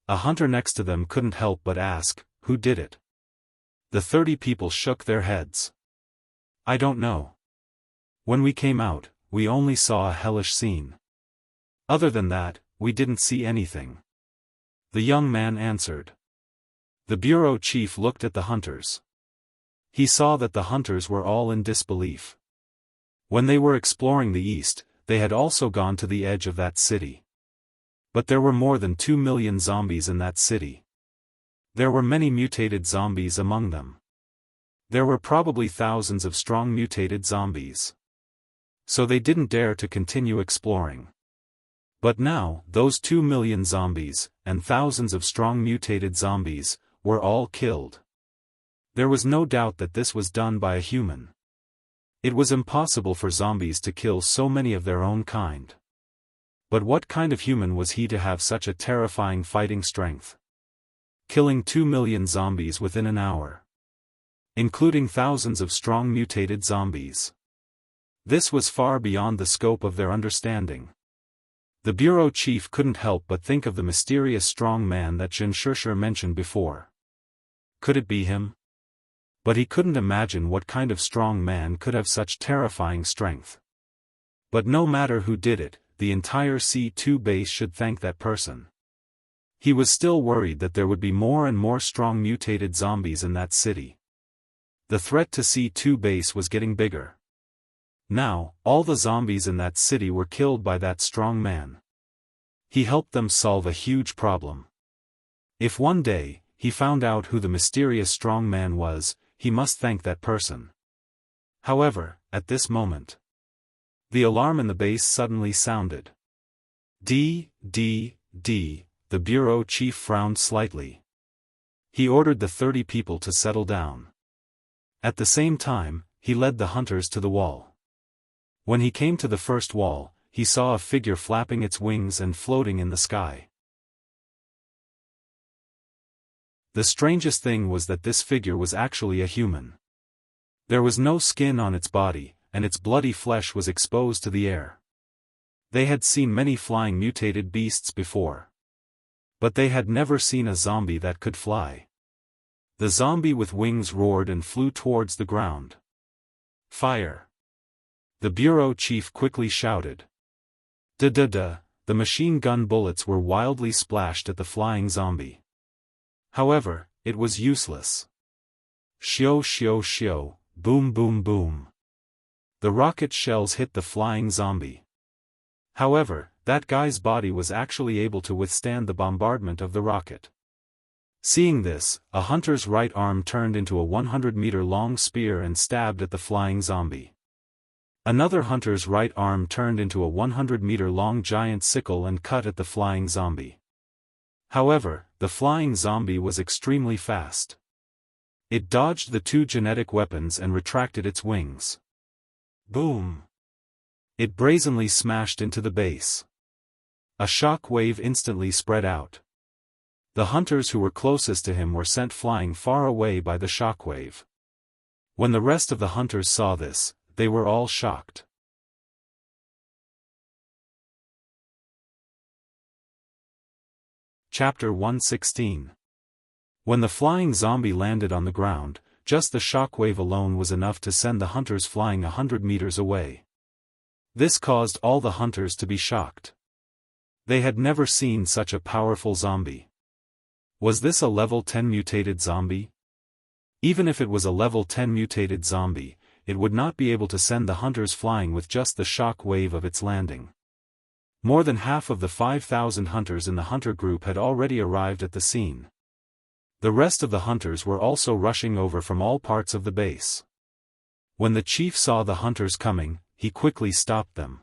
S1: A hunter next to them couldn't help but ask, "Who did it?" The 30 people shook their heads. "I don't know. When we came out, we only saw a hellish scene. Other than that, we didn't see anything," the young man answered. The bureau chief looked at the hunters. He saw that the hunters were all in disbelief. When they were exploring the east, they had also gone to the edge of that city. But there were more than 2 million zombies in that city. There were many mutated zombies among them. There were probably thousands of strong mutated zombies. So they didn't dare to continue exploring. But now, those 2 million zombies, and thousands of strong mutated zombies, were all killed. There was no doubt that this was done by a human. It was impossible for zombies to kill so many of their own kind. But what kind of human was he to have such a terrifying fighting strength? Killing 2 million zombies within an hour. Including thousands of strong mutated zombies. This was far beyond the scope of their understanding. The bureau chief couldn't help but think of the mysterious strong man that Xianxia mentioned before. Could it be him? But he couldn't imagine what kind of strong man could have such terrifying strength. But no matter who did it, the entire C2 base should thank that person. He was still worried that there would be more and more strong mutated zombies in that city. The threat to C2 base was getting bigger. Now, all the zombies in that city were killed by that strong man. He helped them solve a huge problem. If one day, he found out who the mysterious strong man was, he must thank that person. However, at this moment, the alarm in the base suddenly sounded. The bureau chief frowned slightly. He ordered the 30 people to settle down. At the same time, he led the hunters to the wall. When he came to the first wall, he saw a figure flapping its wings and floating in the sky. The strangest thing was that this figure was actually a human. There was no skin on its body, and its bloody flesh was exposed to the air. They had seen many flying mutated beasts before. But they had never seen a zombie that could fly. The zombie with wings roared and flew towards the ground. Fire! The bureau chief quickly shouted. Da-da-da, the machine gun bullets were wildly splashed at the flying zombie. However, it was useless. Shio shio shio, boom boom boom. The rocket shells hit the flying zombie. However, that guy's body was actually able to withstand the bombardment of the rocket. Seeing this, a hunter's right arm turned into a 100-meter-long spear and stabbed at the flying zombie. Another hunter's right arm turned into a 100-meter-long giant sickle and cut at the flying zombie. However, the flying zombie was extremely fast. It dodged the 2 genetic weapons and retracted its wings. Boom! It brazenly smashed into the base. A shock wave instantly spread out. The hunters who were closest to him were sent flying far away by the shock wave. When the rest of the hunters saw this, they were all shocked. Chapter 116. When the flying zombie landed on the ground, just the shockwave alone was enough to send the hunters flying 100 meters away. This caused all the hunters to be shocked. They had never seen such a powerful zombie. Was this a level 10 mutated zombie? Even if it was a level 10 mutated zombie, it would not be able to send the hunters flying with just the shock wave of its landing. More than half of the 5,000 hunters in the hunter group had already arrived at the scene. The rest of the hunters were also rushing over from all parts of the base. When the chief saw the hunters coming, he quickly stopped them.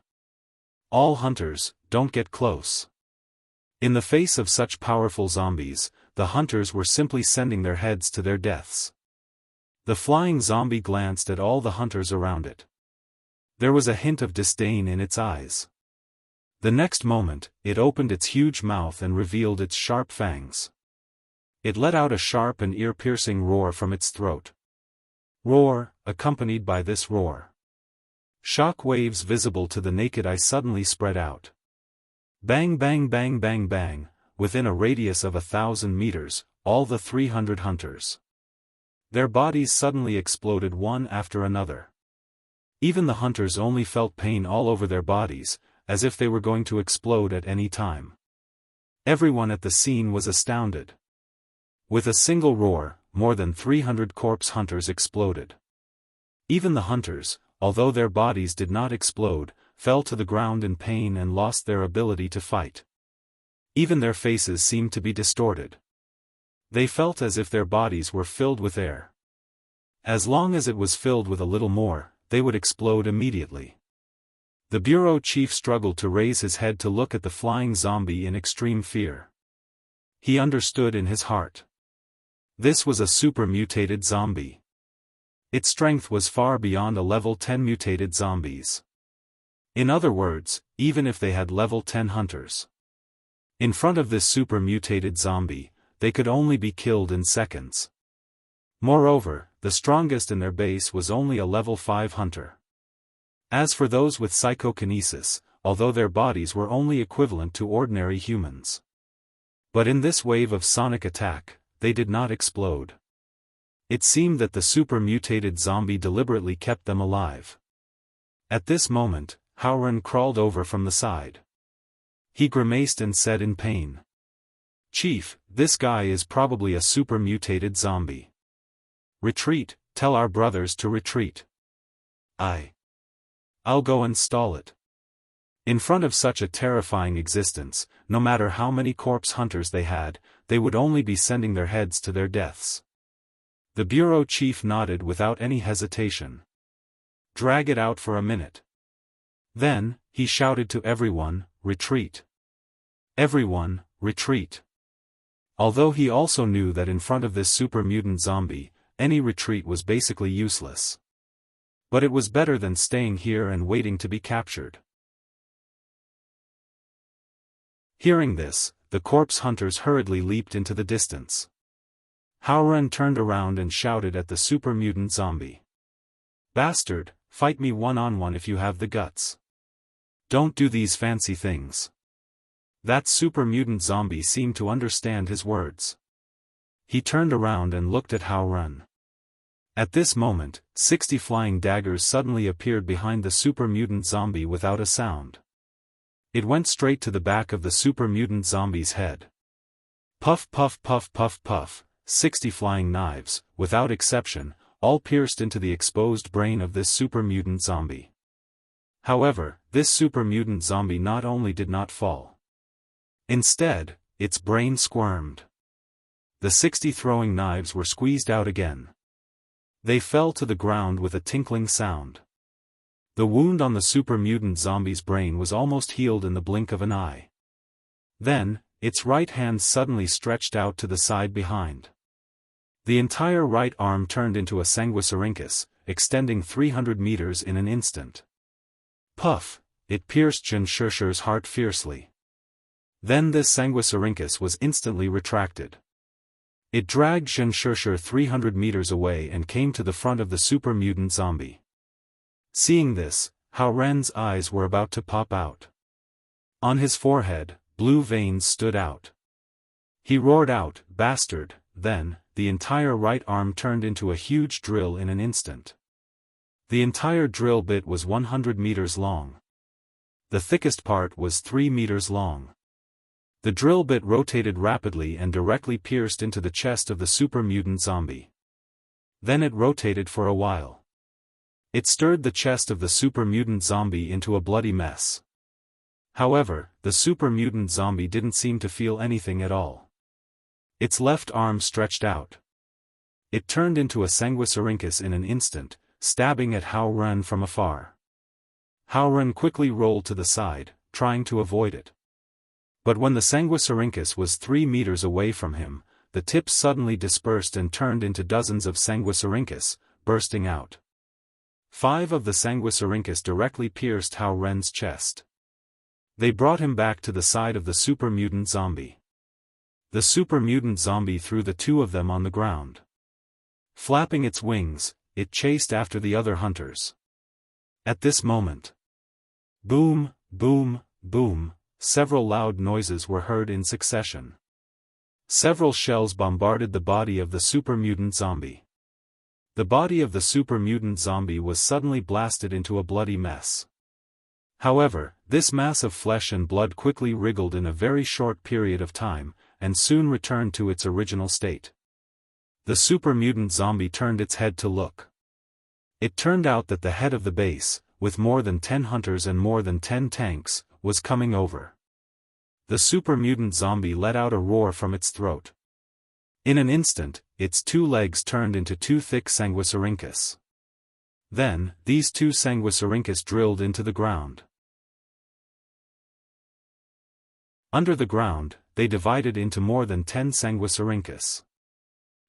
S1: All hunters, don't get close. In the face of such powerful zombies, the hunters were simply sending their heads to their deaths. The flying zombie glanced at all the hunters around it. There was a hint of disdain in its eyes. The next moment, it opened its huge mouth and revealed its sharp fangs. It let out a sharp and ear-piercing roar from its throat. Roar, accompanied by this roar. Shock waves visible to the naked eye suddenly spread out. Bang bang bang bang bang, within a radius of 1,000 meters, all the 300 hunters. Their bodies suddenly exploded one after another. Even the hunters only felt pain all over their bodies, as if they were going to explode at any time. Everyone at the scene was astounded. With a single roar, more than 300 corpse hunters exploded. Even the hunters, although their bodies did not explode, fell to the ground in pain and lost their ability to fight. Even their faces seemed to be distorted. They felt as if their bodies were filled with air. As long as it was filled with a little more, they would explode immediately. The bureau chief struggled to raise his head to look at the flying zombie in extreme fear. He understood in his heart. This was a super mutated zombie. Its strength was far beyond a level 10 mutated zombies. In other words, even if they had level 10 hunters. In front of this super mutated zombie, they could only be killed in seconds. Moreover, the strongest in their base was only a level 5 hunter. As for those with psychokinesis, although their bodies were only equivalent to ordinary humans. But in this wave of sonic attack, they did not explode. It seemed that the super mutated zombie deliberately kept them alive. At this moment, Howren crawled over from the side. He grimaced and said in pain. "Chief, this guy is probably a super mutated zombie. Retreat, tell our brothers to retreat." I'll go and stall it." In front of such a terrifying existence, no matter how many corpse hunters they had, they would only be sending their heads to their deaths. The bureau chief nodded without any hesitation. "Drag it out for a minute." Then, he shouted to everyone, "Retreat." Everyone, retreat. Although he also knew that in front of this super mutant zombie, any retreat was basically useless. But it was better than staying here and waiting to be captured. Hearing this, the corpse hunters hurriedly leaped into the distance. Howren turned around and shouted at the super mutant zombie. "Bastard, fight me one-on-one if you have the guts. Don't do these fancy things." That super mutant zombie seemed to understand his words. He turned around and looked at Howren. At this moment, 60 flying daggers suddenly appeared behind the super mutant zombie without a sound. It went straight to the back of the super mutant zombie's head. Puff puff puff puff puff, 60 flying knives, without exception, all pierced into the exposed brain of this super mutant zombie. However, this super mutant zombie not only did not fall. Instead, its brain squirmed. The 60 throwing knives were squeezed out again. They fell to the ground with a tinkling sound. The wound on the super mutant zombie's brain was almost healed in the blink of an eye. Then, its right hand suddenly stretched out to the side behind. The entire right arm turned into a sanguisurincus, extending 300 meters in an instant. Puff! It pierced Xianxia's heart fiercely. Then this sanguisurincus was instantly retracted. It dragged Xianxia 300 meters away and came to the front of the super mutant zombie. Seeing this, Howren's eyes were about to pop out. On his forehead, blue veins stood out. He roared out, "Bastard!" Then, the entire right arm turned into a huge drill in an instant. The entire drill bit was 100 meters long. The thickest part was 3 meters long. The drill bit rotated rapidly and directly pierced into the chest of the super mutant zombie. Then it rotated for a while. It stirred the chest of the super mutant zombie into a bloody mess. However, the super mutant zombie didn't seem to feel anything at all. Its left arm stretched out. It turned into a sanguisurincus in an instant, stabbing at Howren from afar. Howren quickly rolled to the side, trying to avoid it. But when the sanguisurincus was 3 meters away from him, the tips suddenly dispersed and turned into dozens of sanguisurincus, bursting out. 5 of the sanguisurincus directly pierced Howren's chest. They brought him back to the side of the super mutant zombie. The super mutant zombie threw the 2 of them on the ground. Flapping its wings, it chased after the other hunters. At this moment, boom, boom, boom, several loud noises were heard in succession. Several shells bombarded the body of the super mutant zombie. The body of the super mutant zombie was suddenly blasted into a bloody mess. However, this mass of flesh and blood quickly wriggled in a very short period of time, and soon returned to its original state. The super mutant zombie turned its head to look. It turned out that the head of the base, with more than 10 hunters and more than 10 tanks, was coming over. The super mutant zombie let out a roar from its throat. In an instant, its 2 legs turned into 2 thick sanguisurincus. Then, these 2 sanguisurincus drilled into the ground. Under the ground, they divided into more than 10 sanguisurincus.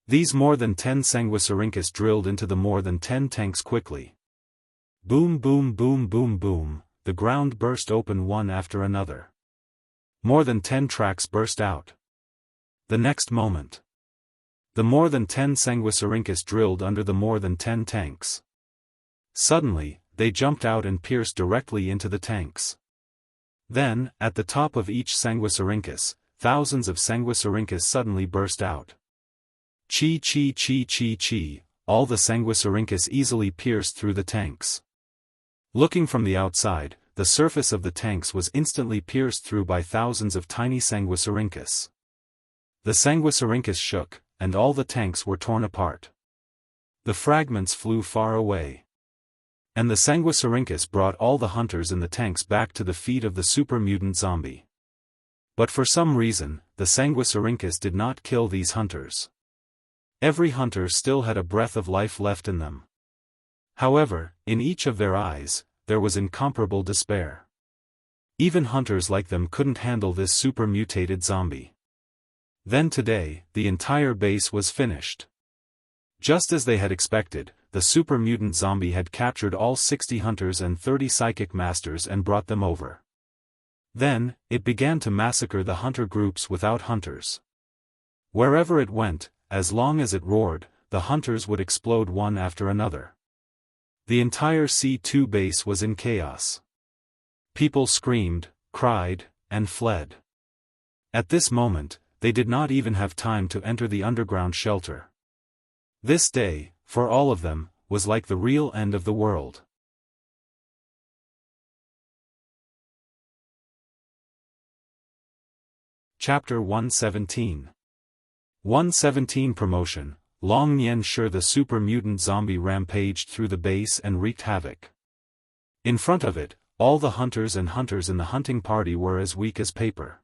S1: These more than 10 sanguisurincus drilled into the more than 10 tanks quickly. Boom boom boom boom boom, the ground burst open one after another. More than 10 tracks burst out. The next moment, the more than 10 sanguisurincus drilled under the more than 10 tanks. Suddenly, they jumped out and pierced directly into the tanks. Then, at the top of each sanguisurincus, thousands of sanguisurincus suddenly burst out. Chi chi chi chi chi, all the sanguisurincus easily pierced through the tanks. Looking from the outside, the surface of the tanks was instantly pierced through by thousands of tiny sanguisurincus. The sanguisurincus shook, and all the tanks were torn apart. The fragments flew far away. And the sanguisurincus brought all the hunters in the tanks back to the feet of the super mutant zombie. But for some reason, the sanguisurincus did not kill these hunters. Every hunter still had a breath of life left in them. However, in each of their eyes, there was incomparable despair. Even hunters like them couldn't handle this super-mutated zombie. Then today, the entire base was finished. Just as they had expected, the super-mutant zombie had captured all 60 hunters and 30 psychic masters and brought them over. Then, it began to massacre the hunter groups without hunters. Wherever it went, as long as it roared, the hunters would explode one after another. The entire C2 base was in chaos. People screamed, cried, and fled. At this moment, they did not even have time to enter the underground shelter. This day, for all of them, was like the real end of the world. Chapter 117. 117 Promotion. Long Nian Shi. The super-mutant zombie rampaged through the base and wreaked havoc. In front of it, all the hunters in the hunting party were as weak as paper.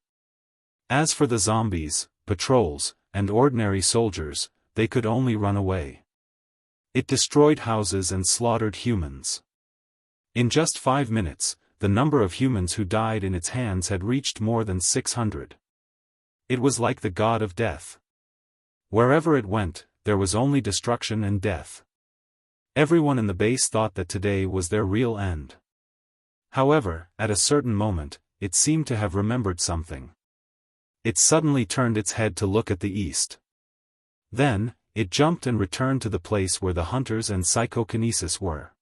S1: As for the zombies, patrols, and ordinary soldiers, they could only run away. It destroyed houses and slaughtered humans. In just 5 minutes, the number of humans who died in its hands had reached more than 600. It was like the god of death. Wherever it went, there was only destruction and death. Everyone in the base thought that today was their real end. However, at a certain moment, it seemed to have remembered something. It suddenly turned its head to look at the east. Then, it jumped and returned to the place where the hunters and psychokinesis were.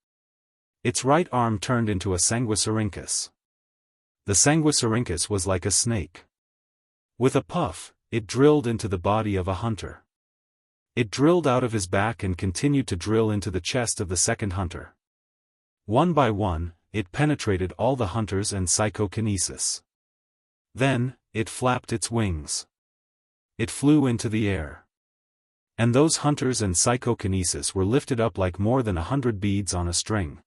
S1: Its right arm turned into a sanguisurincus. The sanguisurincus was like a snake. With a puff, it drilled into the body of a hunter. It drilled out of his back and continued to drill into the chest of the second hunter. One by one, it penetrated all the hunters and psychokinesis. Then, it flapped its wings. It flew into the air. And those hunters and psychokinesis were lifted up like more than 100 beads on a string.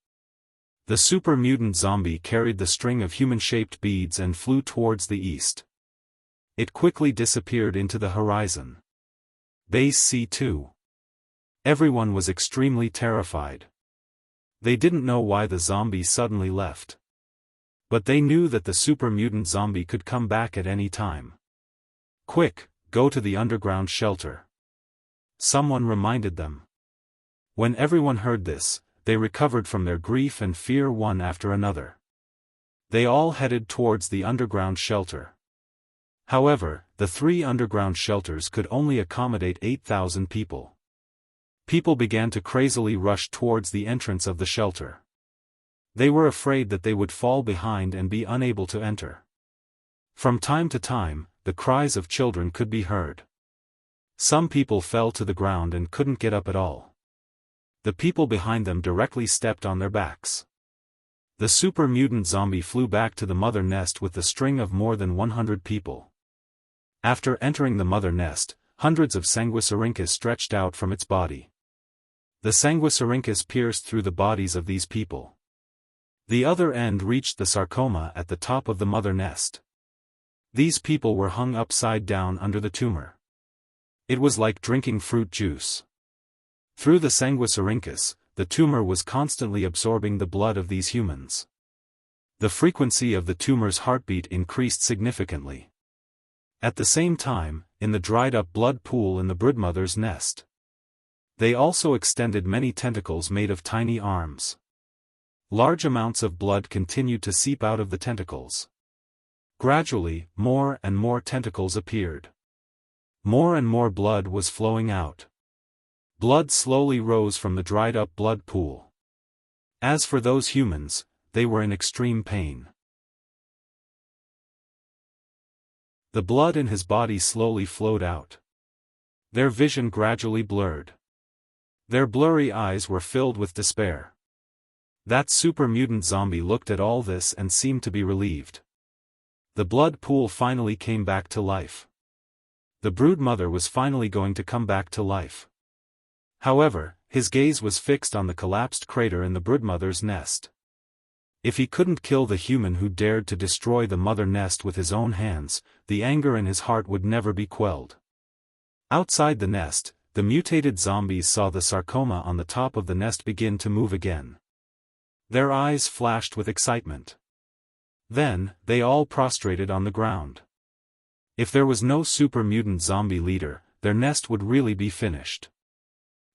S1: The super-mutant zombie carried the string of human-shaped beads and flew towards the east. It quickly disappeared into the horizon. Base C2. Everyone was extremely terrified. They didn't know why the zombie suddenly left. But they knew that the super-mutant zombie could come back at any time. Quick, go to the underground shelter. Someone reminded them. When everyone heard this, they recovered from their grief and fear one after another. They all headed towards the underground shelter. However, the 3 underground shelters could only accommodate 8,000 people. People began to crazily rush towards the entrance of the shelter. They were afraid that they would fall behind and be unable to enter. From time to time, the cries of children could be heard. Some people fell to the ground and couldn't get up at all. The people behind them directly stepped on their backs. The super-mutant zombie flew back to the mother nest with the string of more than 100 people. After entering the mother nest, hundreds of sanguisurincus stretched out from its body. The sanguisurincus pierced through the bodies of these people. The other end reached the sarcoma at the top of the mother nest. These people were hung upside down under the tumor. It was like drinking fruit juice. Through the sanguisurincus, the tumor was constantly absorbing the blood of these humans. The frequency of the tumor's heartbeat increased significantly. At the same time, in the dried-up blood pool in the broodmother's nest, they also extended many tentacles made of tiny arms. Large amounts of blood continued to seep out of the tentacles. Gradually, more and more tentacles appeared. More and more blood was flowing out. Blood slowly rose from the dried-up blood pool. As for those humans, they were in extreme pain. The blood in his body slowly flowed out. Their vision gradually blurred. Their blurry eyes were filled with despair. That super-mutant zombie looked at all this and seemed to be relieved. The blood pool finally came back to life. The brood mother was finally going to come back to life. However, his gaze was fixed on the collapsed crater in the broodmother's nest. If he couldn't kill the human who dared to destroy the mother nest with his own hands, the anger in his heart would never be quelled. Outside the nest, the mutated zombies saw the sarcoma on the top of the nest begin to move again. Their eyes flashed with excitement. Then, they all prostrated on the ground. If there was no super mutant zombie leader, their nest would really be finished.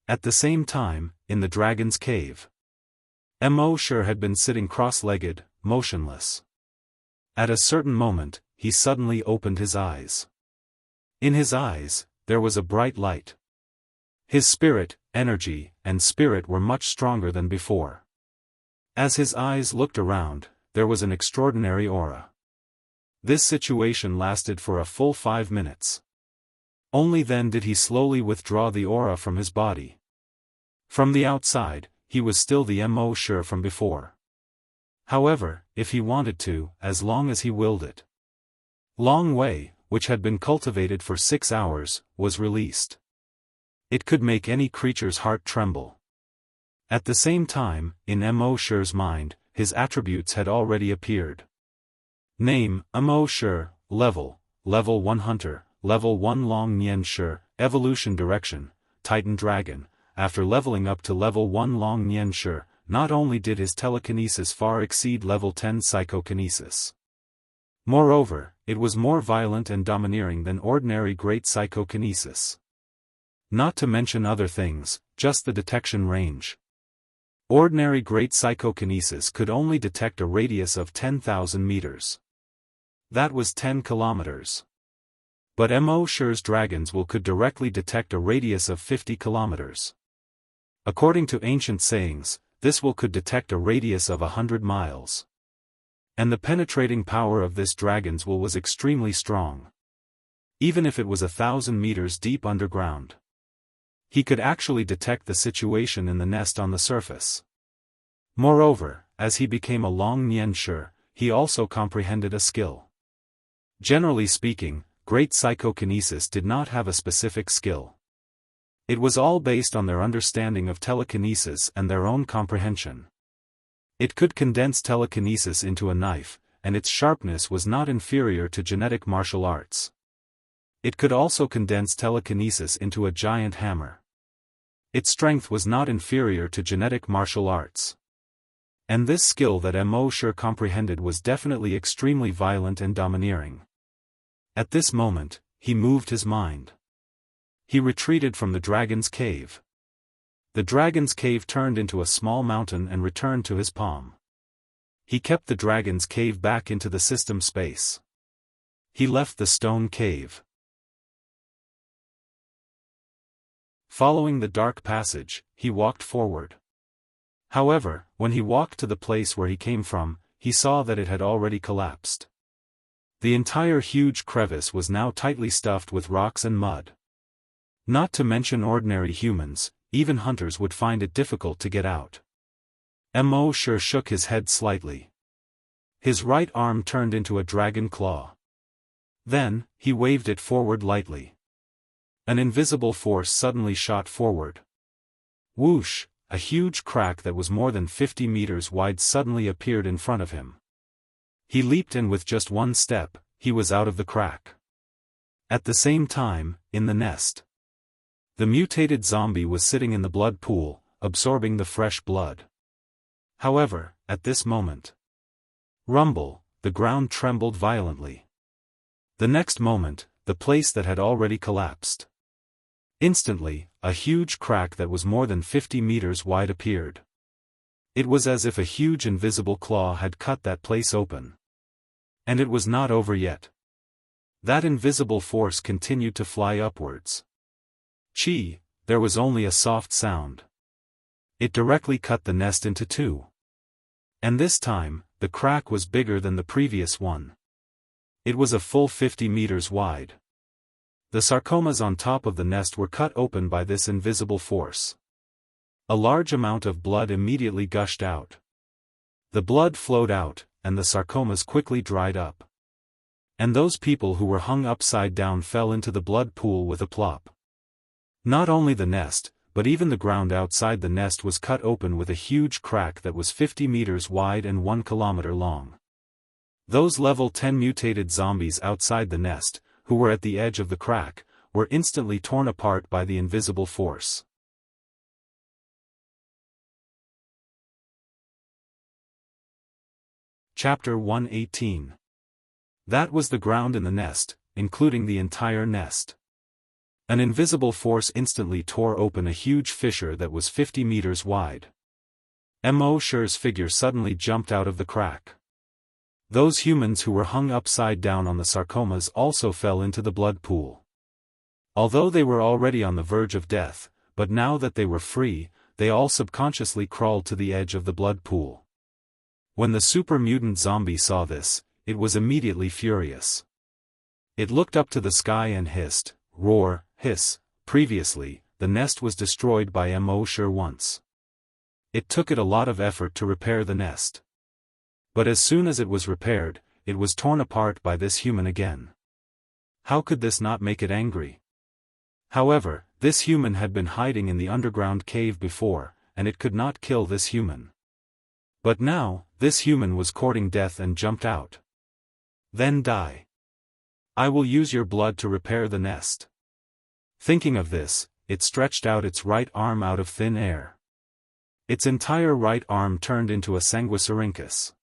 S1: At the same time, in the dragon's cave, Mo had been sitting cross-legged, motionless. At a certain moment, he suddenly opened his eyes. In his eyes, there was a bright light. His spirit, energy, and spirit were much stronger than before. As his eyes looked around, there was an extraordinary aura. This situation lasted for a full 5 minutes. Only then did he slowly withdraw the aura from his body. From the outside, he was still the Mo from before. However, if he wanted to, as long as he willed it. Long Wei, which had been cultivated for 6 hours, was released. It could make any creature's heart tremble. At the same time, in Mo's mind, his attributes had already appeared. Name, Mo, level 1 hunter, level 1 Long Nian Shi, evolution direction, Titan Dragon. After leveling up to level 1 Long Nian Shi, not only did his telekinesis far exceed level 10 psychokinesis. Moreover, it was more violent and domineering than ordinary great psychokinesis. Not to mention other things, just the detection range. Ordinary great psychokinesis could only detect a radius of 10,000 meters. That was 10 kilometers. But Mo's Dragon's Will could directly detect a radius of 50 kilometers. According to ancient sayings, this will could detect a radius of 100 miles. And the penetrating power of this dragon's will was extremely strong. Even if it was 1,000 meters deep underground. He could actually detect the situation in the nest on the surface. Moreover, as he became a Long Nian Shi, he also comprehended a skill. Generally speaking, great psychokinesis did not have a specific skill. It was all based on their understanding of telekinesis and their own comprehension. It could condense telekinesis into a knife, and its sharpness was not inferior to genetic martial arts. It could also condense telekinesis into a giant hammer. Its strength was not inferior to genetic martial arts. And this skill that Mo comprehended was definitely extremely violent and domineering. At this moment, he moved his mind. He retreated from the dragon's cave. The dragon's cave turned into a small mountain and returned to his palm. He kept the dragon's cave back into the system space. He left the stone cave. Following the dark passage, he walked forward. However, when he walked to the place where he came from, he saw that it had already collapsed. The entire huge crevice was now tightly stuffed with rocks and mud. Not to mention ordinary humans, even hunters would find it difficult to get out. Mo shook his head slightly. His right arm turned into a dragon claw. Then, he waved it forward lightly. An invisible force suddenly shot forward. Whoosh, a huge crack that was more than 50 meters wide suddenly appeared in front of him. He leaped and with just one step, he was out of the crack. At the same time, in the nest, the mutated zombie was sitting in the blood pool, absorbing the fresh blood. However, at this moment, rumble, the ground trembled violently. The next moment, the place that had already collapsed. Instantly, a huge crack that was more than 50 meters wide appeared. It was as if a huge invisible claw had cut that place open. And it was not over yet. That invisible force continued to fly upwards. Chi, there was only a soft sound. It directly cut the nest into two. And this time, the crack was bigger than the previous one. It was a full 50 meters wide. The sarcomas on top of the nest were cut open by this invisible force. A large amount of blood immediately gushed out. The blood flowed out, and the sarcomas quickly dried up. And those people who were hung upside down fell into the blood pool with a plop. Not only the nest, but even the ground outside the nest was cut open with a huge crack that was 50 meters wide and 1 kilometer long. Those level 10 mutated zombies outside the nest, who were at the edge of the crack, were instantly torn apart by the invisible force. Chapter 118. That was the ground in the nest, including the entire nest. An invisible force instantly tore open a huge fissure that was 50 meters wide. Immortal's figure suddenly jumped out of the crack. Those humans who were hung upside down on the sarcomas also fell into the blood pool. Although they were already on the verge of death, but now that they were free, they all subconsciously crawled to the edge of the blood pool. When the super mutant zombie saw this, it was immediately furious. It looked up to the sky and hissed, roar, hiss. Previously, the nest was destroyed by Immortal once. It took it a lot of effort to repair the nest. But as soon as it was repaired, it was torn apart by this human again. How could this not make it angry? However, this human had been hiding in the underground cave before, and it could not kill this human. But now, this human was courting death and jumped out. Then die. I will use your blood to repair the nest. Thinking of this, it stretched out its right arm out of thin air. Its entire right arm turned into a sanguisurincus.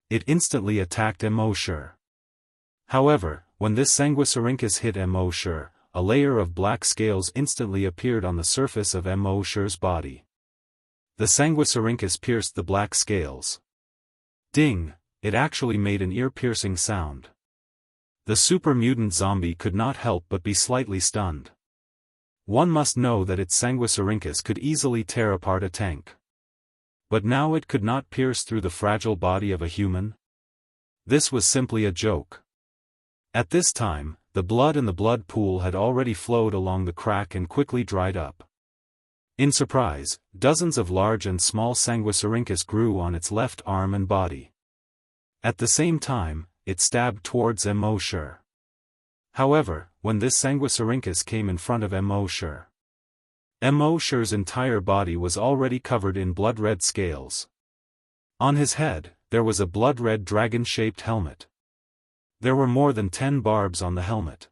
S1: It instantly attacked Immortal. However, when this sanguisurincus hit Immortal, a layer of black scales instantly appeared on the surface of Immortal's body. The sanguisurincus pierced the black scales. Ding! It actually made an ear-piercing sound. The super mutant zombie could not help but be slightly stunned. One must know that its sanguisurincus could easily tear apart a tank. But now it could not pierce through the fragile body of a human? This was simply a joke. At this time, the blood in the blood pool had already flowed along the crack and quickly dried up. In surprise, dozens of large and small sanguisurincus grew on its left arm and body. At the same time, it stabbed towards Immortal. However, when this sanguisurincus came in front of Immortal's entire body was already covered in blood-red scales. On his head, there was a blood-red dragon-shaped helmet. There were more than 10 barbs on the helmet.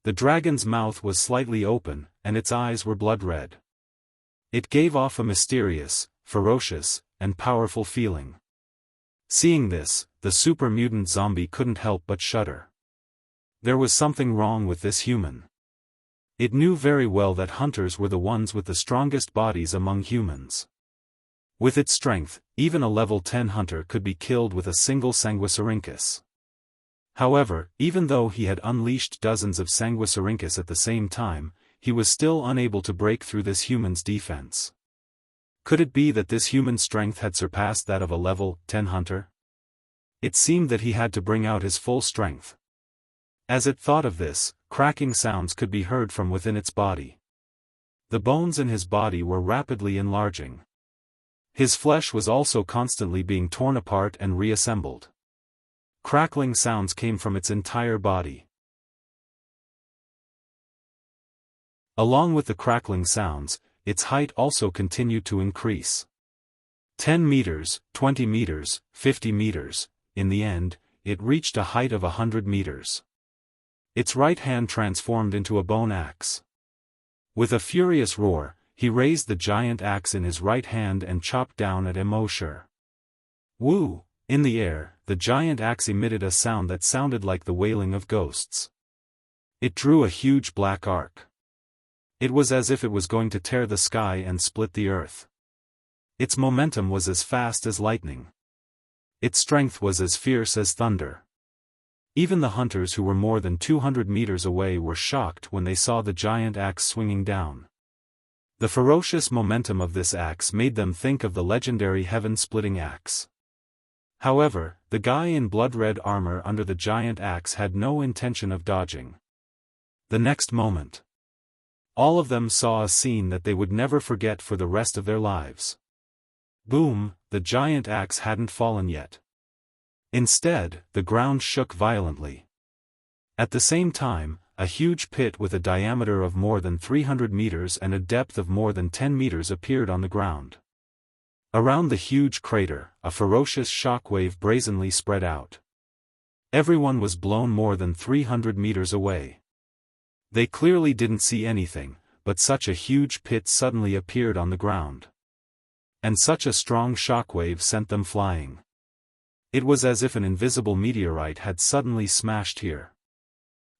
S1: The dragon's mouth was slightly open, and its eyes were blood-red. It gave off a mysterious, ferocious, and powerful feeling. Seeing this, the super mutant zombie couldn't help but shudder. There was something wrong with this human. It knew very well that hunters were the ones with the strongest bodies among humans. With its strength, even a level 10 hunter could be killed with a single sanguisurincus. However, even though he had unleashed dozens of sanguisurincus at the same time, he was still unable to break through this human's defense. Could it be that this human's strength had surpassed that of a level 10 hunter? It seemed that he had to bring out his full strength. As it thought of this, cracking sounds could be heard from within its body. The bones in his body were rapidly enlarging. His flesh was also constantly being torn apart and reassembled. Crackling sounds came from its entire body. Along with the crackling sounds, its height also continued to increase. 10 meters, 20 meters, 50 meters, in the end, it reached a height of 100 meters. Its right hand transformed into a bone axe. With a furious roar, he raised the giant axe in his right hand and chopped down at Immortal. Woo! In the air, the giant axe emitted a sound that sounded like the wailing of ghosts. It drew a huge black arc. It was as if it was going to tear the sky and split the earth. Its momentum was as fast as lightning. Its strength was as fierce as thunder. Even the hunters who were more than 200 meters away were shocked when they saw the giant axe swinging down. The ferocious momentum of this axe made them think of the legendary heaven-splitting axe. However, the guy in blood-red armor under the giant axe had no intention of dodging. The next moment, all of them saw a scene that they would never forget for the rest of their lives. Boom, the giant axe hadn't fallen yet. Instead, the ground shook violently. At the same time, a huge pit with a diameter of more than 300 meters and a depth of more than 10 meters appeared on the ground. Around the huge crater, a ferocious shockwave brazenly spread out. Everyone was blown more than 300 meters away. They clearly didn't see anything, but such a huge pit suddenly appeared on the ground. And such a strong shockwave sent them flying. It was as if an invisible meteorite had suddenly smashed here.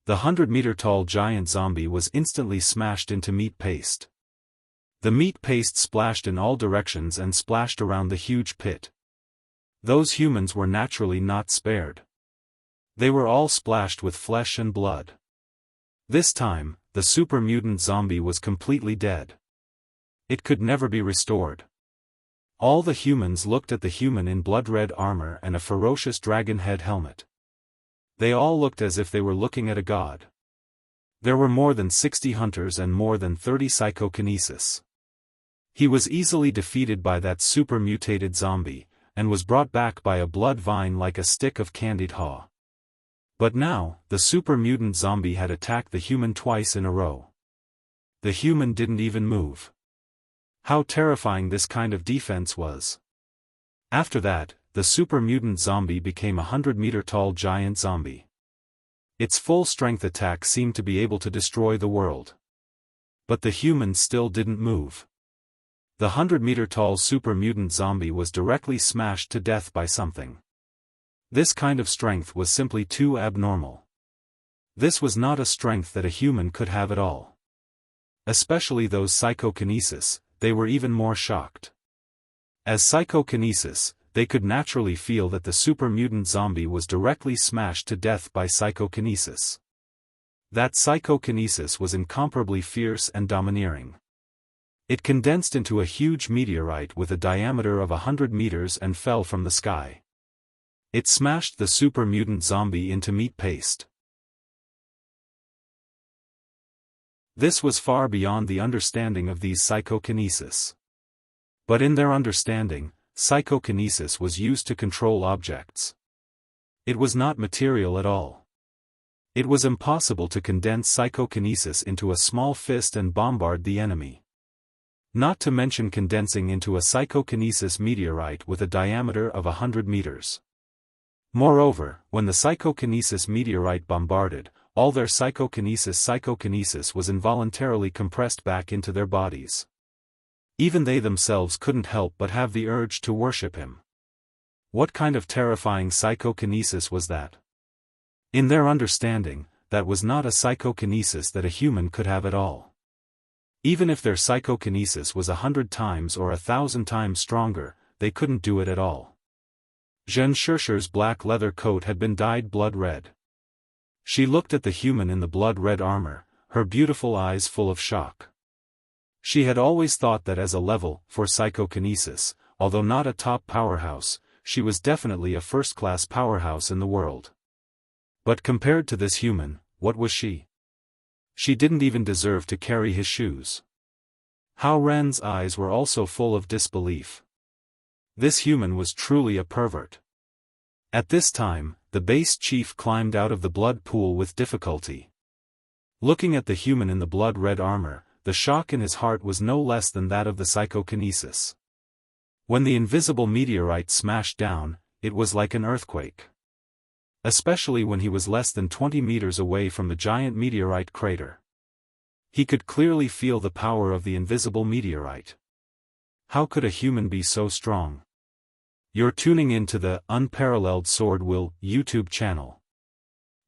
S1: The 100-meter-tall giant zombie was instantly smashed into meat paste. The meat paste splashed in all directions and splashed around the huge pit. Those humans were naturally not spared. They were all splashed with flesh and blood. This time, the super mutant zombie was completely dead. It could never be restored. All the humans looked at the human in blood-red armor and a ferocious dragon head helmet. They all looked as if they were looking at a god. There were more than 60 hunters and more than 30 psychokinesis. He was easily defeated by that super mutated zombie, and was brought back by a blood vine like a stick of candied haw. But now, the super mutant zombie had attacked the human twice in a row. The human didn't even move. How terrifying this kind of defense was. After that, the super mutant zombie became a 100-meter-tall giant zombie. Its full-strength attack seemed to be able to destroy the world. But the human still didn't move. The 100-meter-tall super mutant zombie was directly smashed to death by something. This kind of strength was simply too abnormal. This was not a strength that a human could have at all. Especially those psychokinesis, they were even more shocked. As psychokinesis, they could naturally feel that the super mutant zombie was directly smashed to death by psychokinesis. That psychokinesis was incomparably fierce and domineering. It condensed into a huge meteorite with a diameter of 100 meters and fell from the sky. It smashed the super mutant zombie into meat paste. This was far beyond the understanding of these psychokinesis. But in their understanding, psychokinesis was used to control objects. It was not material at all. It was impossible to condense psychokinesis into a small fist and bombard the enemy. Not to mention condensing into a psychokinesis meteorite with a diameter of 100 meters. Moreover, when the psychokinesis meteorite bombarded, all their psychokinesis was involuntarily compressed back into their bodies. Even they themselves couldn't help but have the urge to worship him. What kind of terrifying psychokinesis was that? In their understanding, that was not a psychokinesis that a human could have at all. Even if their psychokinesis was 100 times or 1,000 times stronger, they couldn't do it at all. Xianxia's black leather coat had been dyed blood red. She looked at the human in the blood-red armor, her beautiful eyes full of shock. She had always thought that as a level, for psychokinesis, although not a top powerhouse, she was definitely a first-class powerhouse in the world. But compared to this human, what was she? She didn't even deserve to carry his shoes. Hao Ren's eyes were also full of disbelief. This human was truly a pervert. At this time, the base chief climbed out of the blood pool with difficulty. Looking at the human in the blood-red armor, the shock in his heart was no less than that of the psychokinesis. When the invisible meteorite smashed down, it was like an earthquake. Especially when he was less than 20 meters away from the giant meteorite crater. He could clearly feel the power of the invisible meteorite. How could a human be so strong? You're tuning into the Unparalleled SwordWill YouTube channel.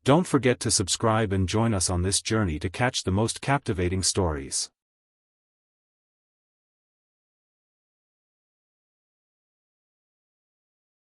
S1: Don't forget to subscribe and join us on this journey to catch the most captivating stories.